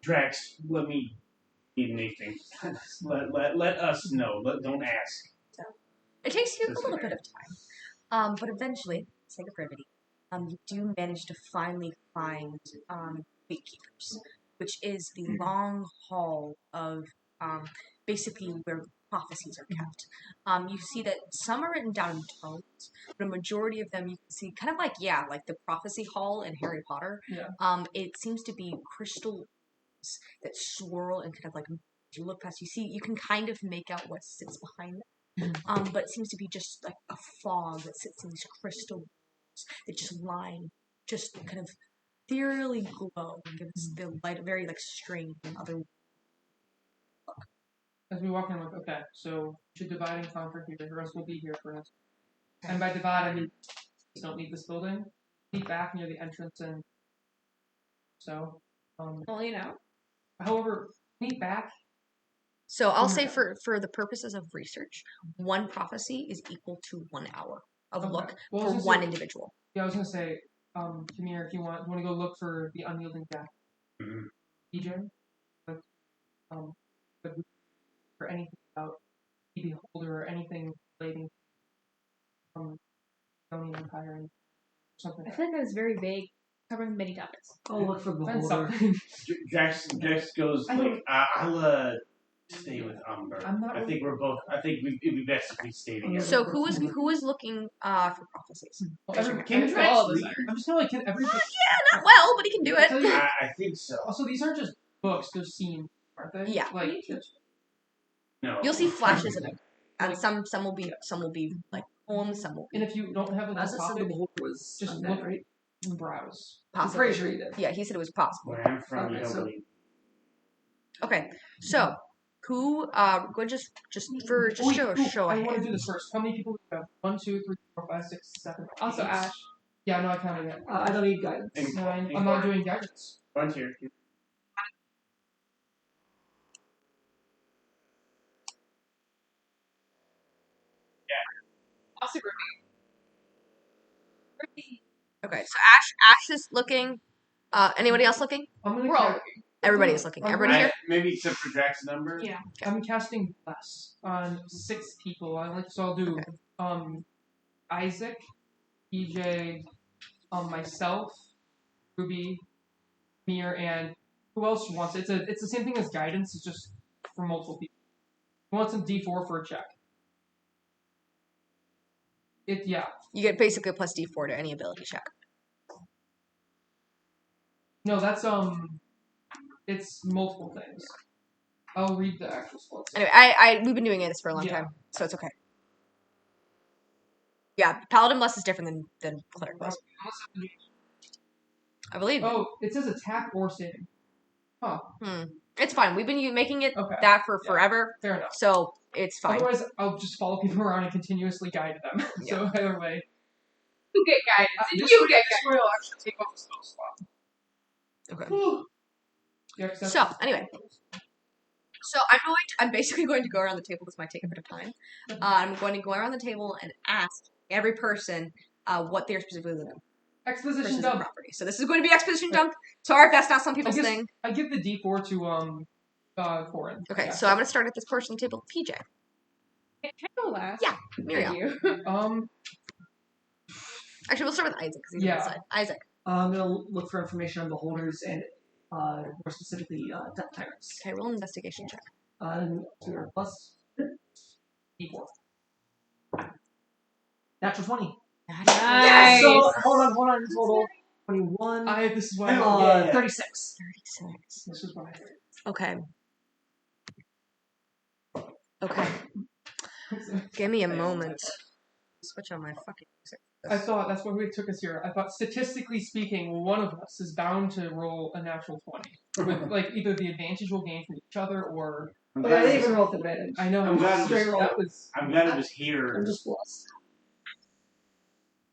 Drax, let me need anything. let us know. Don't ask. It takes you a little bit of time, but eventually, sake of brevity, you do manage to finally find gatekeepers, which is the long hall of basically where prophecies are kept. You see that some are written down in tomes, but a majority of them you can see kind of like the prophecy hall in Harry Potter. Yeah. It seems to be crystal that swirl and kind of like as you look past, you can kind of make out what sits behind them. But it seems to be just like a fog that sits in these crystal walls that just kind of ethereally glow and gives the light a very like strange and other. As we walk in, I'm like, okay, so we should divide and conquer here. The rest will be here for us. And by divide, I mean we don't need this building. Be back near the entrance, and so. Well, However, meet back. So I'll say for the purposes of research, one prophecy is equal to 1 hour of look for one individual. Yeah, I was gonna say, Kamir, if you want to go look for the unyielding death. DJ, but for anything about the beholder or anything relating from Stony Empire and something. I feel like that was very vague, covering many topics. I'll look for the And beholder. something. Drax goes like, I'll stay with Umber. I think we're both. I think it'd be best if we stay together. So who is looking for prophecies? Can Drax read? I'm just like, can everybody? Not well, but he can do it. I think so. Also, these aren't just books; they're scenes, aren't they? Yeah. Like, No. You'll see flashes of it, and some will be like poems, some will be. and if you don't have a As I said, the topic, beholder was just undead, look right? and browse. I'm possible. pretty sure he did. Yeah, he said it was possible. Where I'm from, Okay, you don't so- believe. Okay, so who go just for show I of want to hands. do this first. How many people do we have? 1, 2, 3, 4, 5, 6, 7. Also, 8. Ash. Yeah, no, I counted it. I don't need guidance. 9. I'm not doing guidance. Frontier. Also, Okay, so Ash is looking. Anybody else looking? I'm gonna We're all cast. Everybody is looking. Everybody here. Maybe except for Drax's number. Yeah. I'm casting Bless on 6 people. So I'll do Isaac, EJ, myself, Ruby, Mir, and who else wants it? It's the same thing as guidance. It's just for multiple people. Who wants some D4 for a check? Yeah. You get basically a plus D4 to any ability check. No, that's it's multiple things. I'll read the actual spells. Anyway, we've been doing this for a long time, so it's okay. Yeah, Paladin Bless is different than Cleric Bless. I believe. Oh, it says attack or saving. Huh. It's fine. We've been making it Okay. that for forever, Fair enough. so it's fine. Otherwise, I'll just follow people around and continuously guide them. So either way. you get guidance. This You way, get this way I'll actually take off the spell slot. Okay. Yeah, So anyway, I'm basically going to go around the table. This might take a bit of time. I'm going to go around the table and ask every person what they're specifically doing. Exposition dump. Property. So this is going to be exposition dump. Sorry if that's not some people's thing. I give the D4 to Corin. Okay, so I'm going to start at this portion of the table. PJ. Can I go last? Yeah, Miriam. You. Actually, we'll start with Isaac because he's on the side. Isaac. I'm gonna look for information on beholders and more specifically death tyrants. Okay, roll an investigation check. Plus D4. natural 20. Nice. So hold on. Total 21. This is why. 36. 36. This is why. Okay. Okay. Give me a moment. Switch on my fucking music. I thought that's why we took us here. I thought statistically speaking, one of us is bound to roll a natural 20 with like either the advantage we'll gain from each other or I'm Oh, glad I it didn't was, even roll with advantage. I know. I'm glad it straight was- roll. That was. I'm glad it was I'm here. just blessed.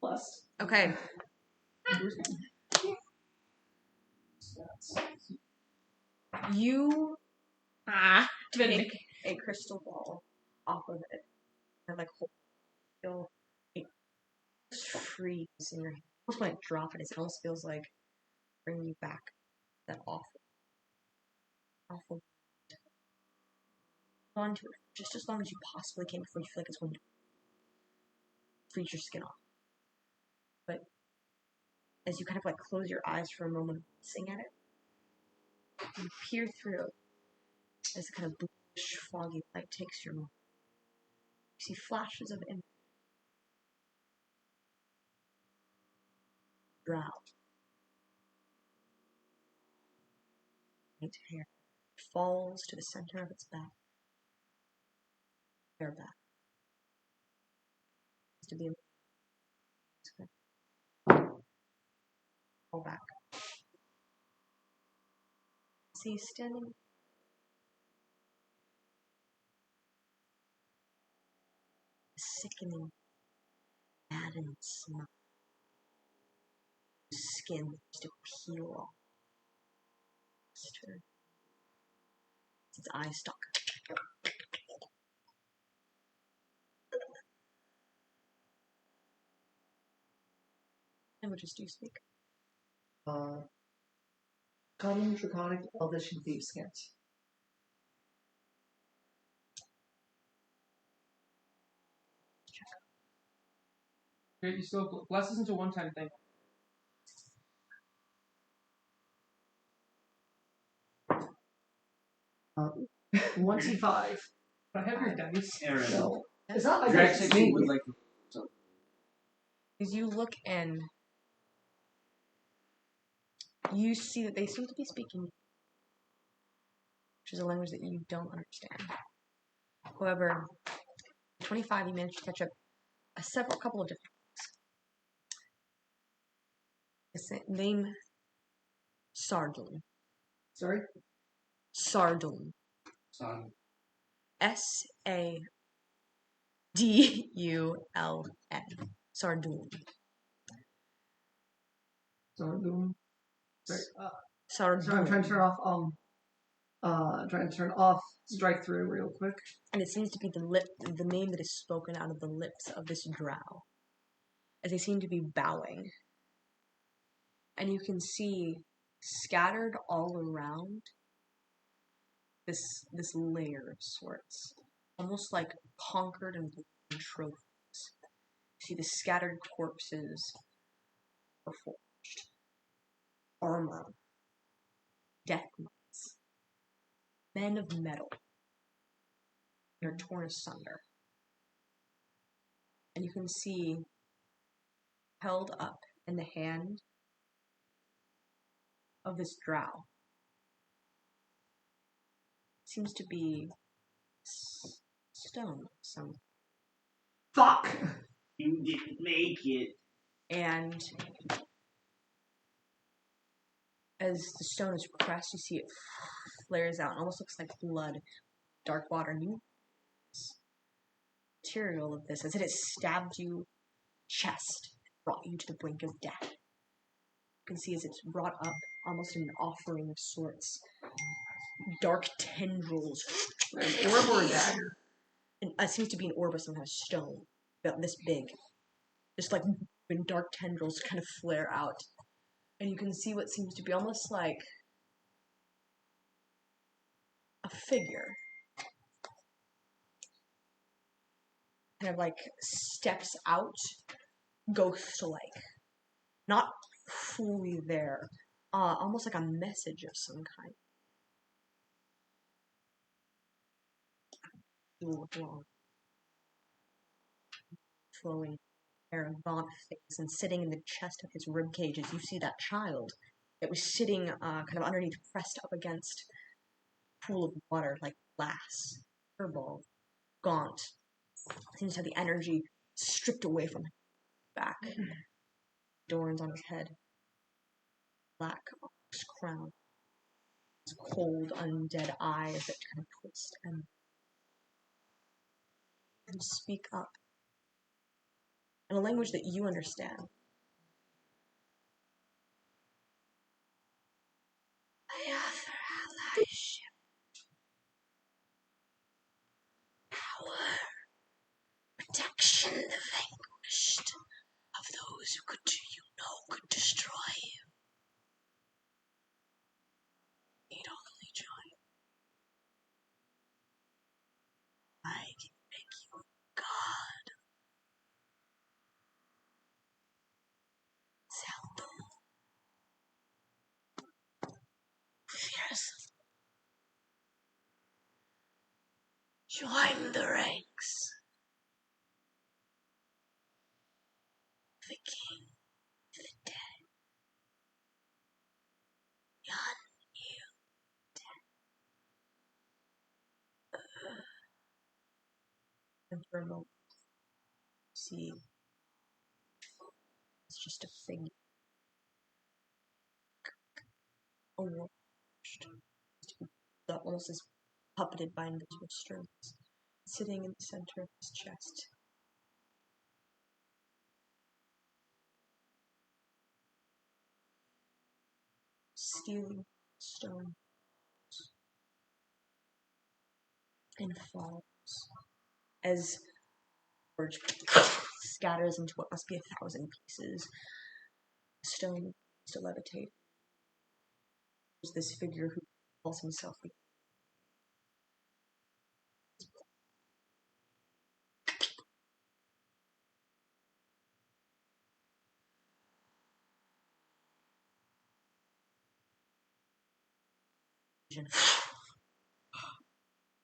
Blessed. Okay. You take a crystal ball off of it and like feel it freeze in your hand. Almost when I drop it, it almost feels like bringing you back that awful. On to it just as long as you possibly can before you feel like it's going to freeze your skin off. But as you kind of like close your eyes for a moment, sing at it, you peer through as a kind of bluish, foggy light takes your mind. You see flashes of image. Drow. White hair falls to the center of its back. Bare back. To be fall back. See standing. Sickening, maddened smile. Skin just to peel off. Its eyes stalk. Languages do you speak? Common, Draconic, Elvish, and Thieves' Cant. Great, you still bless isn't a one-time thing. Uh, 25. I have your dice. Aaron. No. It's not my Drax dice, it's actually me. would like As you look in, you see that they seem to be speaking, which is a language that you don't understand. However, 25, you managed to catch up a couple of different things. Name Sardun. Sorry? Sardun. Son. Sadun. Sardun. Sardun. Sorry. Sardun. Sorry, I'm trying to turn off, trying to turn off strike through real quick. And it seems to be the name that is spoken out of the lips of this drow, as they seem to be bowing. And you can see scattered all around this layer of sorts, almost like conquered and trophies. You see the scattered corpses are forged, armor, death knights, men of metal. They're torn asunder. And you can see held up in the hand of this drow seems to be stone. Some Fuck! You didn't make it. and as the stone is pressed, you see it flares out. It almost looks like blood, dark water. And you material of this, as it has stabbed you chest, brought you to the brink of death. You can see as it's brought up, almost an offering of sorts, dark tendrils. An orb or a dagger? And it seems to be an orb of some kind of stone, about this big. Just like when dark tendrils kind of flare out. And you can see what seems to be almost like a figure. Kind of like steps out, ghost-like. Not fully there. Almost like a message of some kind. You look long. Flowing hair, gaunt face, and sitting in the chest of his rib cages, you see that child that was sitting kind of underneath, pressed up against a pool of water, like glass, furball, gaunt. Seems to have the energy stripped away from him. Back. Dorns on his head. Black ox crown. cold, undead eyes that kind of twist and speak up in a language that you understand. I offer allyship, power, protection, the vanquished of those who could destroy you. Need only join. I can make you a god. Zelda. Fierce. Join the ranks. The king of the dead. Yon you dead. And for a moment, see, it's just a figure. That almost is puppeted by invisible strings, sitting in the center of his chest. Stealing stone and falls as George scatters into what must be 1,000 pieces. Stone to levitate. There's this figure who calls himself the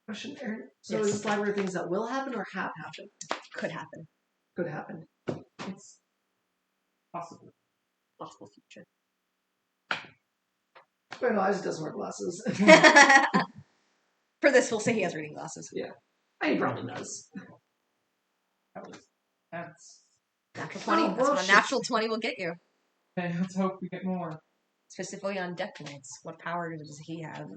Question, Aaron. So Yes. is this library things that will happen or have happened? could happen. Could happen. It's possible. Possible future. But no, Isaac doesn't wear glasses. For this, we'll say he has reading glasses. Yeah. He probably does. That's Natural 20. Oh, That's what a bullshit. natural 20 will get you. okay. Let's hope we get more. Specifically on Death Knights. What power does he have?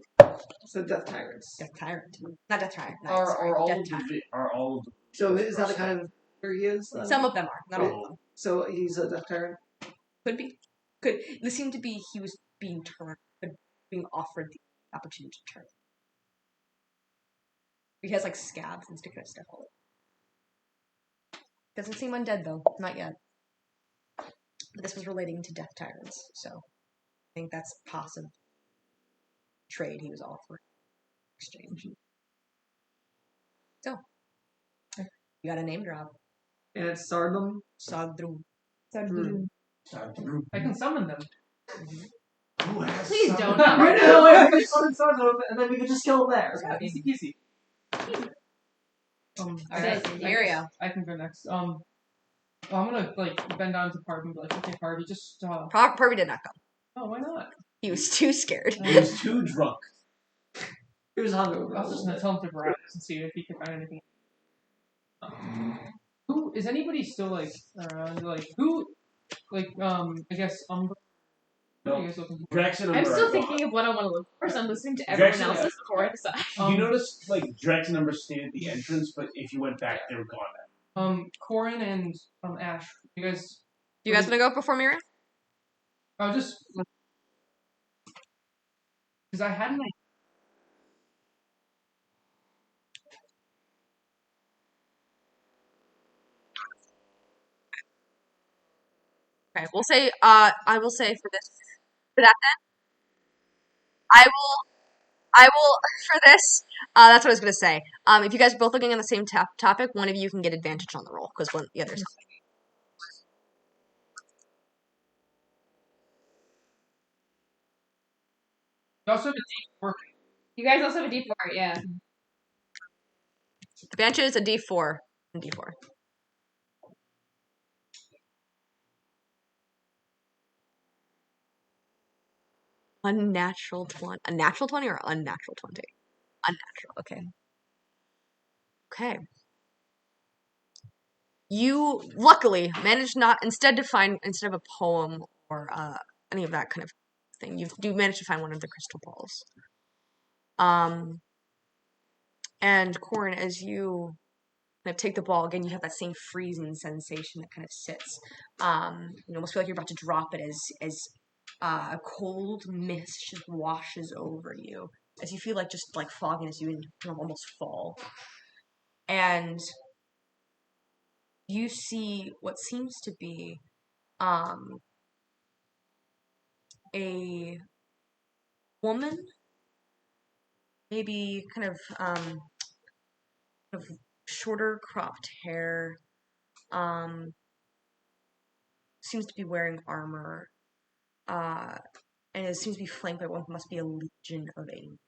So Death Tyrants. Death Tyrant. Not Death Tyrant. Knights, Are sorry, all Death of Tyrant. the are all of the So is that the kind of where he is? Then? Some of them are. Not all of them. So he's a Death Tyrant? Could be. Could. This seemed to be he was being turned, being offered the opportunity to turn. He has like scabs and stick stuff all over. Doesn't seem undead though. Not yet. But this was relating to Death Tyrants, so I think that's possible trade he was offering. Exchange. So, you got a name drop. And it's Sardum? Sadru. I can summon them. Who has Please some- don't. Right now, we summon Sardum, and then we can just kill him there. Yeah, easy peasy. Okay, Mario. I can go next. I'm gonna like bend down to Parvy and be like, okay, Parvy, just Purby did not come. Oh, why not? He was too scared. He was too drunk. He was hungover. I was just gonna tell him to browse and see if he can find anything. Who is anybody still like around? Like who? Like I guess Umbra. What are you guys looking for? Drex and I'm Umber still are thinking of what I want to look for, so I'm listening to everyone Jackson, else's before I decide. gone. You notice like Drex and Umber stayed at the entrance, but if you went back, they were gone now. Corin and Ash. You guys. You guys want to go before Mira? Oh, just because I had an idea. Okay, we'll say. I will say for this, for that then, I will for this. That's what I was gonna say. If you guys are both looking on the same topic, one of you can get advantage on the roll because one the other's. You also have a D4. You guys also have a D4, yeah. Advantage is a D4 and D4. Unnatural 20. A natural 20 or unnatural 20? Unnatural, okay. Okay. You luckily managed instead of a poem or any of that kind of thing, you do manage to find one of the crystal balls. And Corin, as you kind of take the ball again, you have that same freezing sensation that kind of sits. You almost feel like you're about to drop it as a cold mist just washes over you, as you feel like just like fogginess, you kind of almost fall. And you see what seems to be a woman, maybe kind of shorter cropped hair, seems to be wearing armor, and it seems to be flanked by what must be a legion of angels.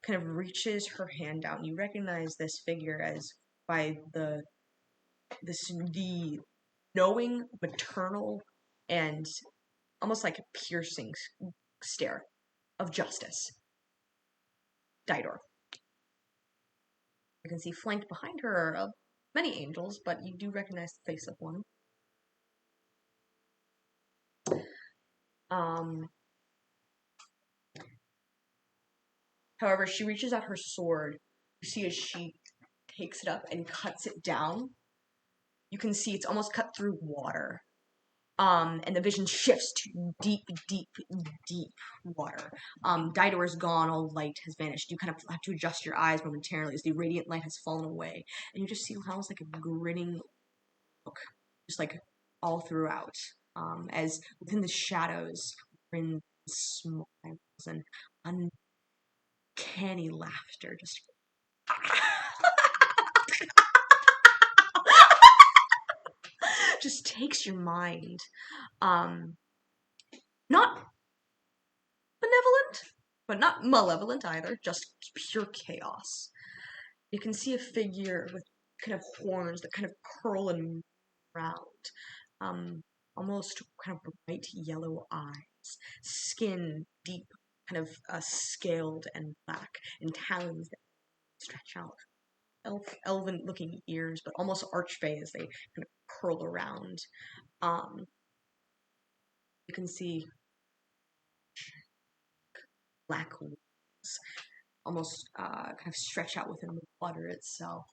Kind of reaches her hand out, and you recognize this figure as by the knowing, maternal, and almost like a piercing stare of justice. Didor. You can see flanked behind her are many angels, but you do recognize the face of one. However, she reaches out her sword. You see as she takes it up and cuts it down. You can see it's almost cut through water. And the vision shifts to deep, deep, deep water. Didor is gone, all light has vanished. You kind of have to adjust your eyes momentarily as the radiant light has fallen away. And you just see almost like a grinning look, just like all throughout. As within the shadows, grins, smiles, and uncanny laughter just just takes your mind. Not benevolent, but not malevolent either, just pure chaos. You can see a figure with kind of horns that kind of curl and round, almost kind of bright yellow eyes, skin deep, kind of scaled and black, and talons that stretch out. Elven-looking ears, but almost archway as they kind of curl around. You can see black wings, almost kind of stretch out within the water itself.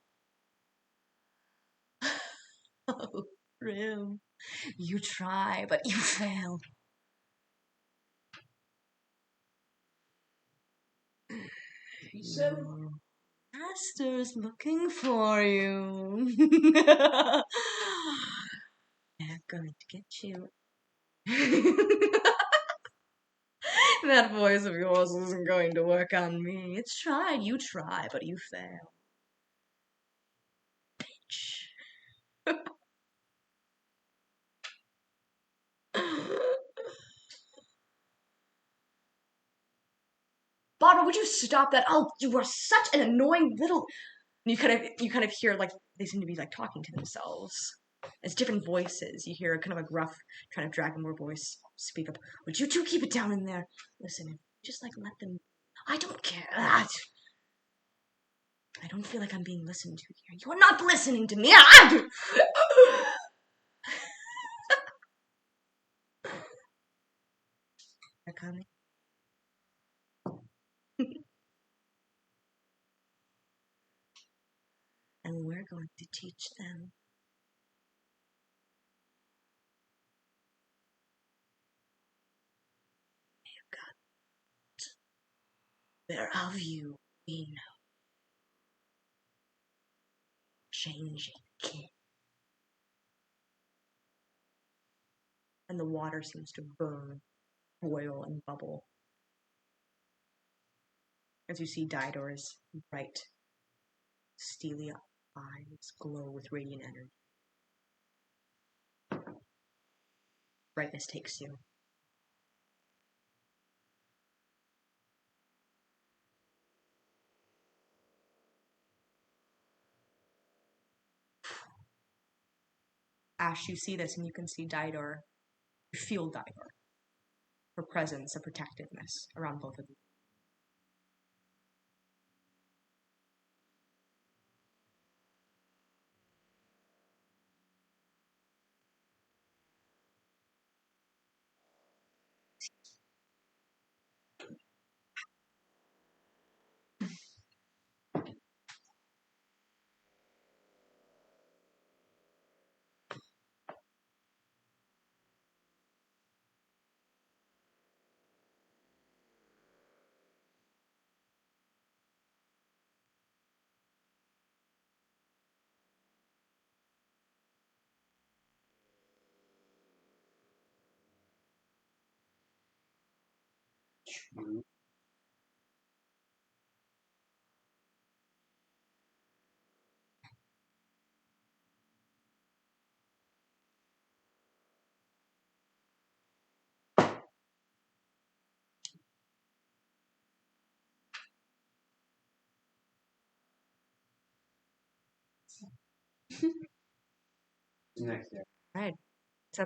Oh, Rim, you try, but you fail. Your master's looking for you. They're going to get you. That voice of yours isn't going to work on me. It's tried, you try, but you fail. Bitch. Barbara, would you stop that? Oh, you are such an annoying little. And you kind of hear like they seem to be like talking to themselves. It's different voices. You hear kind of a gruff, kind of dragonborn voice speak up. Would you two keep it down in there? Listen, just like let them. I don't care. I don't feel like I'm being listened to here. You are not listening to me. They're coming. And we're going to teach them. Where of you we know. Change it, kid. And the water seems to burn, boil, and bubble. As you see Didor's bright, steely eyes glow with radiant energy. Brightness takes you. Ash, you see this and you can see Didor. You feel Didor. Her presence, a protectiveness around both of you. Next there. Alright. So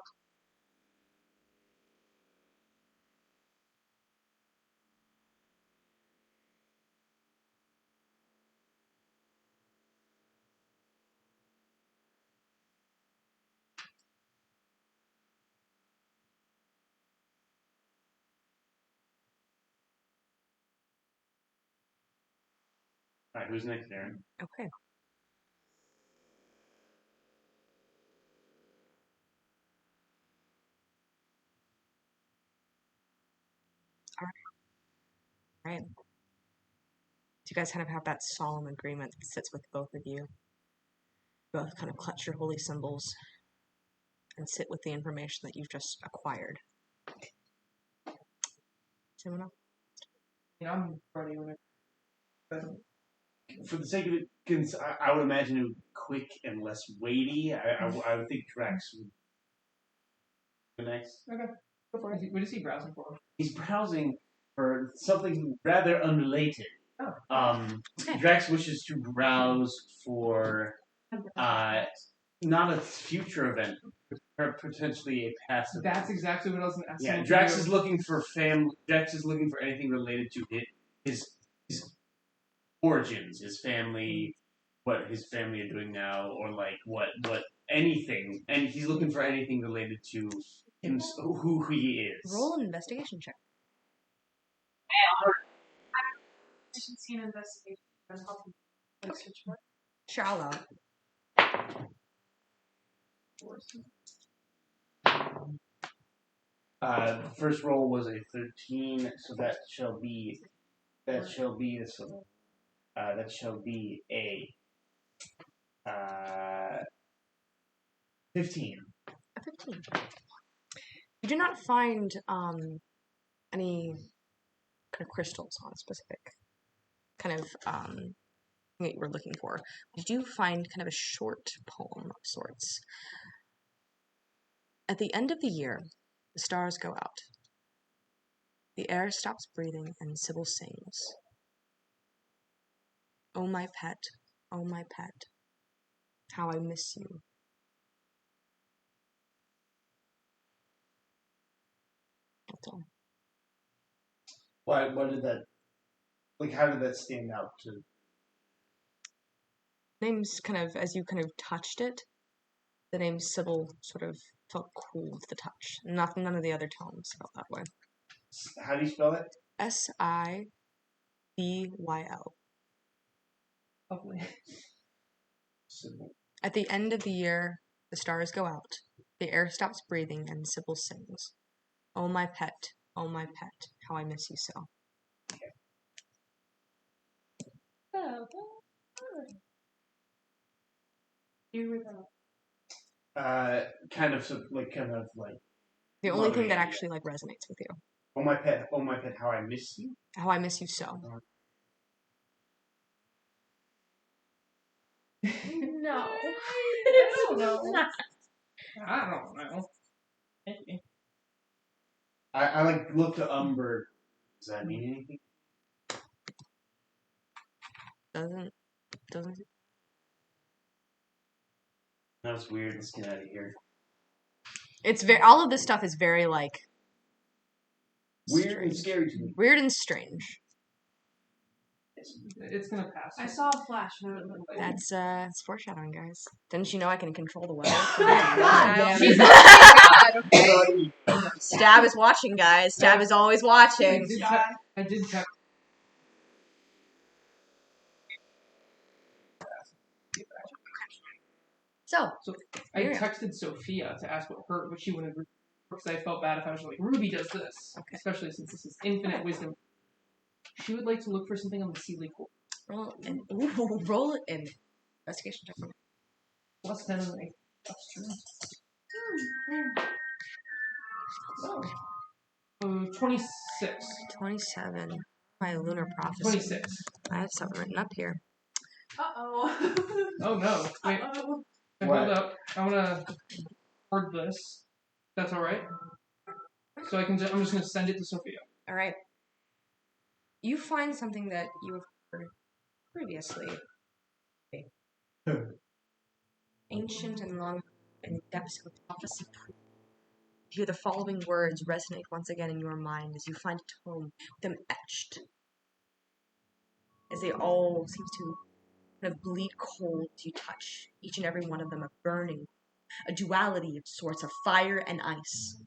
Alright, who's next, Aaron? okay. Alright. You guys kind of have that solemn agreement that sits with both of you. Both kind of clutch your holy symbols and sit with the information that you've just acquired. Does anyone else? Yeah, I'm ready when it. For the sake of it, I would imagine it would be quick and less weighty. I would think Drax would go next. Okay. Go for it. What is he browsing for? He's browsing for something rather unrelated. Oh. Drax wishes to browse for not a future event, but potentially a past event. That's exactly what I was going to ask. Yeah, Drax is looking for Drax is looking for anything related to his origins, his family, what his family are doing now, or like what anything, and he's looking for anything related to him, who he is. Roll an investigation check. I should see an investigation. Sure, I'll allow it. The first roll was a 13, so that shall be a 15. A 15. You do not find any kind of crystals on specific kind of thing that you were looking for. You do find kind of a short poem of sorts. At the end of the year, the stars go out. The air stops breathing and Sybil sings. Oh my pet, how I miss you. That's all. Why did that, like, how did that stand out to? Name's kind of, as you kind of touched it, the name Sybil sort of felt cool with the touch. None of the other tones felt that way. How do you spell it? Sibyl. Lovely. Sybil. At the end of the year, the stars go out. The air stops breathing and Sybil sings. Oh my pet, how I miss you so. Kind of like. The only thing that actually like resonates with you. Oh my pet, how I miss you. How I miss you so. No. I don't know. I don't know. I like look to Umber. Does that mean anything? Doesn't. That was weird. Let's get out of here. It's all of this stuff is very like weird and scary to me. Weird and strange. It's gonna pass. I saw a flash. That's it's foreshadowing, guys. Didn't you know I can control the weather? Stab is watching, guys. Stab is always watching. I did check. So I texted Sophia to ask what she wanted, because I felt bad if I was like, Ruby does this, especially since this is infinite wisdom. She would like to look for something on the Sealy core. Roll an investigation check for me. Plus 10 and 8. That's true. Oh. 26. 27. My lunar prophecy. 26. I have something written up here. Uh-oh. Oh no. Wait, Uh-oh. hold up. I want to record this. That's alright? So I'm just going to send it to Sophia. All right. You find something that you have heard previously. Ancient and long in the depths of a prophecy. You hear the following words resonate once again in your mind as you find a tome with them etched. As they all seem to kind of bleed cold as you touch each and every one of them, a burning, a duality of sorts of fire and ice.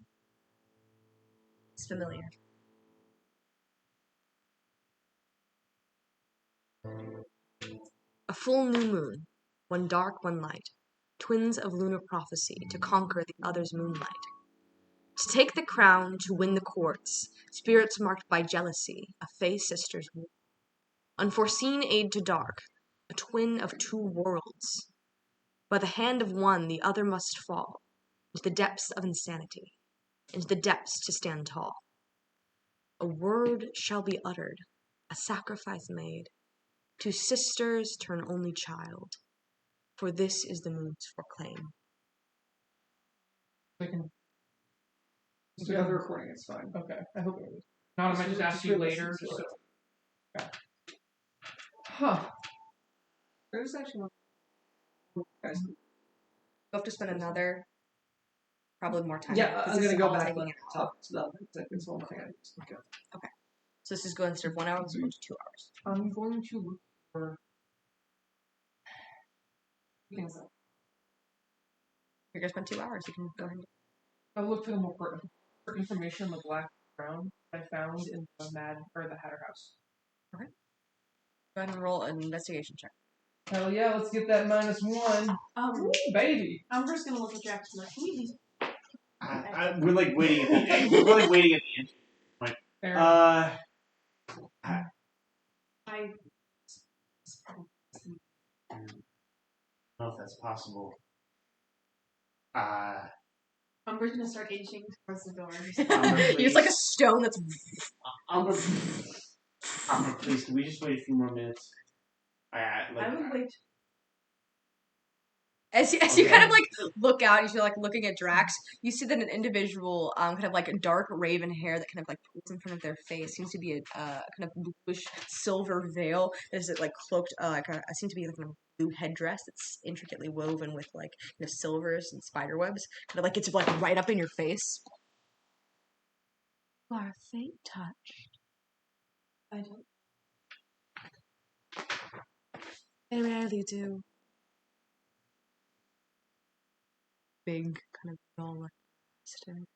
It's familiar. A full new moon, one dark, one light, twins of lunar prophecy to conquer the other's moonlight. To take the crown, to win the courts, spirits marked by jealousy, a Fey sister's war. Unforeseen aid to dark, a twin of two worlds. By the hand of one, the other must fall, into the depths of insanity, into the depths to stand tall. A word shall be uttered, a sacrifice made. To sisters turn only child, for this is the moon's proclaim. The other recording is fine. Okay, I hope it is. Not, I might just ask you later. Just so. Okay. Huh. There's actually one. Guys. You'll have to spend another, probably more time. Yeah, I'm going to go back taking and it talk to them. It's one thing I need to look at. Okay. So this is going instead of 1 hour, it's going to 2 hours. I'm going to look for things. You're going to spend 2 hours. You can go ahead and... I'll look for the more pertinent information on the black crown I found in the the Hatter house. Okay. Go ahead and roll an investigation check. Hell yeah, let's get that -1. Ooh, baby. I'm just gonna look at Jackson like, can you We're like waiting at the end. We're like waiting at the end. Like, I don't know if that's possible. Umber's gonna start inching towards the door. It's like a stone that's... Umber, please, can we just wait a few more minutes? I would wait. As you kind of like look out, you feel like looking at Drax, you see that an individual, kind of like a dark raven hair that kind of like pulls in front of their face seems to be a kind of bluish silver veil. Is it like cloaked, seems to be like a blue headdress that's intricately woven with like kind of silvers and spider webs. Kind of like it's like right up in your face. You are fate touched. I don't. They rarely do. Big kind of doll like stone.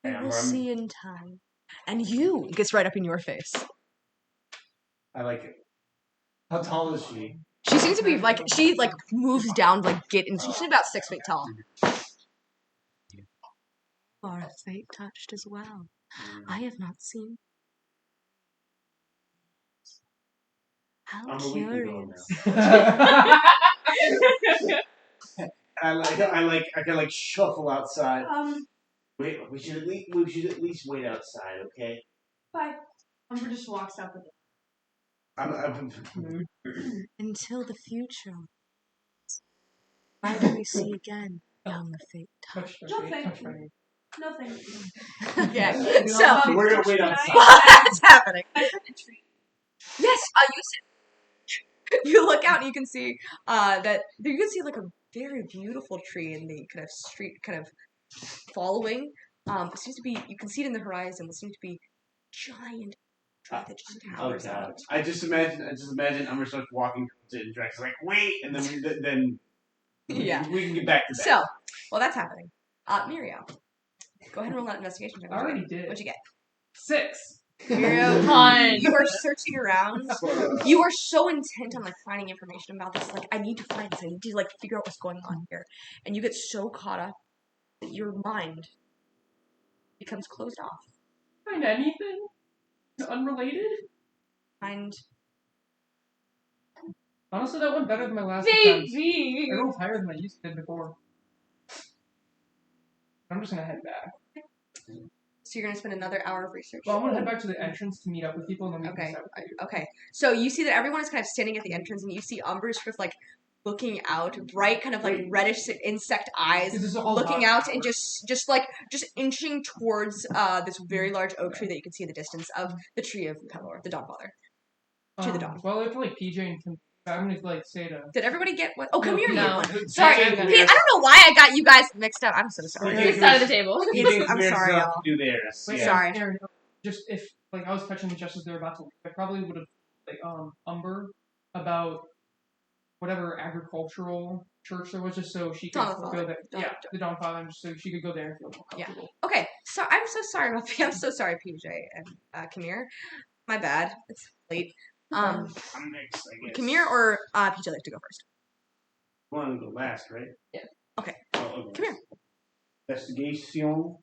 We will see in time. And you gets right up in your face. I like it. How tall is she? She seems to be like she like moves down to like get in. She's about 6 feet tall. Or a fate touched as well. I have not seen. How curious. I can like shuffle outside. Wait, we should at least wait outside, okay? Bye. Umber just walks out the door. Until the future. Why do we see again young fate touched? Nothing. Nothing. Yeah. So we're gonna wait outside. What's happening? I heard a tree. Yes, you look out and you can see that you can see like a very beautiful tree in the kind of street, kind of following. It seems to be, you can see it in the horizon. It seems to be giant tree that just towers out. I just imagine I'm just walking towards it and Drax is like, wait, and then yeah, we can get back to that. So, while that's happening, Muriel, go ahead and roll that investigation check. I already did. What'd you get? 6. Muriel, you are searching around. You are so intent on like finding information about this. Like, I need to find this. I need to like figure out what's going on here. And you get so caught up that your mind becomes closed off. Find anything unrelated? Find. Honestly, that went better than my last attempt. I rolled higher than I used to before. I'm just gonna head back. So you're gonna spend another hour of research. Well, I'm gonna head back to the entrance to meet up with people, and then we Okay. can decide what to do. Okay. So you see that everyone is kind of standing at the entrance, and you see Umber sort of like looking out, bright kind of like reddish insect eyes, This is all looking hot out and just inching towards this very large oak tree that you can see in the distance of the tree of Pelor, the Dawnfather. To the dawn. Well, if like PJ and Kim, I'm gonna like say to. Did everybody get one? Oh, come here. No. Sorry, PJ, I don't know why I got you guys mixed up. I'm so sorry. Okay. This side of the table. I'm sorry, y'all. Do theirs. Wait, Yeah. Sorry. Aaron, just if like I was catching them just as they're about to leave, I probably would have like Umber about whatever agricultural church there was, just so she could go there. Yeah, the Dawnfather, just so she could go there and feel more comfortable. Okay, so I'm so sorry about I'm so sorry, PJ and Kamir. My bad. It's late. I'm next, I guess. Kamir or PJ like to go first? You want to go last, right? Yeah. Okay. Oh, okay. Come here. Investigation.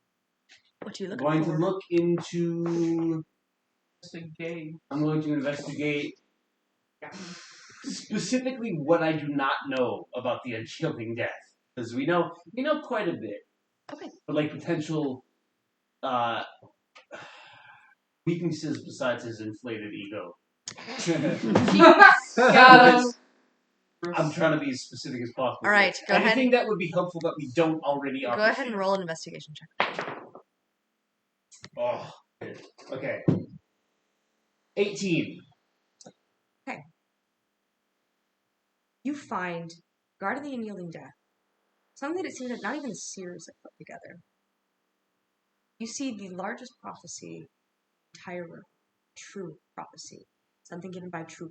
What do you look I'm going for? to look into. Investigate. I'm going to investigate specifically what I do not know about the unyielding death, because we know quite a bit. Okay. But like potential weaknesses besides his inflated ego. Got him. I'm trying to be as specific as possible. All right, go ahead. Anything that would be helpful that we don't already. Go ahead and roll an investigation check. Oh, okay. 18. Okay. You find Guard of the Unyielding Death. Something that it seems that not even the seers have put together. You see the largest prophecy, entire true prophecy. Something given by True,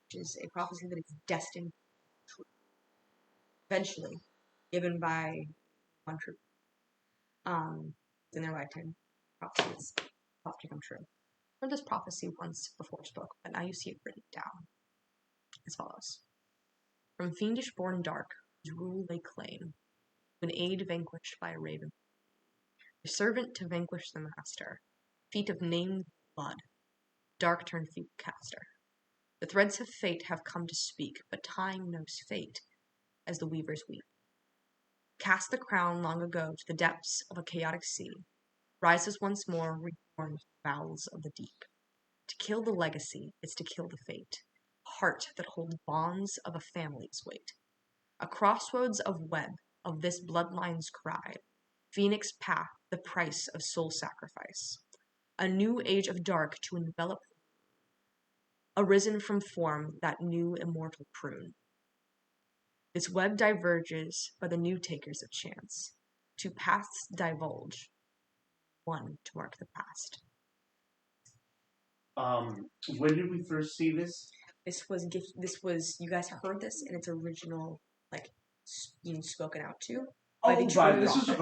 which is a prophecy that is destined to true. Eventually, given by one True. In their lifetime, prophecy is about to come true. Heard this prophecy once before spoke, but now you see it written down as follows. From fiendish born dark, whose rule they claim, an aid vanquished by a raven, a servant to vanquish the master, feet of named blood, dark turned feet caster. The threads of fate have come to speak, but time knows fate, as the weavers weep. Cast the crown long ago to the depths of a chaotic sea, rises once more, reborn bowels of the deep. To kill the legacy is to kill the fate, heart that holds bonds of a family's weight. A crossroads of web of this bloodline's cry, phoenix path, the price of soul sacrifice. A new age of dark to envelop, arisen from form that new immortal prune. This web diverges by the new takers of chance, two paths divulge, one to mark the past. When did we first see this? This was you guys heard this in its original, like, being spoken out to. By the true this was the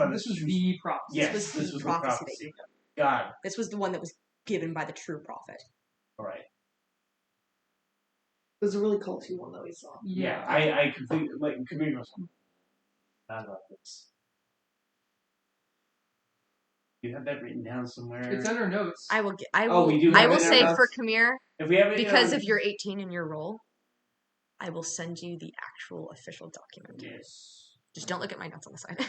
prophecy. Yes, this was the prophecy. prophecy that you got. God. This was the one that was given by the true prophet. All right. It was a really culty one that we saw. Yeah, I completely like. Kamir goes. Not about this. You have that written down somewhere. it's in our notes. I will we do have I will it in our say notes. for Kamir, If we have it because of your 18 in your roll, I will send you the actual official document. Yes. Just don't look at my notes on the side.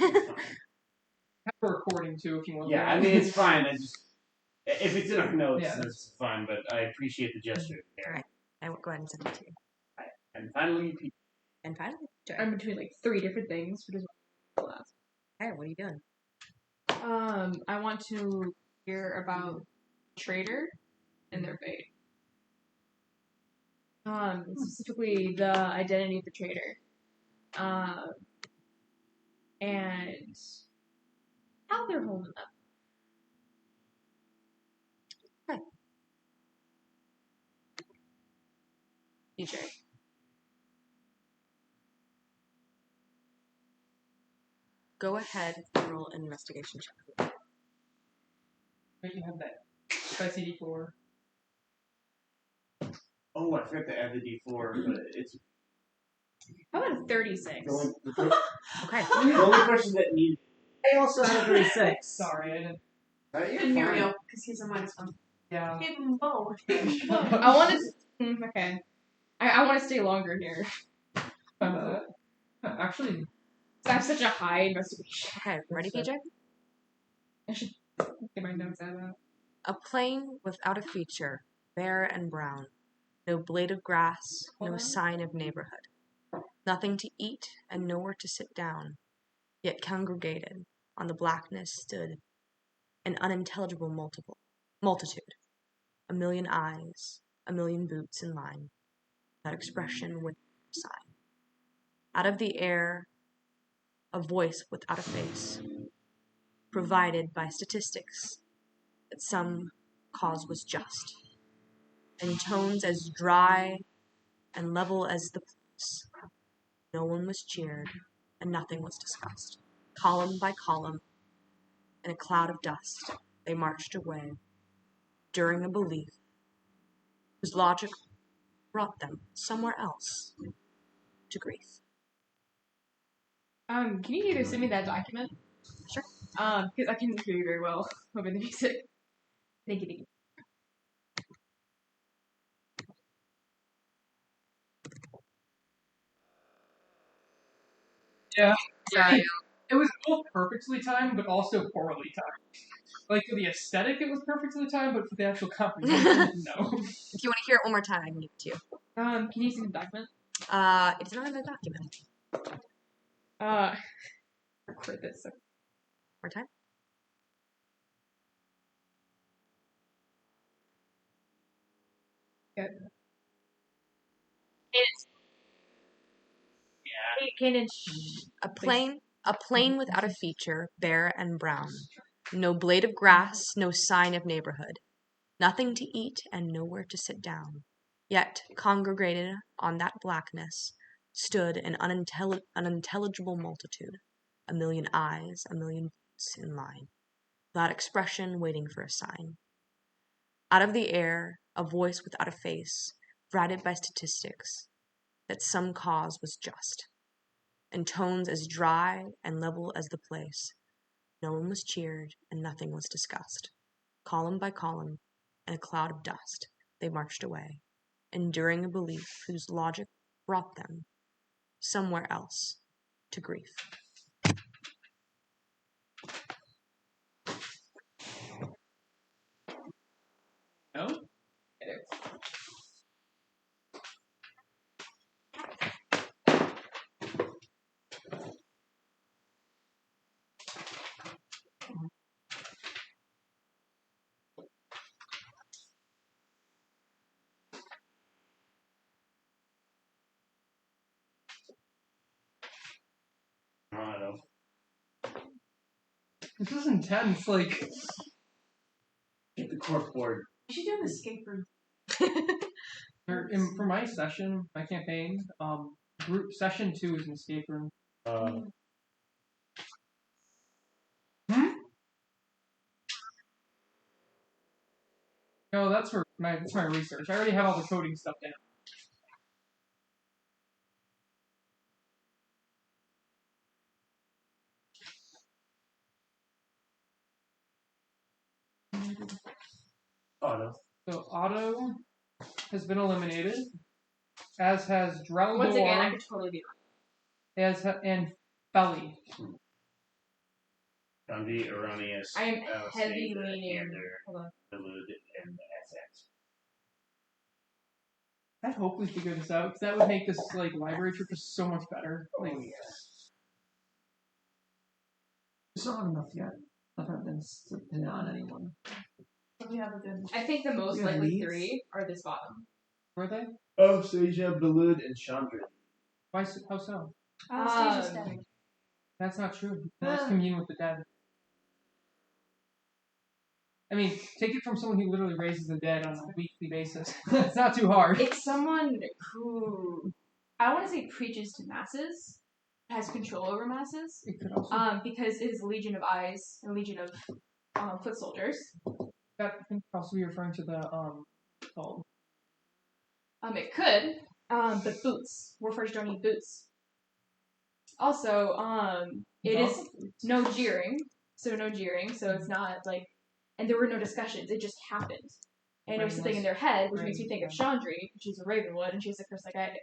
have a recording too if you want. Yeah, I mean it's fine. I just if it's in our notes, Yeah. that's fine. But I appreciate the gesture. Alright. I will go ahead and send it to you. And finally, And finally, Joy. I'm between like 3 different things, which is what I'll ask. Hey, what are you doing? I want to hear about Trader and their fate. Specifically the identity of the Trader. And how they're holding up. DJ. Go ahead and roll an investigation check. Wait, you have that spicy D4. oh, I forgot to add the D4, but it's How about a 36? Okay. the only person that needs. I also had a 36. Sorry, I didn't. And Muriel, because he's a -1. Yeah. Give him both. I want to. Okay. I want to stay longer here. Actually, I have such a high investigation. Okay, ready, PJ? I should get my notes out of that. A plain without a feature, bare and brown. No blade of grass, no sign of neighborhood. Nothing to eat and nowhere to sit down. Yet congregated on the blackness stood an unintelligible multitude. A million eyes, a million boots in line. That expression with sign. Out of the air, a voice without a face, provided by statistics that some cause was just, in tones as dry and level as the place. No one was cheered, and nothing was discussed. Column by column, in a cloud of dust, they marched away, during a belief whose logic brought them somewhere else to grief. Can you either send me that document? Sure. Because I can hear you very well over the music. Thank you. Yeah. Sorry. It was both perfectly timed, but also poorly timed. Like, for the aesthetic, it was perfectly timed, but for the actual comprehension, no. If you want to hear it one more time, I can give it to you. Can you send me the document? It's not in the document. Record this. One more time. Good. A plain without a feature, bare and brown. No blade of grass, no sign of neighborhood. Nothing to eat and nowhere to sit down. Yet, congregated on that blackness, stood an unintelligible multitude. A million eyes, a million boots in line. Without expression, waiting for a sign. Out of the air, a voice without a face, fratted by statistics, that some cause was just. In tones as dry and level as the place. No one was cheered, and nothing was discussed. Column by column, in a cloud of dust, they marched away, enduring a belief whose logic brought them somewhere else to grief. No? I don't know. This is intense, like... Get the cork board. You should do an escape room. For my session, my campaign, group session 2 is an escape room. No, that's my research. I already have all the coding stuff down. Otto. So Otto has been eliminated, as has Drellendor. Once again, I could totally be and Felly. Gandhi, Erroneous, I am Anastasia, heavy leaning. Ander, Hold on. Delud, and SS. I hope we figure this out, because that would make this like library trip just so much better. Like, yes. It's not enough yet. I haven't been pin on anyone. We have a good. I think the most Yeah, likely leads. 3 are this bottom. were they? Anastasia, Delud, and Chandra. Why? How so? Anastasia's dead. That's not true. Let's commune with the dead. I mean, take it from someone who literally raises the dead on a weekly basis. It's not too hard. It's someone who I want to say preaches to masses, has control over masses, It could also because it is a legion of eyes and a legion of foot soldiers. that could also be referring to the called. It could, but boots. Warforged don't need boots. Also, it is no jeering, so it's not like, and there were no discussions. It just happened, and it was something in their head, which makes me think of Chandri. She's a Ravenwood, and she's a curse like I do.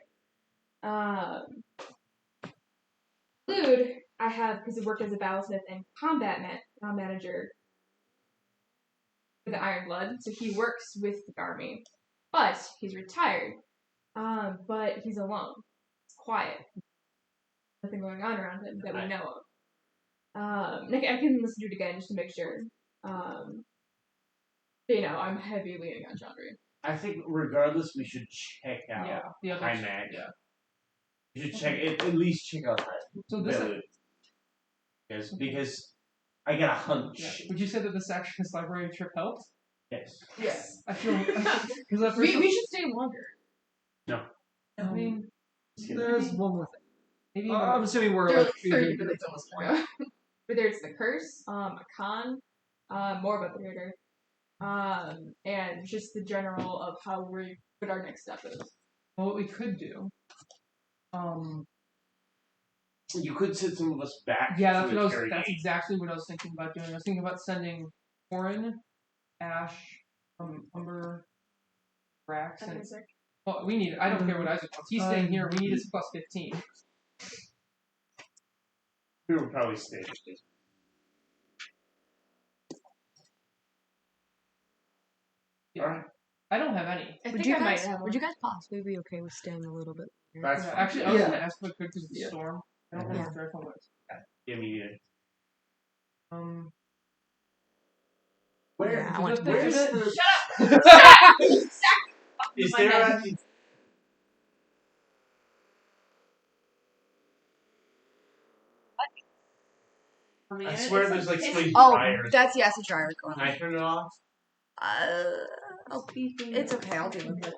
Lude, I have because he worked as a battlesmith and combat manager. for the Iron Blood, so he works with the army. But he's retired. But he's alone. It's quiet. Nothing going on around him that we know of. I can listen to it again just to make sure. But, I'm heavy leaning on Chandra. I think regardless, we should check out the others. Hymac. Yeah. We should check at least check out So this because I got a hunch. Yeah. Would you say that this actually library trip helped? Yes. Yes. I feel because we should stay longer. No. I mean, there's one more thing. Maybe I'm assuming we're There are like 30 minutes almost more. Whether it's the curse, a con, more about the reader, and just the general of what our next step is. Well, what we could do, you could send some of us back. Yeah, that's exactly what I was thinking about doing. I was thinking about sending Corin, Ash, Umber, Brax, and well, we need. I don't care what Isaac wants. He's staying here. We need his plus 15. We will probably stay. Alright. I don't have any. Would you guys possibly be okay with staying a little bit? That's actually, I was going to ask if I could because of the storm. I don't know if Draco was. Yeah, me either. Where? Yeah, I want to where's the... Shut up! Is there a... I swear there's like so many dryers. That's a dryer going on. Can I turn it off? It's okay. I'll deal with it.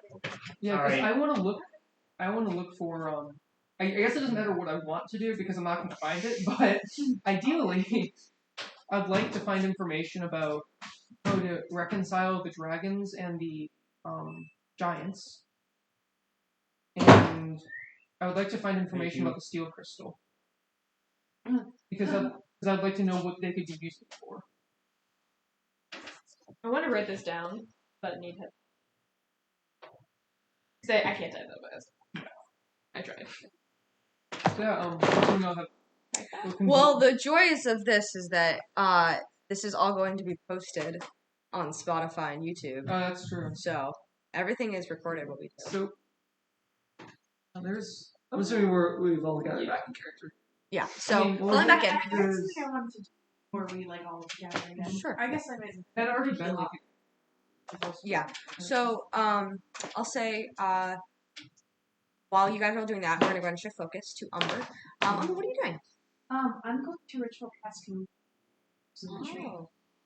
Yeah, because I want to look for. I guess it doesn't matter what I want to do because I'm not going to find it. But ideally, I'd like to find information about how to reconcile the dragons and the giants, and I would like to find information about the steel crystal because I'd like to know what they could be used for. I want to write this down, but I need help. Because I can't type that fast. I tried. Well, the joys of this is that this is all going to be posted on Spotify and YouTube. Oh, that's true. So everything is recorded. What we do. So I'm assuming we've all got it back in character. Yeah. So pulling back in. I wanted to do where we like all together again. Sure. I guess I might. That already been like. Yeah. So I'll say while you guys are all doing that, we're gonna go ahead and shift focus to Umber. Umber, what are you doing? I'm going to ritual casting.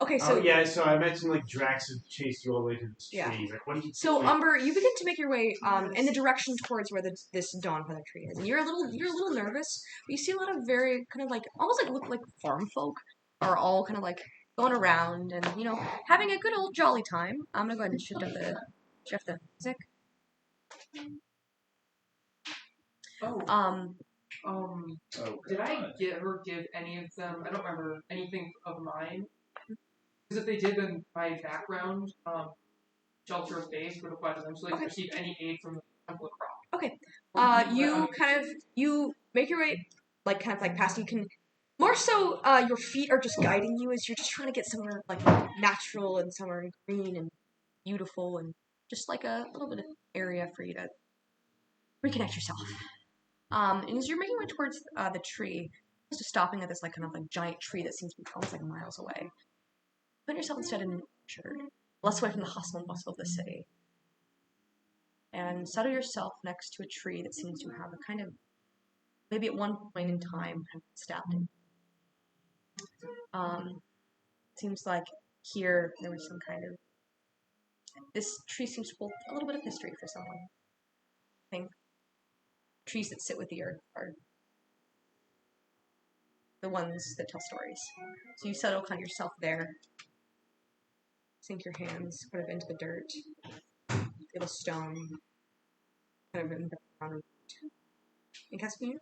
Okay, so so I mentioned like Drax had chased you all the way to this tree. Yeah. Like, what do you? So Umber, you begin to make your way in the direction towards where this dawn feather tree is, and you're a little nervous. But you see a lot of very kind of like almost like look like farm folk are all kind of like going around and having a good old jolly time. I'm gonna go ahead and shift the music. Did I give any of them? I don't remember anything of mine. Because if they did, then my background, shelter of base would apply to them, so they can receive any aid from the Temple of Crop. Okay. You make your way kind of past. You can more so your feet are just guiding you as you're just trying to get somewhere like natural and somewhere green and beautiful and just like a little bit of area for you to reconnect yourself. And as you're making your way towards the tree, just stopping at this kind of giant tree that seems to be almost like miles away. Put yourself instead in an orchard, less away from the hustle and bustle of the city. And settle yourself next to a tree that seems to have a kind of, maybe at one point in time, kind of stabbed it. Seems like here there was some kind of, this tree seems to hold a little bit of history for someone. I think trees that sit with the earth are the ones that tell stories. So you settle kind of yourself there. Sink your hands kind of into the dirt. Feel a stone kind of in the ground. And Caspian,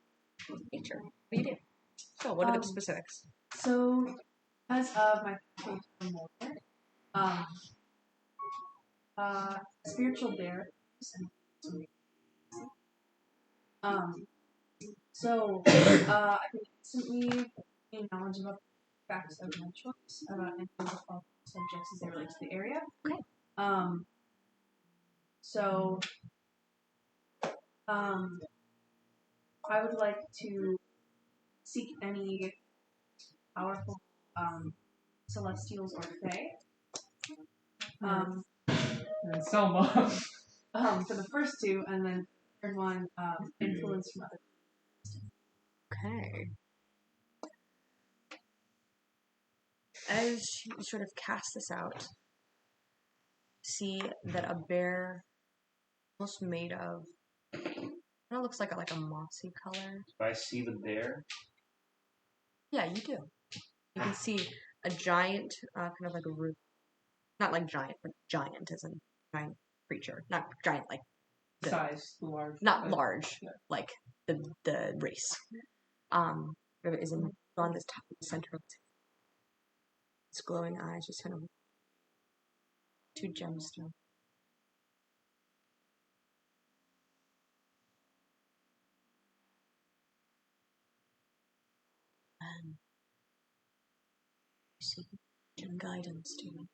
nature. What do you do? So what are the specifics? So, as of my spiritual bear. So I can instantly gain knowledge of facts of my choice about any of the subjects as they relate to the area. Okay. So, I would like to seek any powerful celestials or fae. And Selma. For the first two, and then third one, influence from other. Okay. As you sort of cast this out, see that a bear, almost made of, it looks like a mossy color. Do I see the bear? Yeah, you do. You can see a giant, kind of like a root, not like giant, but giant as in giant creature, not giant like Size, large. not large, yeah. like the race. It is on this top of the center of its glowing eyes, just kind of 2 gemstones. And you see gem guidance to me.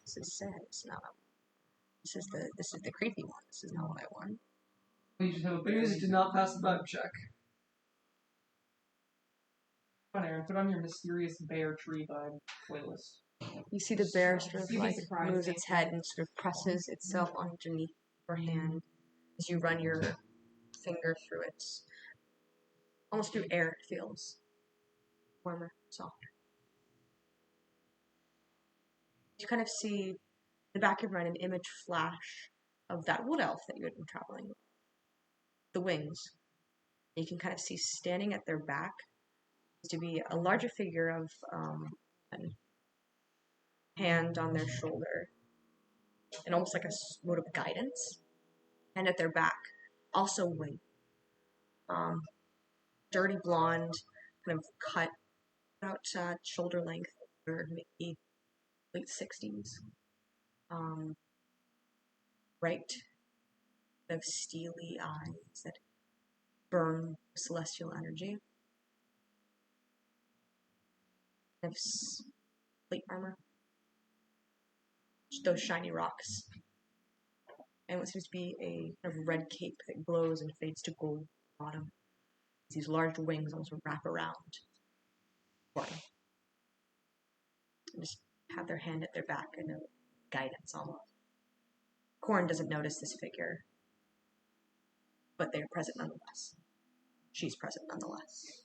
This is sad. It's not. This is the creepy one. This is not what I want. You just have a bear. Music did not pass the vibe check. Come on, Aaron, put on your mysterious bear tree vibe playlist. You see the bear sort of You'd be like surprised, moves its head and sort of presses itself underneath your hand as you run your finger through it. Almost through air, it feels warmer, softer. You kind of see in the back of your mind an image flash of that wood elf that you had been traveling with. The wings. You can kind of see standing at their back to be a larger figure of a hand on their shoulder and almost like a mode of guidance. And at their back, also wing. Dirty blonde, kind of cut about shoulder length, or maybe late 60s. Bright, of steely eyes that burn celestial energy. Of plate armor. Those shiny rocks. And what seems to be a kind of red cape that glows and fades to gold bottom. These large wings almost wrap around. And just have their hand at their back and a guidance almost. Corn doesn't notice this figure, but they are present nonetheless. She's present nonetheless.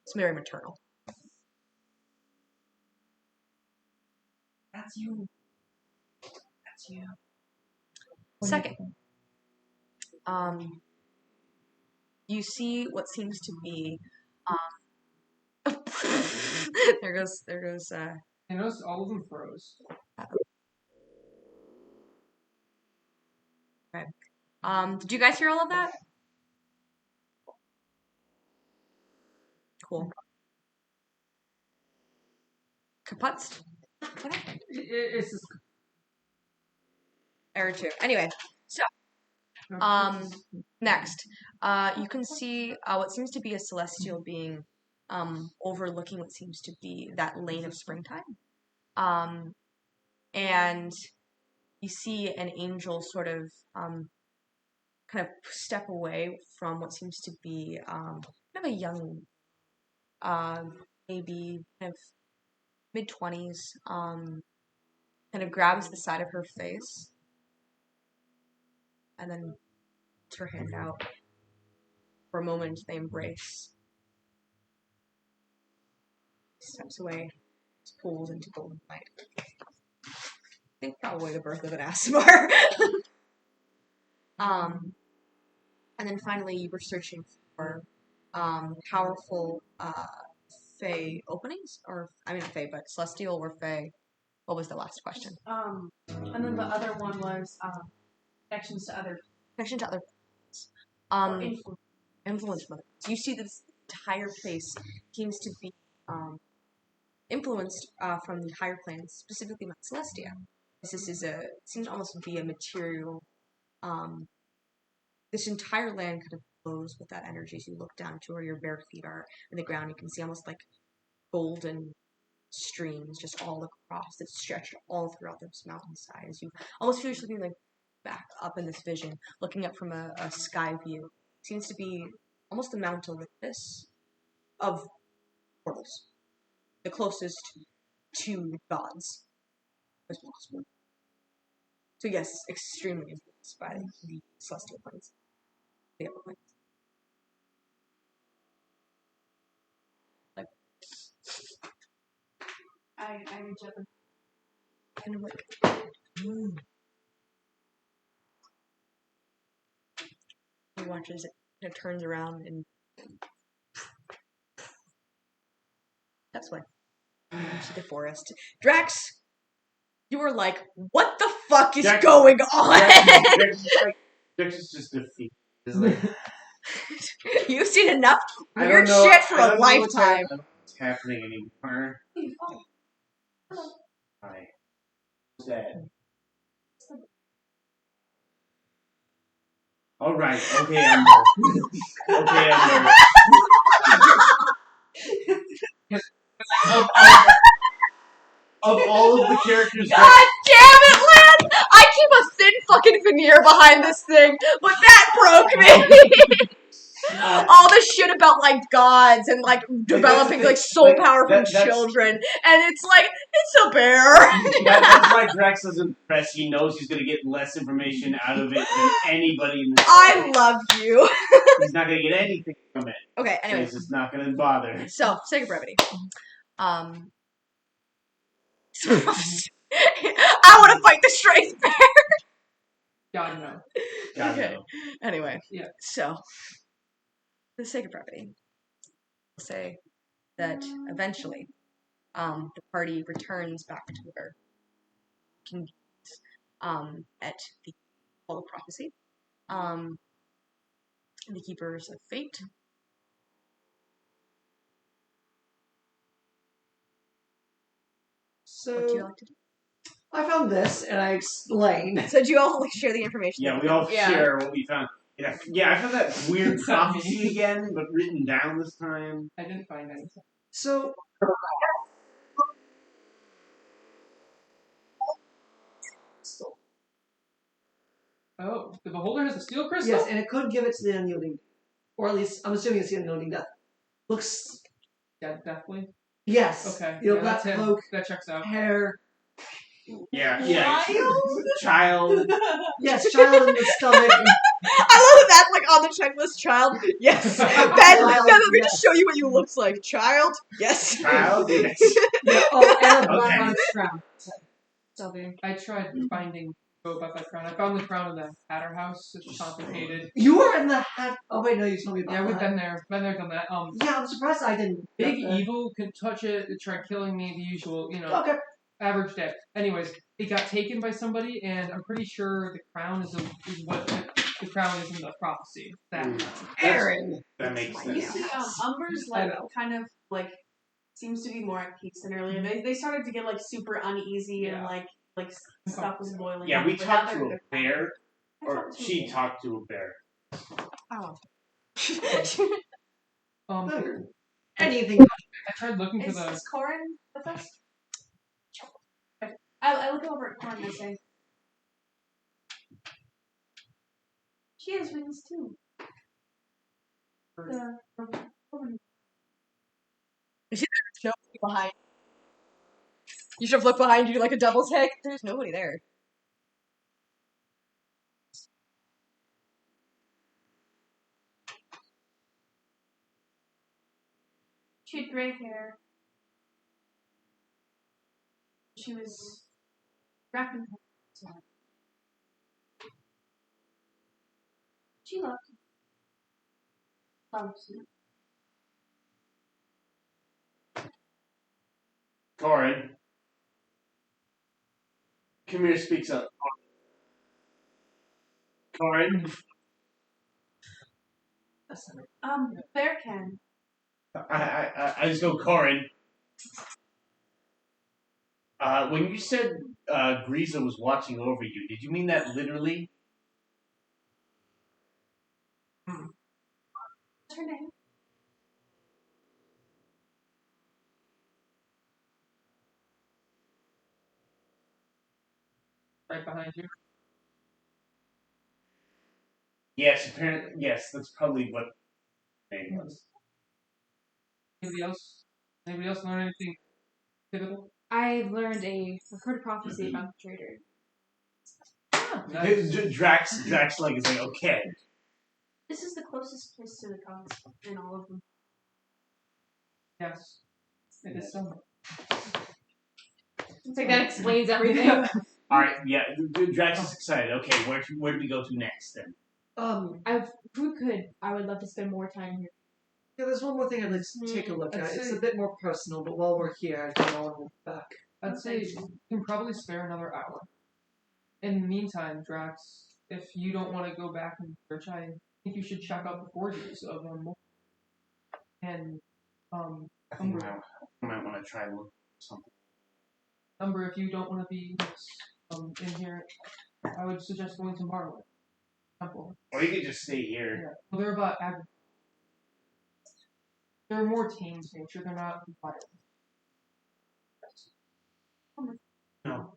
It's very maternal. That's you. That's you. Second, you see what seems to be there goes I noticed all of them froze. Okay. Did you guys hear all of that? Cool. Kaputz? It's just Error 2. Anyway, so next, you can see what seems to be a celestial being overlooking what seems to be that lane of springtime. And you see an angel sort of kind of step away from what seems to be kind of a young, maybe kind of mid-20s, kind of grabs the side of her face and then puts her hand out. For a moment, they embrace. Steps away, pulls into golden light. I think probably the birth of an Asimar. And then finally, you were searching for powerful Fae openings, or I mean not Fae, but Celestial or Fae. What was the last question? And then the other one was connections to other. Connection to other. Influence mother. So you see this entire place seems to be influenced from the higher planes, specifically Mount Celestia. This is seems almost to be a material. This entire land kind of flows with that energy. As you look down to where your bare feet are in the ground, you can see almost like golden streams just all across that stretched all throughout this mountainside. As you almost feel yourself being like back up in this vision, looking up from a sky view. It seems to be almost the Mount Olympus of portals, the closest to gods as possible. So yes, extremely influenced by the celestial planes, the upper planes. Like I reach up and kind of like. He watches it. It turns around and that's why. Into the forest. Drax, you were like, what the fuck is going on? Drax is just defeated. Like, you've seen enough weird shit for a lifetime. I don't know what's happening anymore. Hi. What's that? Alright, okay, I'm there. Okay, I'm there. Of all of the characters God damn it, Lance! I keep a thin fucking veneer behind this thing, but that broke me! All this shit about, like, gods and, like, developing, like, soul power from children, and it's like, it's a bear! That's why Drax doesn't press. He knows he's gonna get less information out of it than anybody in the show. I love you! He's not gonna get anything from it. Okay, anyway. So he's just not gonna bother. So, sake of brevity. I want to fight the strength bear. God no. Okay. No. Anyway. Yeah. So, for the sake of brevity, we'll say that eventually, the party returns back to where King at the Hall of Prophecy. The Keepers of Fate. So, what do you like to do? I found this and I explained. So do you all like share the information? Yeah, we all share what we found. Yeah, I found that weird prophecy again, but written down this time. I didn't find anything. So, oh, the beholder has a steel crystal? yes, and it could give it to the unyielding. Or at least, I'm assuming it's the unyielding death. Looks... Yeah, definitely. Yes. Okay. You know, yeah, black that's cloak, that checks out. hair. Yeah. Child. Yes, child in the stomach. I love that, like, on the checklist, child, yes. Ben, let me just show you what you look like. Child, yes. Child, yes. Yeah, oh, and a black on its crown. I tried finding about that crown. I found the crown in the Hatter house. It's complicated. You were in the hat. Oh wait, no, you told me about that. Yeah, we've that. been there. Been there, done that. Yeah, I'm surprised I didn't. Big evil could touch it. It tried killing me. The usual, Okay. Average day. Anyways, it got taken by somebody, and I'm pretty sure the crown is what the crown is in the prophecy. That Aaron. That makes sense. You see, Umber's kind of like seems to be more at peace than earlier. They started to get like super uneasy and like stuff was boiling. Yeah, we talked to a bear, or she talked to a bear. Oh. Anything. I tried looking for the. Is Corin with us? I look over at Corin and I say, she has wings too. You see there's nobody behind. You should have looked behind you like a double take. There's nobody there. She had gray hair. She was wrapping her. She loved me. Loves me. Corin. Come here, speaks up. Corin. Bear can. I just go, Corin. When you said Griza was watching over you, did you mean that literally? What's her name? Right behind you. Yes, apparently. Yes, that's probably what the name was. Anybody else? Anybody else learn anything pivotal? I've learned I've heard a prophecy about the traitor. Nice. Drax is like, okay. This is the closest place to the gods in all of them. Yes. It is so. It's like that explains everything. Alright, yeah, Drax is excited. Okay, where do we go to next then? If we could, I would love to spend more time here. Yeah, there's one more thing I'd like to take a look at. It's a bit more personal, but while we're here, I don't want to move back. I'd say you can probably spare another hour. In the meantime, Drax, if you don't want to go back and search, I think you should check out the forges of and I think I might want to try to look for something. Umber, if you don't want to be in here, I would suggest going to Marlin Temple. Or you could just stay here. Yeah. Well, they're about they're more tame nature. They're not violent. No.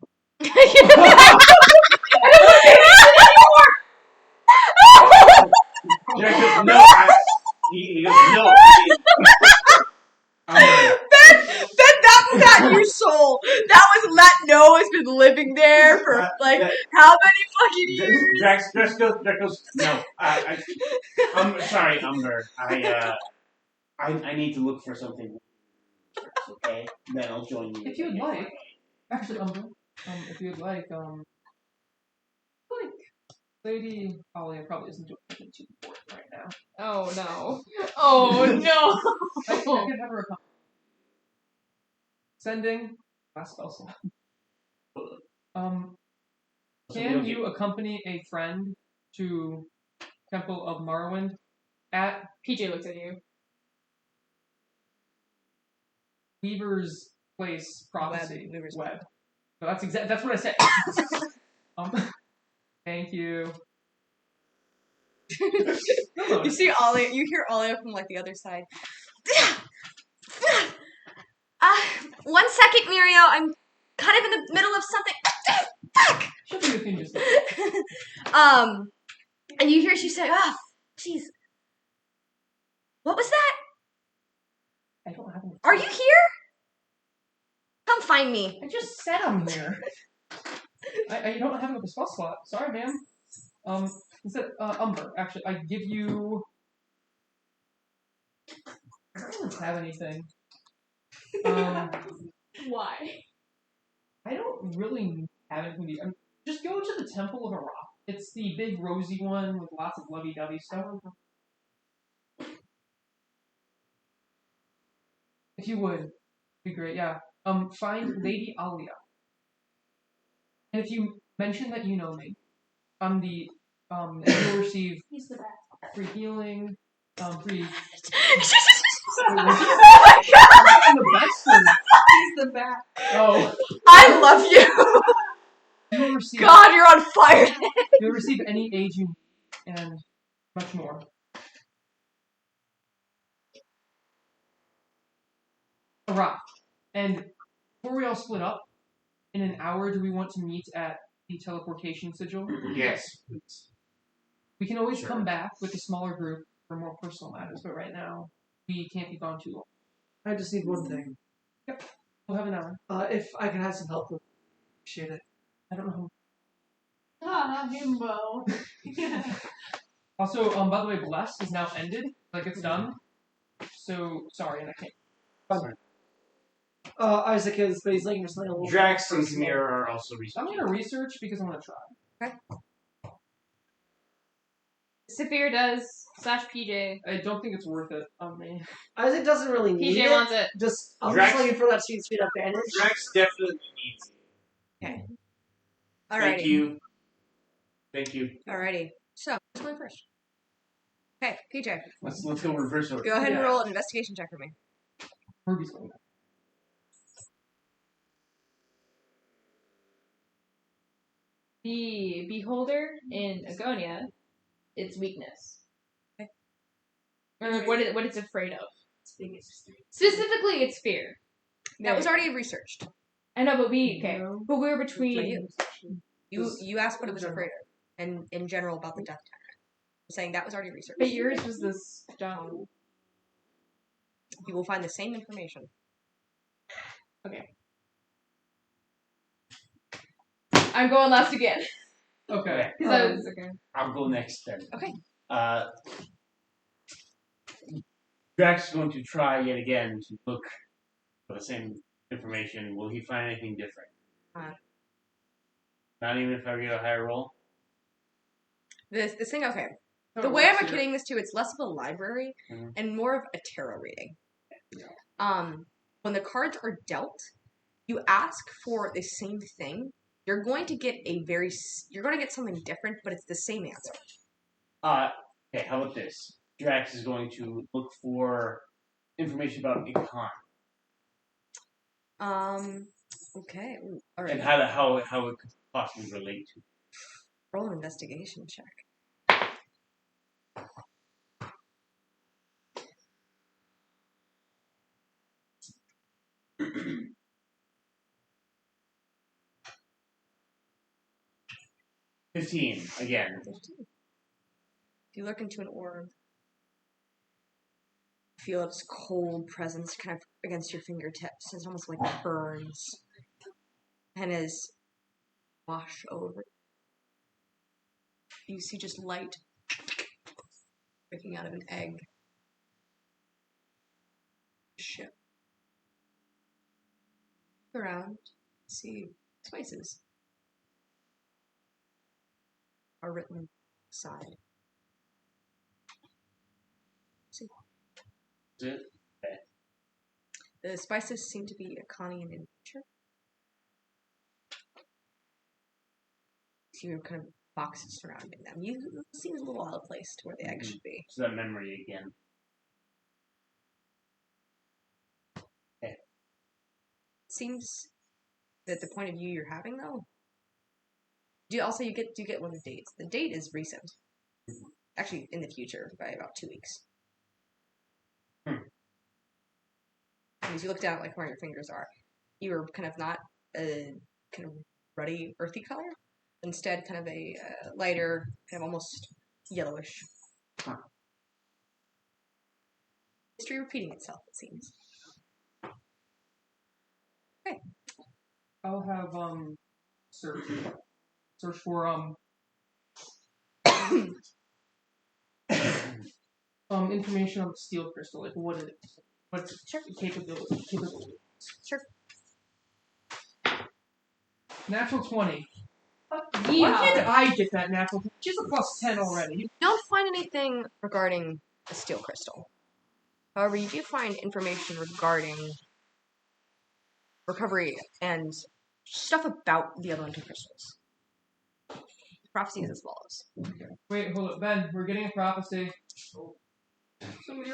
Jack goes, no. He goes, no. That was not your soul. That was let know has been living there for like how many fucking years? Drax goes, no. I'm sorry, Umber. I need to look for something first, okay? Then I'll join you. If you'd like. Actually, Umber, if you'd like, Lady Alia probably isn't doing anything too important right now. Oh no. Oh no. I could have her sending last spell slot. Can you accompany a friend to Temple of Morrowind at PJ looks at you. Weaver's Place Prophecy Weaver's Web. So that's what I said. Thank you. You see Alia, you hear Alia from like the other side. 1 second, Muriel. I'm kind of in the middle of something. Fuck. She'll do the thing just and you hear she say, "Oh, jeez, what was that? I don't have any. Are you here? Come find me." I just said I'm here. I don't have a spell slot. Sorry, ma'am. Instead, Umber, actually, I give you. I don't really have anything. Why? I don't really have anything. Just go to the Temple of Arop. It's the big rosy one with lots of lovey-dovey stuff. If you would, it'd be great. Yeah. Find Lady Alia. And if you mention that you know me, I'm the you'll receive He's the best. free healing, free. Oh my god! I'm the best. He's the best. Oh. I love you. You'll receive. God, you're on fire. You'll receive any aid you need, and much more. Alright. And before we all split up, in an hour, do we want to meet at the teleportation sigil? Yes. We can always come back with a smaller group for more personal matters, but right now, we can't be gone too long. I just need one thing. Yep. We'll have an hour. If I can have some help with appreciate it. I don't know who. Ah, himbo. Also, by the way, Bless is now ended. Like, it's done. So, sorry, and I can't. Sorry. Isaac is, but he's looking for something a little Drax and personal. Samira are also I'm researching. gonna research because I want to try. Okay. Saphir does / PJ. I don't think it's worth it on me. Isaac doesn't really need PJ it. wants it. I'm Drax- just looking for that speed advantage. Drax definitely needs it. Okay. Alrighty. Thank you. Alrighty. So, who's going first? Okay, PJ. Let's go reverse order. Go ahead and Yeah. roll an investigation check for me. Ruby's going. the beholder in Agonia, it's weakness. Okay. Or what it's afraid of. Specifically, it's fear. That was already researched. I know, but we were between. You asked what it was afraid of, and in general about the death tower. I'm saying that was already researched. But yours was the stone. You will find the same information. Okay. I'm going last again. Okay. Okay. I'll go next then. Okay. Drax is going to try yet again to look for the same information. Will he find anything different? Not even if I get a higher roll? This thing, okay. The way I'm kidding this to, it's less of a library and more of a tarot reading. When the cards are dealt, you ask for the same thing. You're going to get something different, but it's the same answer. Okay, how about this? Drax is going to look for information about Icon. Okay. Ooh, all right. And how it could possibly relate to. Roll an investigation check. $15 again. 15. If you look into an orb, feel its cold presence kind of against your fingertips. It's almost like burns. And as wash over, you see just light breaking out of an egg. Ship. Look around, see spices are written aside. See. Is it? Okay. The spices seem to be Iconian in nature. See kind of boxes surrounding them. It seems a little out of place to where the egg should be. So that memory again. Okay. Seems that the point of view you're having though. Do you get one of the dates? The date is recent. Actually, in the future by about 2 weeks. As you look down at like where your fingers are, you were kind of not a kind of ruddy, earthy color. Instead, kind of a lighter, kind of almost yellowish. History repeating itself, it seems. Okay. I'll have search for information on the steel crystal, like what it is, what's its capability. Sure. Natural 20. Yeah. Why can't I get that natural 20? She's a plus 10 already. You don't find anything regarding the steel crystal. However, you do find information regarding recovery and stuff about the elemental crystals. The prophecy is as follows. Okay. Wait, hold up, Ben. We're getting a prophecy. Somebody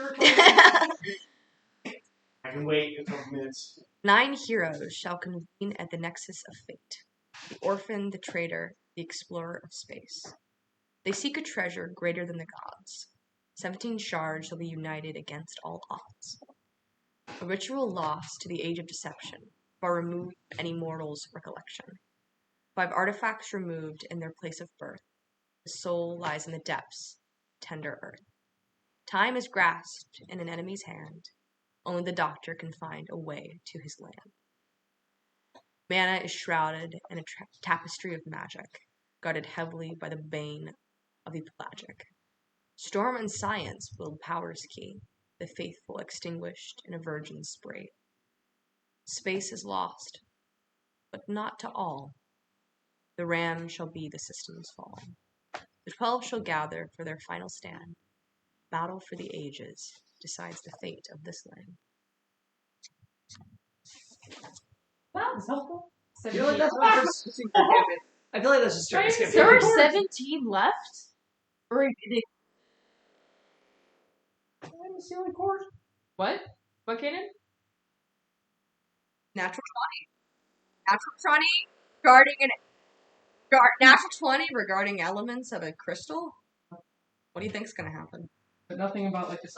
I can wait a couple minutes. 9 heroes shall convene at the nexus of fate. The orphan, the traitor, the explorer of space. They seek a treasure greater than the gods. 17 shards shall be united against all odds. A ritual lost to the age of deception, far removed from any mortal's recollection. 5 artifacts removed in their place of birth. The soul lies in the depths of tender earth. Time is grasped in an enemy's hand. Only the doctor can find a way to his land. Mana is shrouded in a tapestry of magic, guarded heavily by the bane of the pelagic. Storm and science wield power's key, the faithful extinguished in a virgin's spray. Space is lost, but not to all. The ram shall be the system's fall. The 12 shall gather for their final stand. Battle for the ages decides the fate of this land. Wow, that's helpful. I feel like that's I feel like that's just straight skip. There are 17 left? Or they... What? What, Kaden? Natural 20. Natural 20, guarding an Natural 20 regarding elements of a crystal? What do you think's gonna happen? But nothing about like the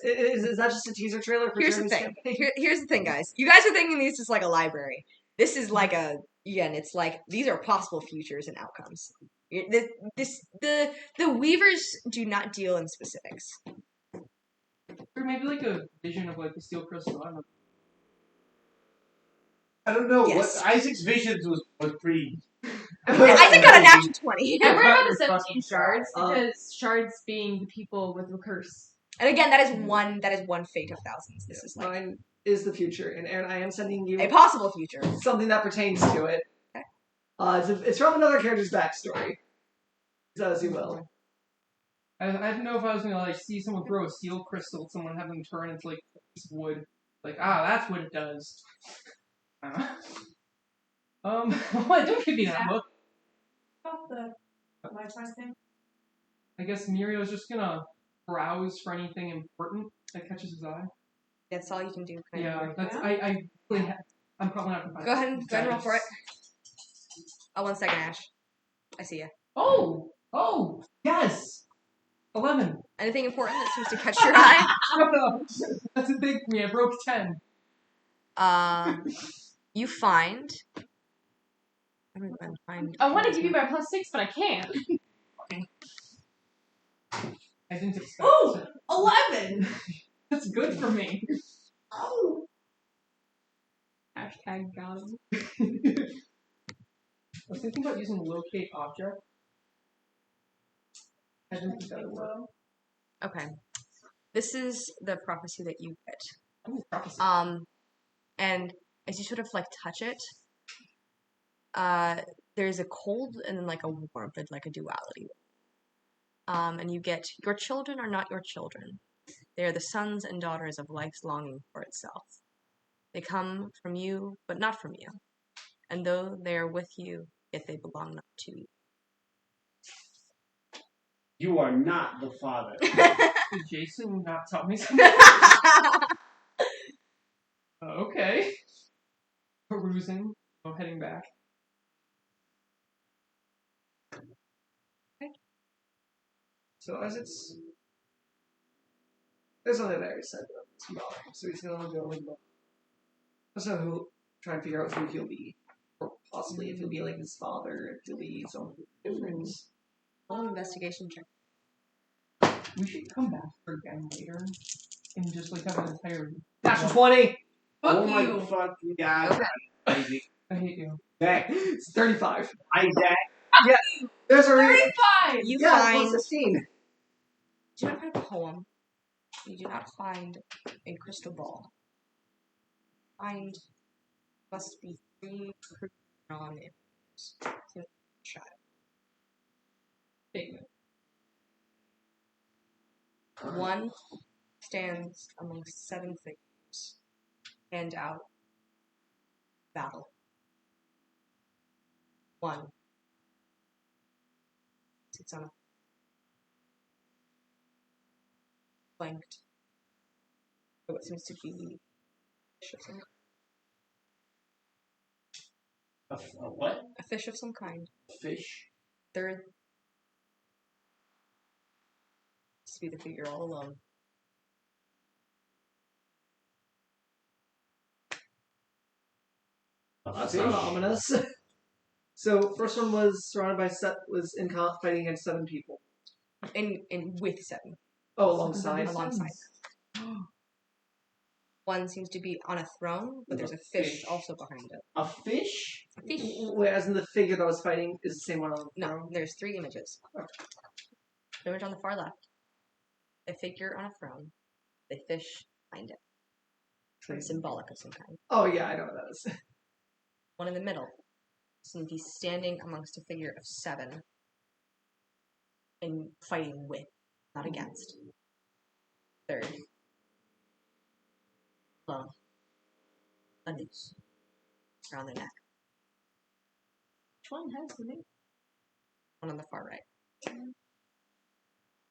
Is that just a teaser trailer for Here's the Jeremy's thing. campaign? Here's the thing, guys. You guys are thinking this is like a library. This is like again, it's like these are possible futures and outcomes. The Weavers do not deal in specifics. Or maybe like a vision of like the steel crystal. I don't know. Yes. What Isaac's visions was pretty. Isaac got a natural 20. And we're about the 17 shards because shards being the people with the curse. And again, that is one fate of thousands. This is like Mine is the future, and Aaron, I am sending you a possible future. something that pertains to it. Okay. It's from another character's backstory. So as you will. I didn't know if I was gonna like see someone throw a steel crystal at someone, have them turn into like a piece of wood. Like, that's what it does. What? Don't give me that book. About the Wi-Fi thing. I guess Muriel's just gonna browse for anything important that catches his eye. That's all you can do. Yeah, that's I really I'm probably not gonna. Go ahead and roll for it. Oh, 1 second, Ash. I see you. Oh, yes. 11. Anything important that seems to catch your eye? No, that's a big me. I broke 10. You find. I want to give you my +6, but I can't. I didn't expect. Oh, 11. That's good for me. Oh. Hashtag got him. I was thinking about using locate object. I didn't think that would work. Okay. This is the prophecy that you get. Ooh, prophecy. And as you sort of like touch it, there's a cold and then like a warmth, and like a duality. And you get, your children are not your children. They are the sons and daughters of life's longing for itself. They come from you, but not from you. And though they are with you, yet they belong not to you. You are not the father. Did Jason not tell me something? Okay. Perusing. Heading back. So as there's only there he said so he's gonna go and so he'll try and figure out who he'll be. Or possibly if he'll be like his father, if he'll be someone different. Roll an investigation check. We should come back for again later and just like have an entire Natural 20! Oh my fuck, God. Okay. I hate you. Zach. It's 35. Hi, Zach. Yeah, there's a reason. 35! You Yeah, find. plus 15. Do not find a poem. You do not find a crystal ball. Find must be 3 non-images. Child. Statement. One stands among 7 figures. Hand out battle. One sits on a flanked by what seems to be A what? a fish of some kind. Fish. Third to be the figure all alone. That's not ominous. So first one was surrounded by was in fighting against 7 people. In with 7. Oh, alongside. One seems to be on a throne, but there's a fish also behind it. A fish? A fish. Whereas in the figure that was fighting is the same one on the No, throne. there's 3 images. The image on the far left, a figure on a throne, a fish behind it. It's symbolic of some kind. Oh yeah, I know what that is. One in the middle seems to be standing amongst a figure of 7 and fighting with, not against. Third, alone, a noose around their neck. Which one has the noose? One on the far right.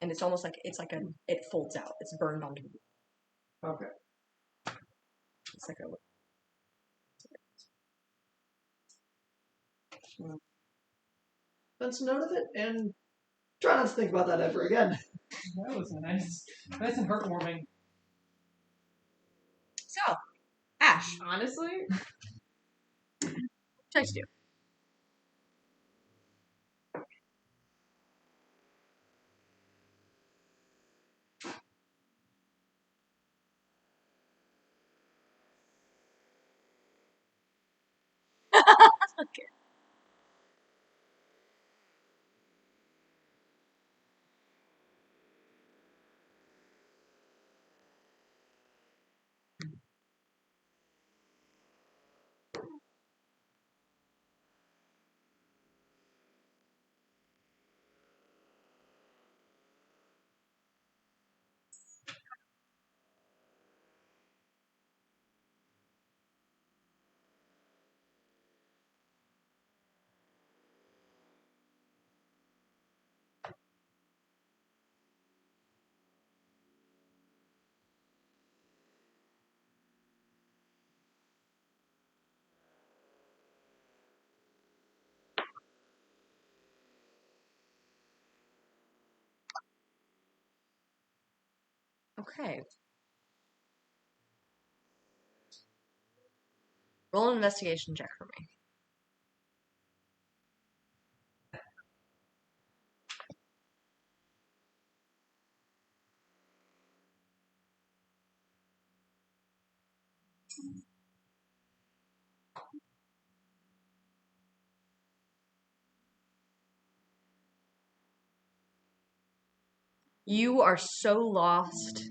And it's almost like it folds out. It's burned onto the wall. Okay. It's like a. Let's note of it and try not to think about that ever again. That was nice and heartwarming. So, Ash, Honestly, what should I do? Okay. Okay. Roll an investigation check for me. You are so lost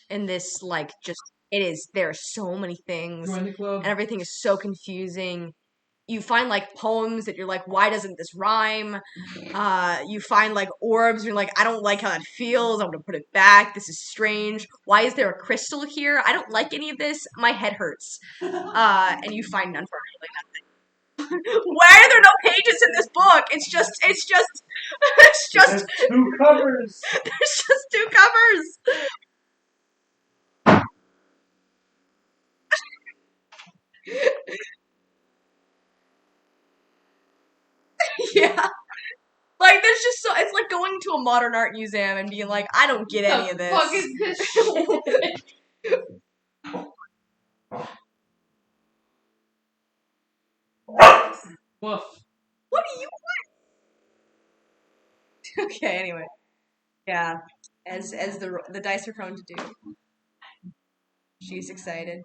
in this, like, just, it is, there are so many things, Join the club. and everything is so confusing. You find, like, poems that you're like, why doesn't this rhyme? You find, like, orbs, you're like, I don't like how that feels, I'm gonna put it back, this is strange. Why is there a crystal here? I don't like any of this, my head hurts. And you find none for nothing. Why are there no pages in this book? It's just There's 2 covers. there's just 2 covers. Yeah. Like, there's just so, it's like going to a modern art museum and being like, I don't get any of this. Fuck is this shit? Woof. What do you want? Okay, anyway. Yeah. As the dice are prone to do. She's excited.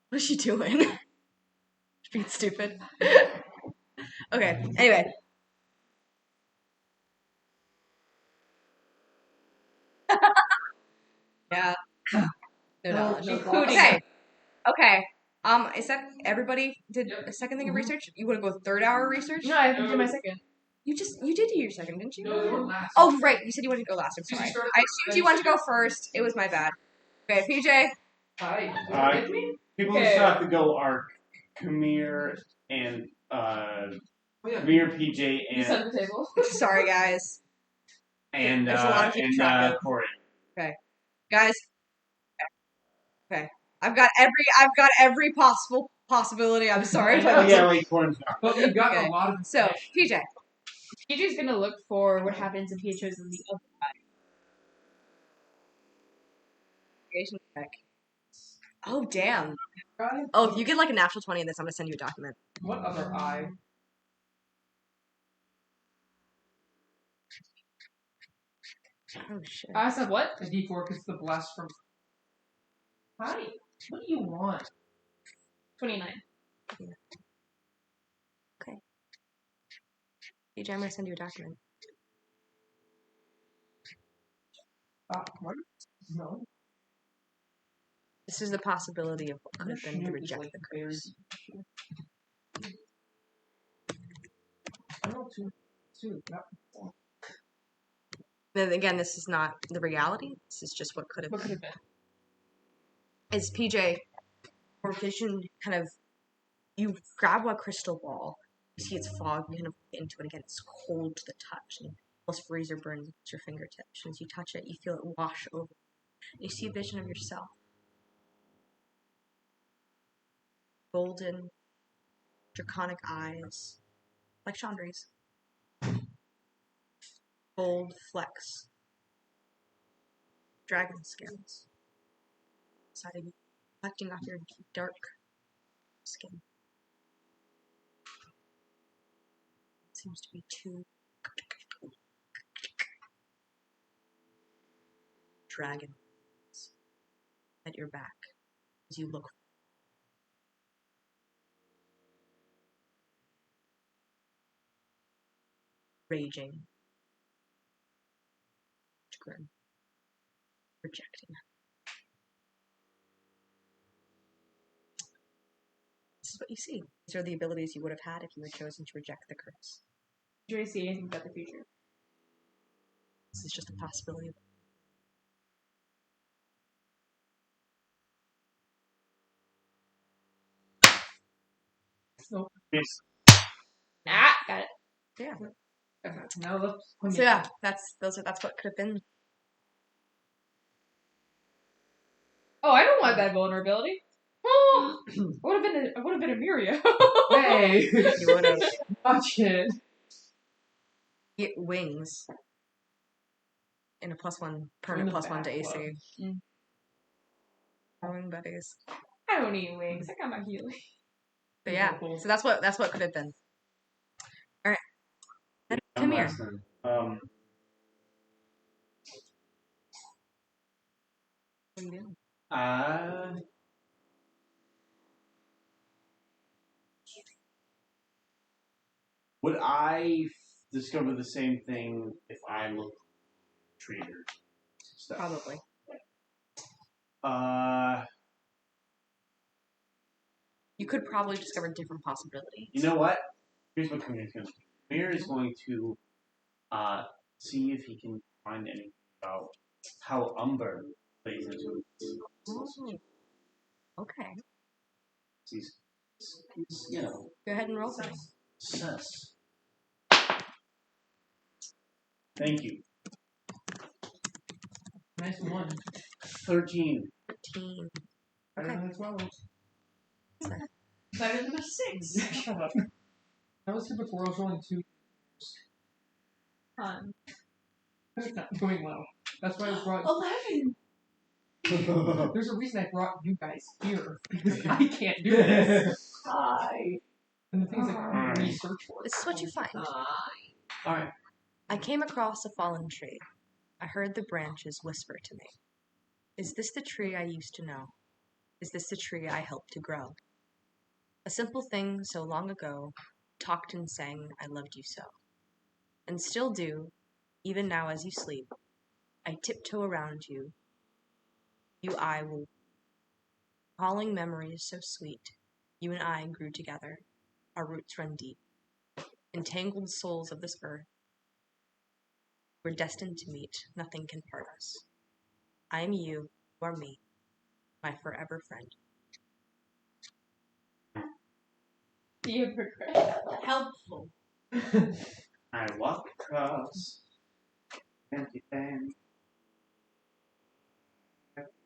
What is she doing? She's being stupid. Okay, anyway. Yeah. No knowledge. Okay. Okay. Is that everybody did a second thing of research? You want to go 3rd hour research? No, I have to do my second. You did do your second, didn't you? No, they weren't last. Oh, right. You said you wanted to go last. I'm Did you sorry. start- I assumed you wanted to go first. It was my bad. Okay, PJ. Hi. With me? People who still have to go are Kamir and Kamir, PJ, You and set the table. Sorry, guys. and There's a lot to keep track of. Corey. Guys. Okay. I've got every possible possibility. I'm sorry. Oh yeah, wait, Corey's not. But we got Okay. a lot of So, PJ. PJ's gonna look for what happens if he had chosen the other. Investigation check. Oh, damn. guy. Oh, if you get like a natural 20 in this, I'm gonna send you a document. What other eye? Oh, shit. I said what? A D4 because the blast from. Hi. What do you want? 29. PJ, I'm gonna send you a document. What? No. This is the possibility of what could have been to reject the curse. I know two. Then again, this is not the reality. This is just what could have What could been. have been? As PJ, or vision kind of, you grab a crystal ball, you see it's fog, you kind of get into it again, it's cold to the touch, and almost razor burns your fingertips. And as you touch it, you feel it wash over. You see a vision of yourself. golden, draconic eyes, like Chandri's. Gold flecks. Dragon scales. Side of you, reflecting off your dark skin. It seems to be two dragons at your back as you look. Raging. Grim. Rejecting. This is what you see. These are the abilities you would have had if you had chosen to reject the curse. Do you see anything about the future? This is just a possibility. Nope. Yes. Ah, got it. Yeah. Now let's. So yeah, that's what could have been. Oh, I don't want that vulnerability. Oh, I would have been a Miria. Hey, You would have. watch it. Get wings. And a +1 In permanent the +1 to back, AC. Mm. Wing buddies. I don't need wings. I got my healing. But yeah, so that's what could have been. All right, come here. Then. What are you doing? Would I discover the same thing if I looked traitor stuff? Probably. You could probably discover different possibilities. You know what? Here's what Kamir's going to do. Kamir is going to see if he can find anything about how Umber plays into it. Oh. Okay. He's, you know, Go ahead and roll for me. sus. Thank you. Nice one. 13. 13. Better Okay. than 12. Better than a 6. Shut up. I was here before. I was rolling 2. That's not doing well. That's why I brought. 11. There's a reason I brought you guys here because I can't do this. Hi. And the things I can research for. This is what you find. Alright. I came across a fallen tree. I heard the branches whisper to me. Is this the tree I used to know? Is this the tree I helped to grow? A simple thing so long ago, talked and sang, I loved you so. And still do, even now as you sleep. I tiptoe around you. I will. Calling memories so sweet. You and I grew together. Our roots run deep. Entangled souls of this earth. We're destined to meet. Nothing can part us. I am you. You are me. My forever friend. You regret. Helpful. I walk across empty land.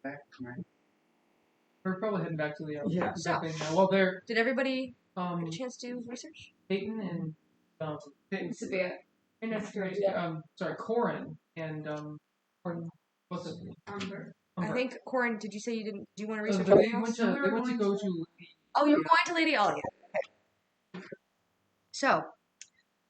Back to my... We're probably heading back to the Yeah. thing now. Well, they're Did everybody get um a chance to do research? Peyton and Severe. And that's great. sorry, Corin and Corin, what's it? Umber. I think, Corin, did you say you didn't? Do you want to research They anything went else? to go to. Oh, you're going to Lady Alia. Okay. So,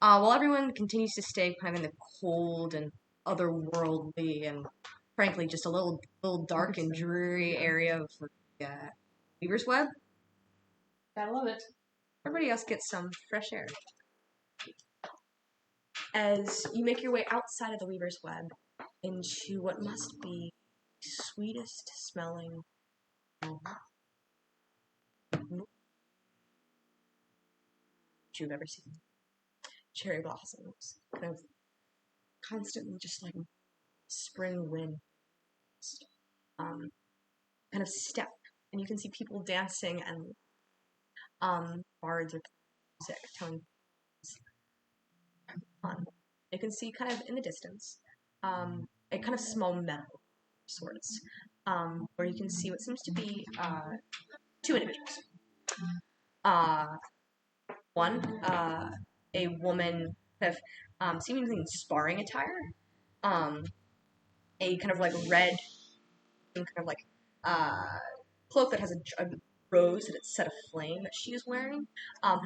while everyone continues to stay kind of in the cold and otherworldly and frankly just a little dark and dreary area of Weaver's Web, Gotta love it. everybody else gets some fresh air. As you make your way outside of the Weaver's Web into what must be the sweetest smelling you've ever seen. Cherry blossoms, kind of constantly just like spring wind, kind of step, and you can see people dancing and bards or music telling fun. You can see kind of in the distance a kind of small meadow of sorts, where you can see what seems to be 2 individuals. One, a woman kind of seemingly in sparring attire, a kind of like red, kind of like cloak that has a rose and it's set aflame that she is wearing.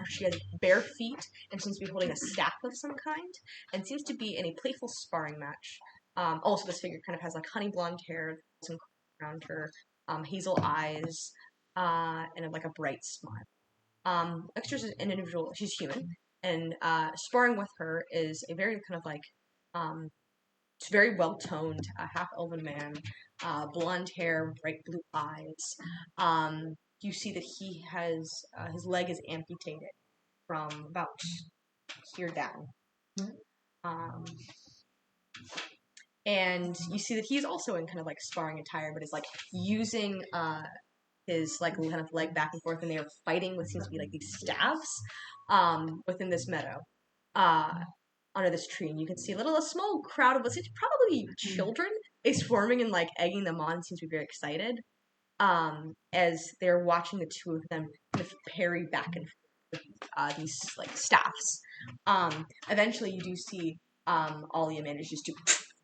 She has bare feet and seems to be holding a staff of some kind, and seems to be in a playful sparring match. Also, this figure kind of has like honey blonde hair, some around her, hazel eyes, and like a bright smile. Extra's an individual. She's human, and sparring with her is a very kind of like it's very well toned, half elven man, blonde hair, bright blue eyes. You see that he has his leg is amputated from about here down. And you see that he's also in kind of like sparring attire, but is like using his like kind of leg back and forth, and they are fighting what seems to be like these staffs within this meadow. Under this tree, and you can see a small crowd of what seems probably children is forming and like egging them on. Seems to be very excited as they're watching the two of them kind of parry back and forth with these like staffs. Eventually, you do see Ollie manage just to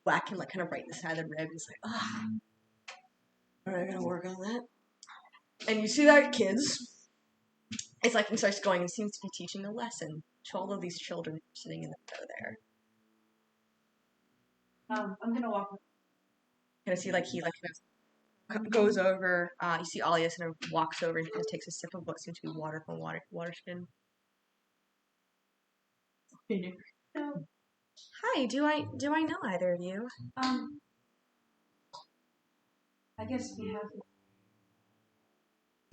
whack him like kind of right in the side of the rib. He's like, "Ah, all right, I gotta work on that." And you see that kids. It's like he starts going and seems to be teaching a lesson to all of these children sitting in the meadow there. I'm gonna walk. Kind of see like he like kind of goes over. You see Alias kind of walks over and kind of takes a sip of what seems to be water from water skin. Hi, do I know either of you? I guess we have.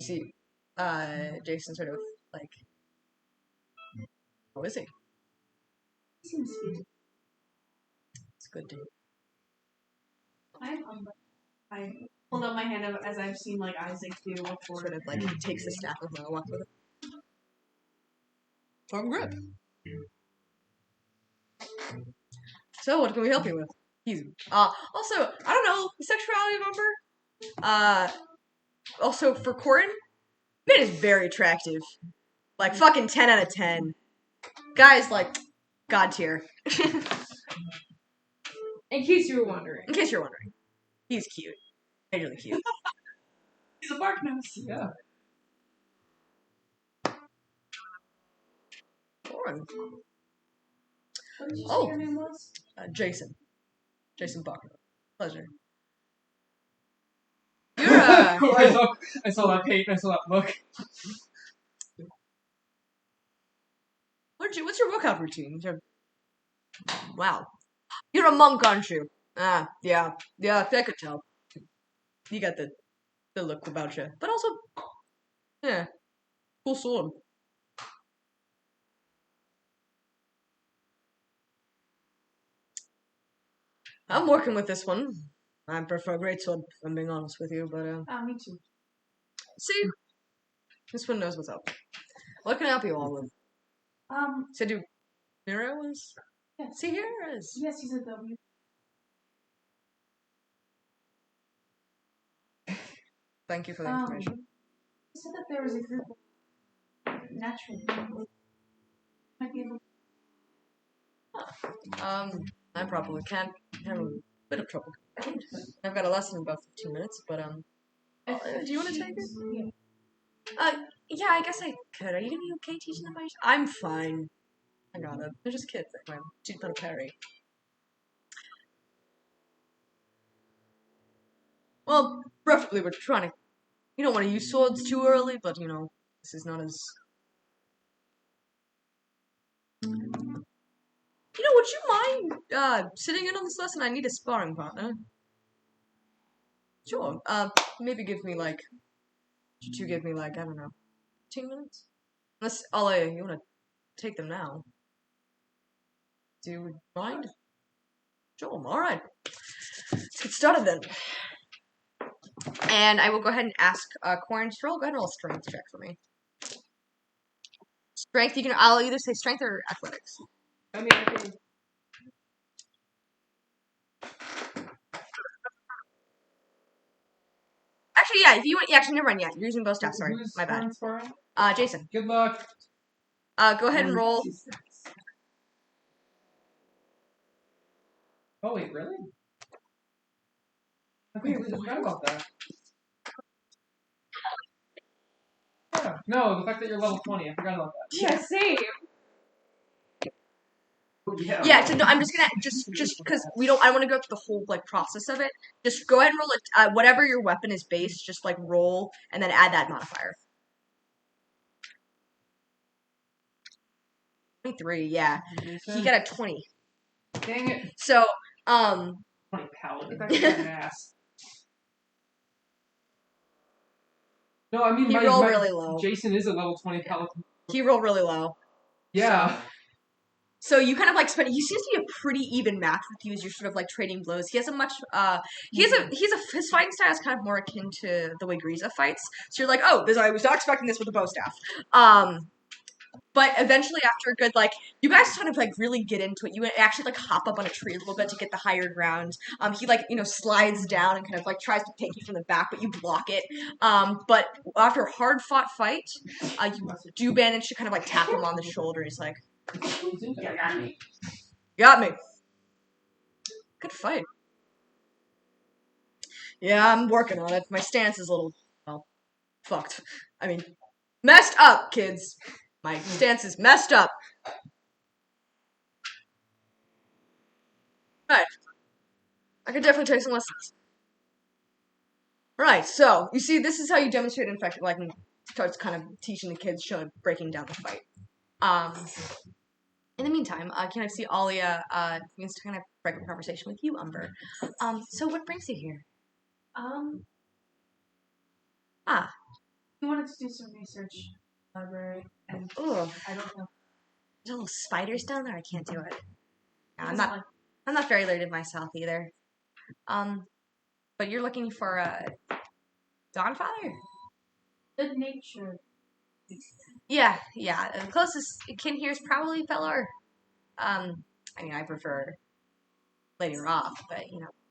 You see, Jason sort of like, who is he? He seems sweet. It's good to. I hold up my hand up as I've seen like Isaac do before. Sort of like he takes the staff and walks with it. Firm grip. So what can we help you with? He's also I don't know sexuality number. Also for Corin, man is very attractive. Like fucking 10 out of 10. Guys like god tier. In case you were wondering. He's cute. Majorly cute. He's a bark nose. Yeah. Corin. What did you say your name was? Jason. Jason Buckner. Pleasure. You're I saw that page. I saw that book. what's your workout routine? Wow. You're a monk, aren't you? Yeah, I could tell. You got the look about you. But also, yeah, cool sword. I'm working with this one. I prefer greatsword, if I'm being honest with you, but Me too. see, this one knows what's up. What can I help you all with? Said you, Mira was. Yeah. See here is. Yes, he's a W. Thank you for the information. He said that there was a group of natural people. Might be able. I probably can't have a bit of trouble. I've got a lesson in about 15 minutes, but do you want to take it? Yeah, I guess I could. Are you gonna be okay teaching them by yourself? I'm fine. I got it. They're just kids anyway. She's gonna parry. Well, preferably we're trying to. You don't want to use swords too early, but you know, this is not as. You know, would you mind sitting in on this lesson? I need a sparring partner. Sure. Maybe give me like. You give me like, I don't know, 15 minutes? Unless, Ollie, you want to take them now? Do you mind? Sure, alright. Let's get started then. And I will go ahead and ask Corin to roll. Go ahead and roll a strength check for me. Strength, I'll either say strength or athletics. I mean, I can. Actually, yeah, if you want, actually, never mind. Yeah, you're using bow staff. Sorry, Who's my bad. sparring? Jason. Good luck. Go ahead and roll. Oh wait, really? I completely forgot about that. Yeah. No, the fact that you're level 20, I forgot about that. Yeah, same. Yeah, so no, I'm just gonna just because I don't want to go through the whole like process of it. Just go ahead and roll it. Whatever your weapon is based, just like roll and then add that modifier. 23. Yeah, he got a 20. Dang it. So 20 paladin. If I get an ass. No, I mean he my rolled really low. Jason is a level 20 paladin. He rolled really low. Yeah. So you kind of like spend. He seems to be a pretty even match with you as you're sort of like trading blows. He has a much. His fighting style is kind of more akin to the way Griza fights. So you're like, oh, I was not expecting this with a bow staff. But eventually, after a good you guys kind of like really get into it. You actually like hop up on a tree a little bit to get the higher ground. He slides down and kind of like tries to take you from the back, but you block it. But after a hard fought fight, you do manage to kind of like tap him on the shoulder. He's like, "You got me. Got me. Good fight. Yeah, I'm working on it. My stance is a little fucked. I mean, messed up, kids." My stance is messed up. Right. I could definitely take some lessons. Right, so, you see, this is how you demonstrate effective, starts kind of teaching the kids, breaking down the fight. In the meantime, can I see Alia, begins to kind of break up a conversation with you, Umber. So what brings you here? We wanted to do some research in the library, and Ooh. I don't know. There's little spiders down there? I can't do it. Yeah, It's I'm not very learned myself either. But you're looking for a Godfather? Good nature. Yeah. The closest kin here is probably Felor. I mean, I prefer Lady Roth, but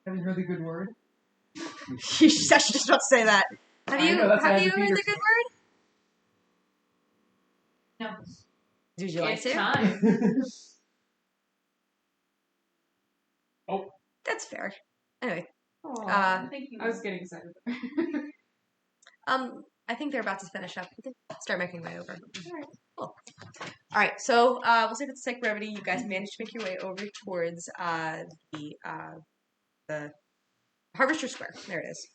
Have you heard the good word? She's actually just about to say that. Have you heard the good word? No. Would you like to? Time. Oh. That's fair. Anyway. Thank you. I was getting excited. I think they're about to finish up. Start making my way over. Alright, cool. Alright, so we'll say for the sake of brevity, you guys managed to make your way over towards the Harvester Square. There it is.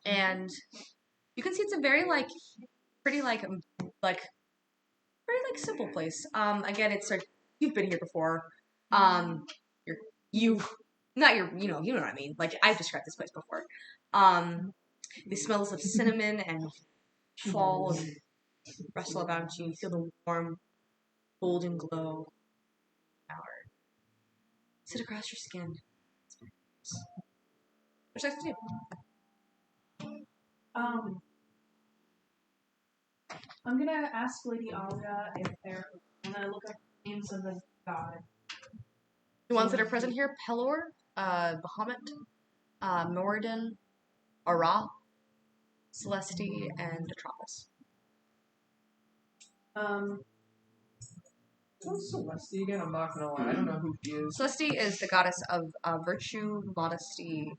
And you can see it's a very pretty simple place. Again, it's you've been here before. You know what I mean. I've described this place before. The smells of cinnamon and fall and rustle about you. You feel the warm, golden glow. Sit across your skin. What should I do? I'm gonna ask Lady Alia if I'm gonna look up names of the god. The ones that are present here: Pelor, Bahamut, Moradin, Ara, Celeste, and Atropos. What's Celeste again? I'm not gonna lie. I don't know who she is. Celeste is the goddess of virtue, modesty.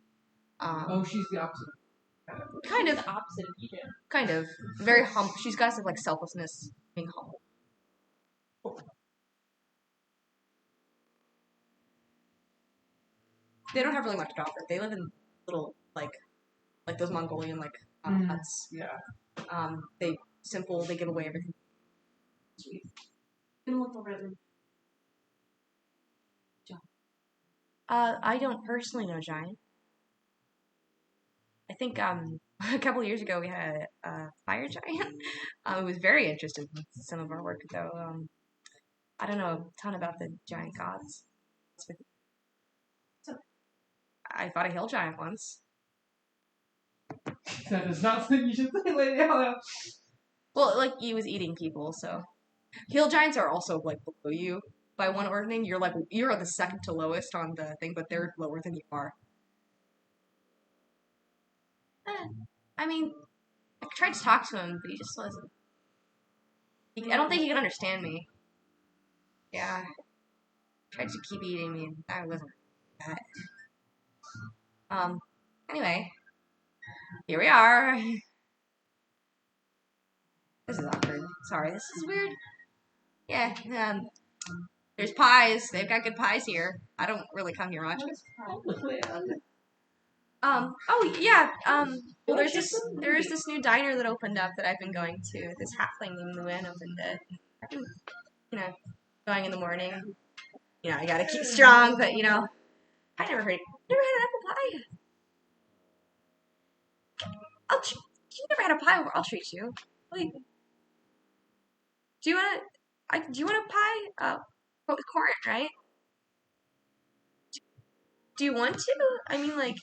She's the opposite. Kind of. The opposite of you. Kind of. Very humble. She's got some selflessness, being humble. They don't have really much to offer. They live in little like those Mongolian huts. Yeah. They give away everything. Sweet. I'm gonna look over at them. I don't personally know Giant. I think a couple of years ago we had a fire giant. Who was very interested in some of our work, though. I don't know a ton about the giant gods. I fought a hill giant once. That is not something you should say, Lady Alia. Well, he was eating people, so. Hill giants are also, below you by one ordering. You're the second to lowest on the thing, but they're lower than you are. I mean, I tried to talk to him, but he just wasn't. I don't think he could understand me. Yeah. Tried to keep eating me, and I wasn't that. Anyway. Here we are. This is awkward. Sorry, this is weird. Yeah, there's pies. They've got good pies here. I don't really come here much. Oh yeah, well there is this new diner that opened up that I've been going to. This halfling named Luann opened it. I've been, going in the morning. I gotta keep strong, but I never had an apple pie. You never had a pie? I'll treat you. Wait. Do you want a pie? With corn, right? Do you want to? I mean, like,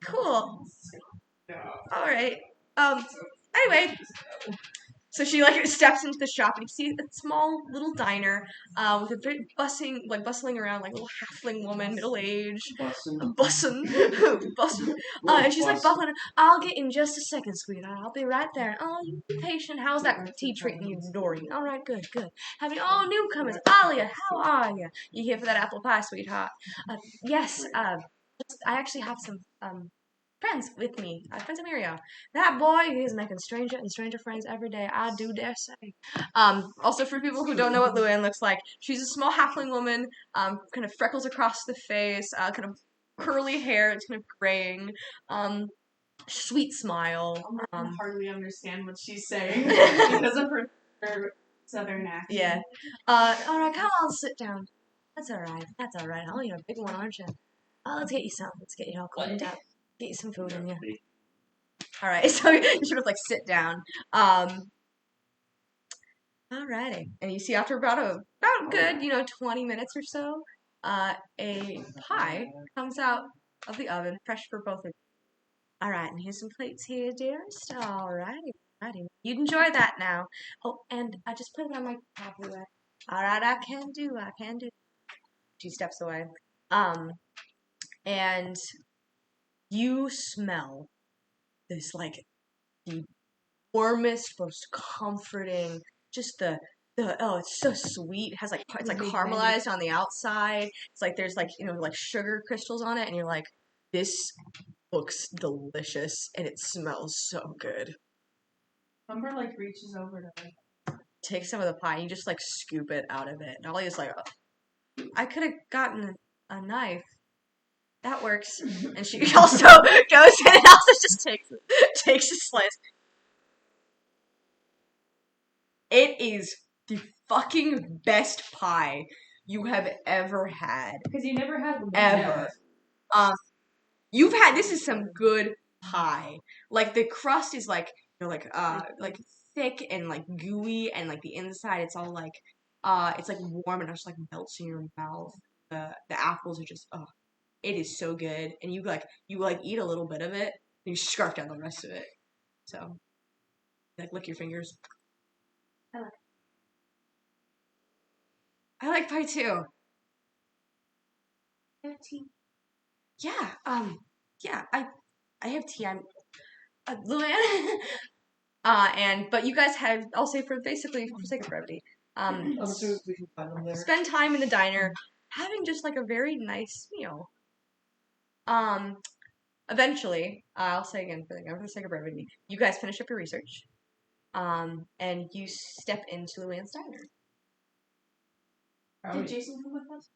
cool. All right. Anyway, so she steps into the shop and you see a small little diner with a bit bustling around like a little halfling woman, middle aged, bussin'. And she's like buffing. I'll get in just a second, sweetheart. I'll be right there. Oh, you be patient. How's that tea treating you, Dory? All right, good. Newcomers. Alia, how are you? You here for that apple pie, sweetheart? Yes. I actually have some friends with me. Friends of Mirio. That boy, he's making stranger and stranger friends every day. I do dare say. Also, for people who don't know what Luann looks like, she's a small halfling woman, kind of freckles across the face, kind of curly hair, it's kind of graying, sweet smile. I hardly understand what she's saying because of her southern accent. Yeah. Alright, come on, sit down. That's alright. Oh, you're a big one, aren't you? Oh, let's get you something. Let's get you all cleaned up. Get you some food in you. Alright, so you should have sit down. Alrighty. And you see after about good, 20 minutes or so, a pie comes out of the oven, fresh for both of you. Alright, and here's some plates here, dearest. Alrighty. You'd enjoy that now. Oh, and I just put it on my tablet. Alright, I can do. She steps away. And you smell this the warmest, most comforting, just it's so sweet. It has it's caramelized on the outside. It's there's sugar crystals on it, and you're like, this looks delicious and it smells so good. Umber reaches over to take some of the pie and you just scoop it out of it. And Ollie is like, oh, I could have gotten a knife. That works. And she also goes in and also just takes a slice. It is the fucking best pie you have ever had. Because you never had them. Ever. This is some good pie. The crust is thick and gooey, and the inside it's all it's warm and it just melts in your mouth. The apples are just it is so good, and you eat a little bit of it and you scarf down the rest of it. So lick your fingers. I like pie too. Tea. Yeah, I have tea. I'm Luann. But you guys have, I'll say for sake of brevity, I'm assuming we can find them there. spend time in the diner, having just a very nice meal. Eventually, I'll say again for the sake of brevity, you guys finish up your research, and you step into Luann's diner. Did Jason come with us?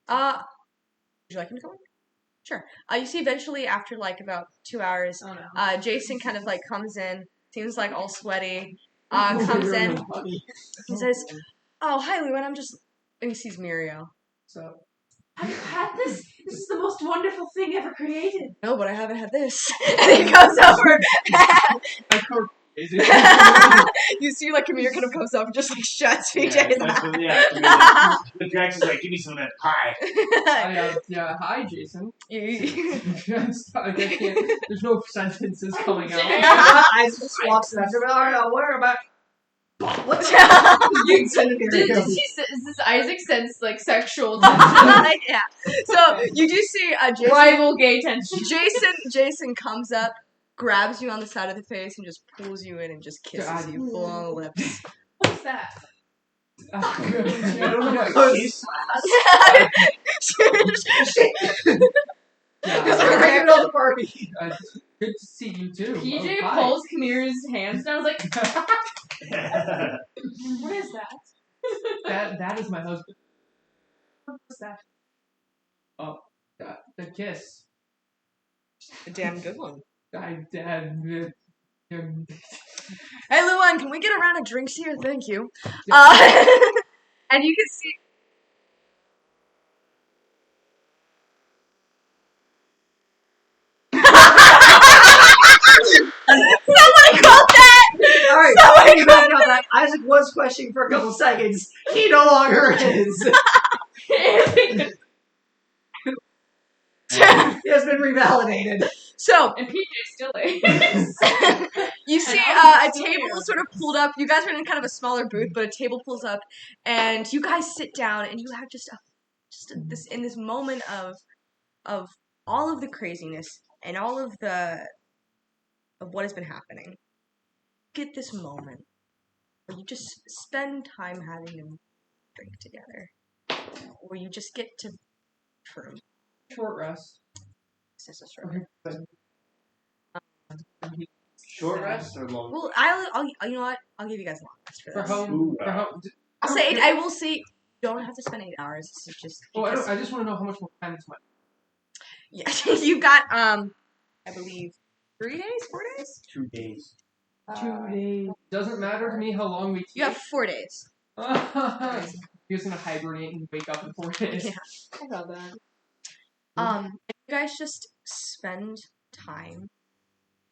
Would you like him to come in? Sure. You see eventually after about 2 hours, Jason kind of comes in, seems all sweaty, comes in, he says, oh, hi Luann, and he sees Mirio. So, have you had this? This is the most wonderful thing ever created. No, but I haven't had this. And he goes over. You see, Camille kind of comes up and just shuts PJ's mouth. The Drax is give me some of that pie. Hi, Jason. I can't, there's no sentences coming out. I just walks after me. Alright, we're back. What? Does this Isaac sense like sexual tension? Yeah. So you do see Jason. Rival gay tension. Jason comes up, grabs you on the side of the face, and just pulls you in and just kisses you full on the lips. What's that? I don't know about kiss. Hanging on the Barbie. Good to see you too. PJ hi. pulls Kamir's hands down. I was like, what is that? That is my husband. What's that? Oh, the kiss. A damn good one. Dad. Hey, Luan, can we get a round of drinks here? Thank you. And you can see. Somebody called that! Alright, Somebody back on that. Isaac was questioning for a couple seconds. He no longer is. He has been revalidated. So, And PJ still is. you see a table sort of pulled up. You guys are in kind of a smaller booth, but a table pulls up, and you guys sit down, and you have this moment of all of the craziness and all of what has been happening. Get this moment where you just spend time having a drink together, where you just get to prove. Short rest. Short rest or long? Well, I'll you know what? I'll give you guys a long rest for For this. home. I'll say I will say you don't have to spend 8 hours. This is just. Oh, I just want to know how much more time it's my. Yeah, you got I believe 3 days, 4 days. 2 days. 2 days. Doesn't matter to me how long we. You have 4 days. You're just gonna hibernate and wake up in 4 days. Yeah. I got that. You guys just spend time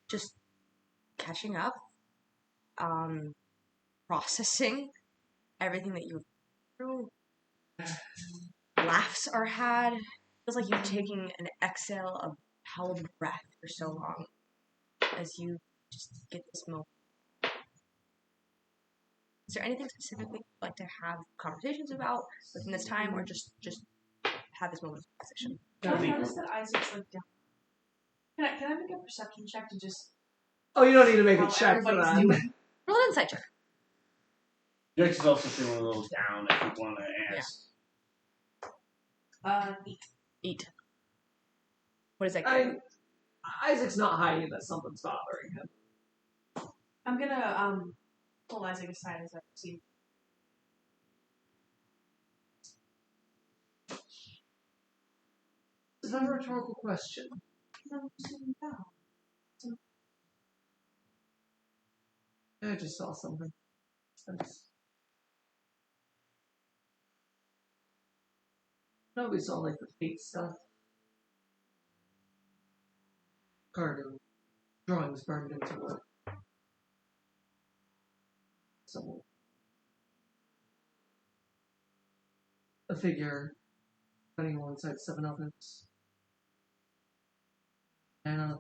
just catching up, processing everything that you've been through. Laughs are had. It feels like you're taking an exhale of held breath for so long as you just get this moment. Is there anything specifically you'd like to have conversations about within this time, or just have this moment of transition? Can I notice that Isaac's like down? Can I make a perception check to just? Oh, you don't need to make a How check for everybody's that. doing? Roll an insight check. Jax is also feeling a little down if you want to ask. Eat. What is that? Isaac's not hiding that something's bothering him. I'm gonna pull Isaac aside as I see. Is that a rhetorical question? I just saw something. No, we saw like the fate stuff. Carving drawings burned into wood. Someone. A figure running alongside 7 others. And a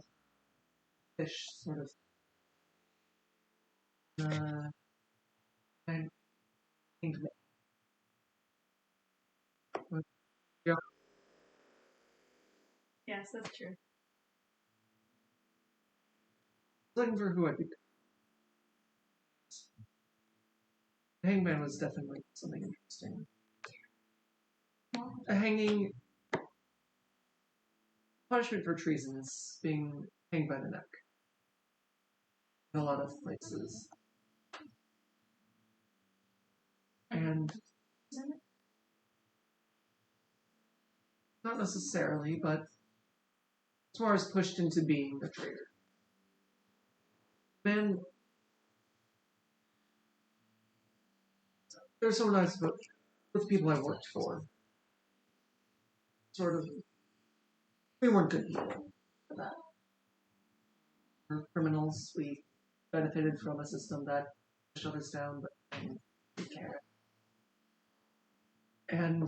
fish sort of and yeah. Yes, that's true. Looking for who I think. The hangman was definitely something interesting. A hanging punishment for treason is being hanged by the neck in a lot of places. And not necessarily, but as far as pushed into being a traitor. Man, there's so nice about with people I worked for. Sort of, we weren't good people for that. We're criminals. We benefited from a system that shut us down, but didn't care. And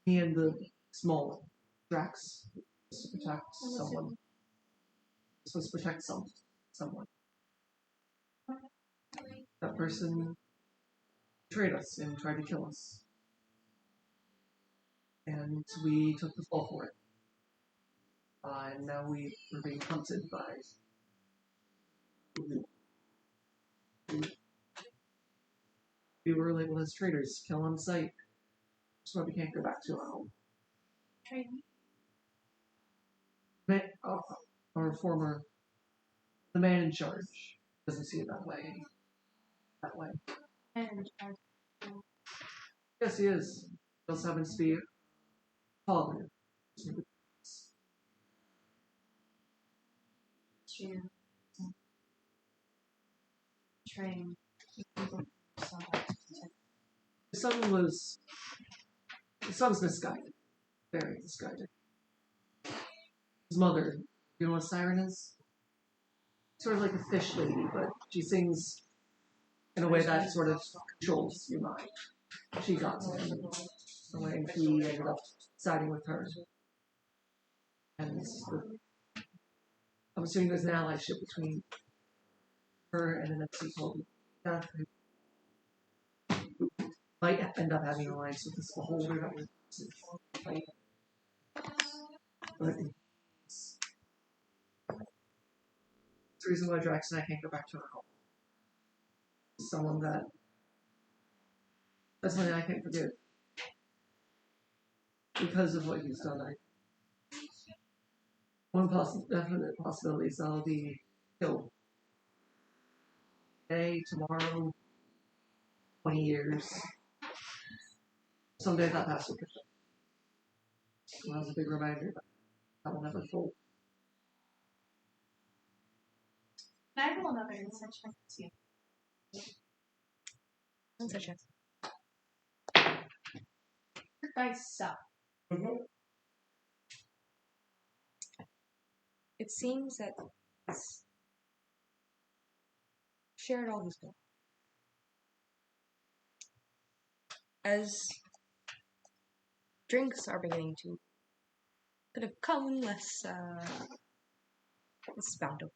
me and the small Drax was to protect someone. This was to protect someone. That that person betrayed us and tried to kill us. And we took the fall for it. And now we're being hunted by... We were labeled as traitors, kill on sight. That's why we can't go back to our home. Training. Our former... The man in charge doesn't see it that way. Yes, he is. He also happens to be a father. To train people The son's misguided. Very misguided. His mother, you know what a siren is? Sort of like a fish lady, but she sings in a way that sort of controls your mind. She got to him, and he ended up siding with her. And I'm assuming there's an allyship between her and an MC called Death, who might end up having an alliance with this beholder that was fight. But it's the reason why Drax and I can't go back to our home. Someone that's something I can't forgive. Because of what he's done, one definite possibility is I'll be killed. Today, tomorrow, 20 years. Someday that pass will catch up. So that was a big reminder that will never fold. Can I roll another insight check to see? Insight check. Your dice suck. It seems that it's shared all his goals. As drinks are beginning to become less bountiful.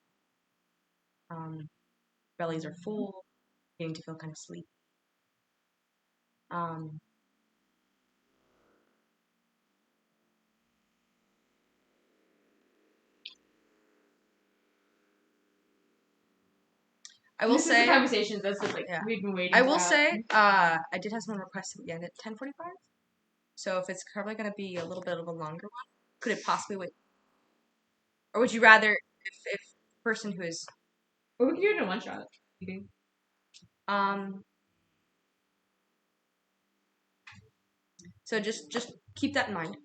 Bellies are full, beginning to feel kind of sleepy. I will say conversations. That's just like we've been waiting. I will say I did have some requests at the end at 10:45. So if it's probably going to be a little bit of a longer one, could it possibly wait? Or would you rather if the person who is Or we can do it in one shot. So just keep that in mind.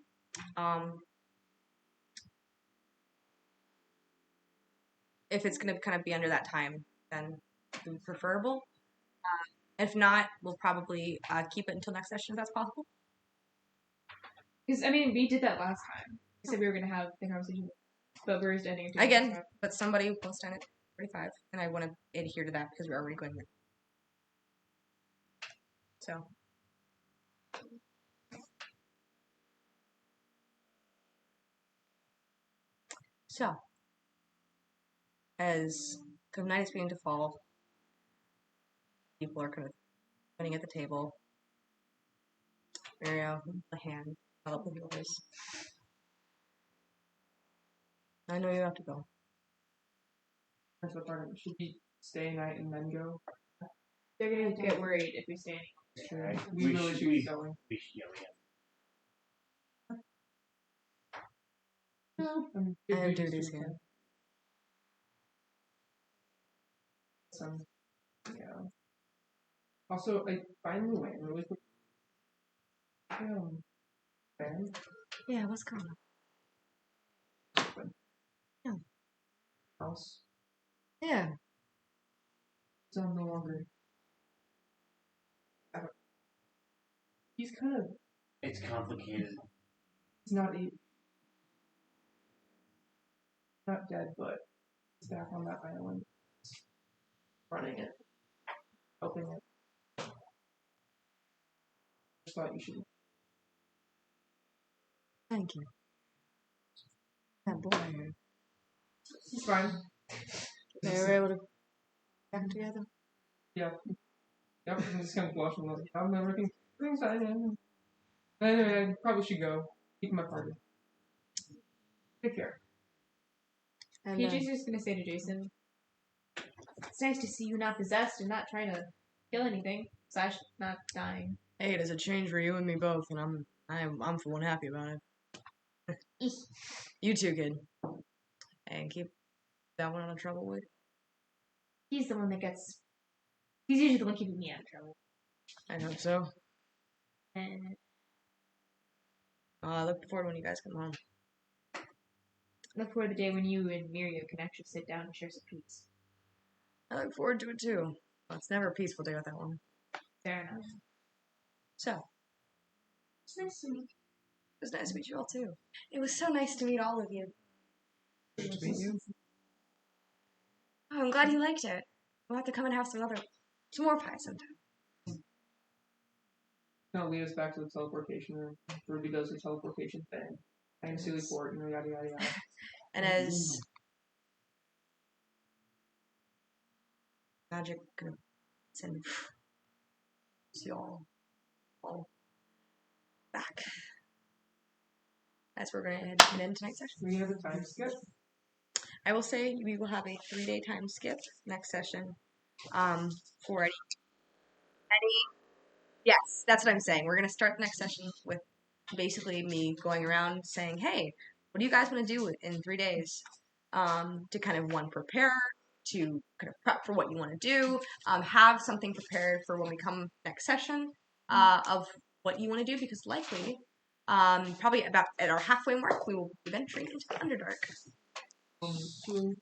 If it's going to kind of be under that time, then it would be preferable. If not, we'll probably keep it until next session if that's possible. Because, I mean, we did that last time. We said we were going to have the conversation, but we're just ending it. Again, but somebody wants to end at 45, and I want to adhere to that because we're already going there. So. As the night is beginning to fall, people are kind of sitting at the table. Mario, the hand, held up with yours. I know you have to go. That's what part of it. Should we stay a night and then go? They're going to get worried if we stay. Right. We really should be going. I have duties here. Yeah. Also, I find the way really quick. Ben? Yeah, what's going on? Yeah. House? Yeah. So I'm no longer. He's kind of. It's complicated. He's not not dead, but he's back on that island. Running it. Helping it. Just thought you should. Thank you. That boy. It's fine. They were able to get back together. Yeah. Yep, I'm just kind of blushing. Like, I'm not working. Everything's fine. Anyway, I probably should go. Keep my party. Take care. And, PJ's just gonna say to Jason, "It's nice to see you not possessed and not trying to kill anything. Slash, not dying." hey, it is a change for you and me both, and I'm for one happy about it. You too, kid. And keep that one out of trouble with. He's the one that gets. He's usually the one keeping me out of trouble. I hope so. And I look forward when you guys come home. look forward to the day when you and Miria can actually sit down and share some peace. I look forward to it too. Well, it's never a peaceful day without one. Fair enough. So, It's nice to meet you. it was nice to meet you all too. It was so nice to meet all of you. Good to meet you. Oh, I'm glad you liked it. We'll have to come and have some more pie sometime. No, lead us back to the teleportation room. Ruby does her teleportation thing. And Silly Port, yada yada yada. And as magic kind of send you all back. That's where we're going to end tonight's session. We have a time skip. I will say we will have a 3-day time skip next session. For any. Yes, that's what I'm saying. We're gonna start the next session with basically me going around saying, "Hey, what do you guys want to do in 3 days?" To kind of prepare, to kind of prep for what you want to do, have something prepared for when we come next session, of what you want to do, because likely, probably about at our halfway mark, we will be venturing into the Underdark. To